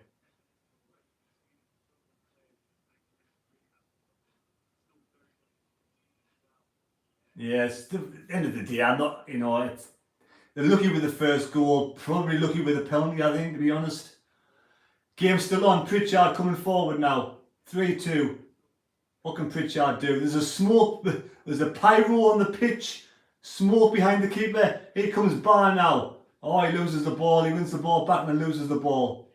Yes, at the end of the day, I'm not, they're lucky with the first goal, probably lucky with the penalty, I think, to be honest. Game's still on. Pritchard coming forward now. 3-2. What can Pritchard do? There's a smoke, there's a pyro on the pitch. Smoke behind the keeper. Here comes Barr now. Oh, he loses the ball. He wins the ball back and then loses the ball.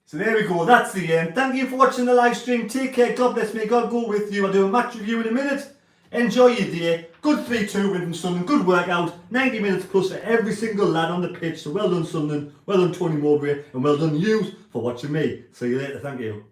So there we go. That's the end. Thank you for watching the live stream. Take care. God bless. May God go with you. I'll do a match review in a minute. Enjoy your day. Good 3-2 win from Sunderland. Good workout. 90 minutes plus for every single lad on the pitch. So well done, Sunderland. Well done, Tony Mowbray. And well done, you, for watching me. See you later. Thank you.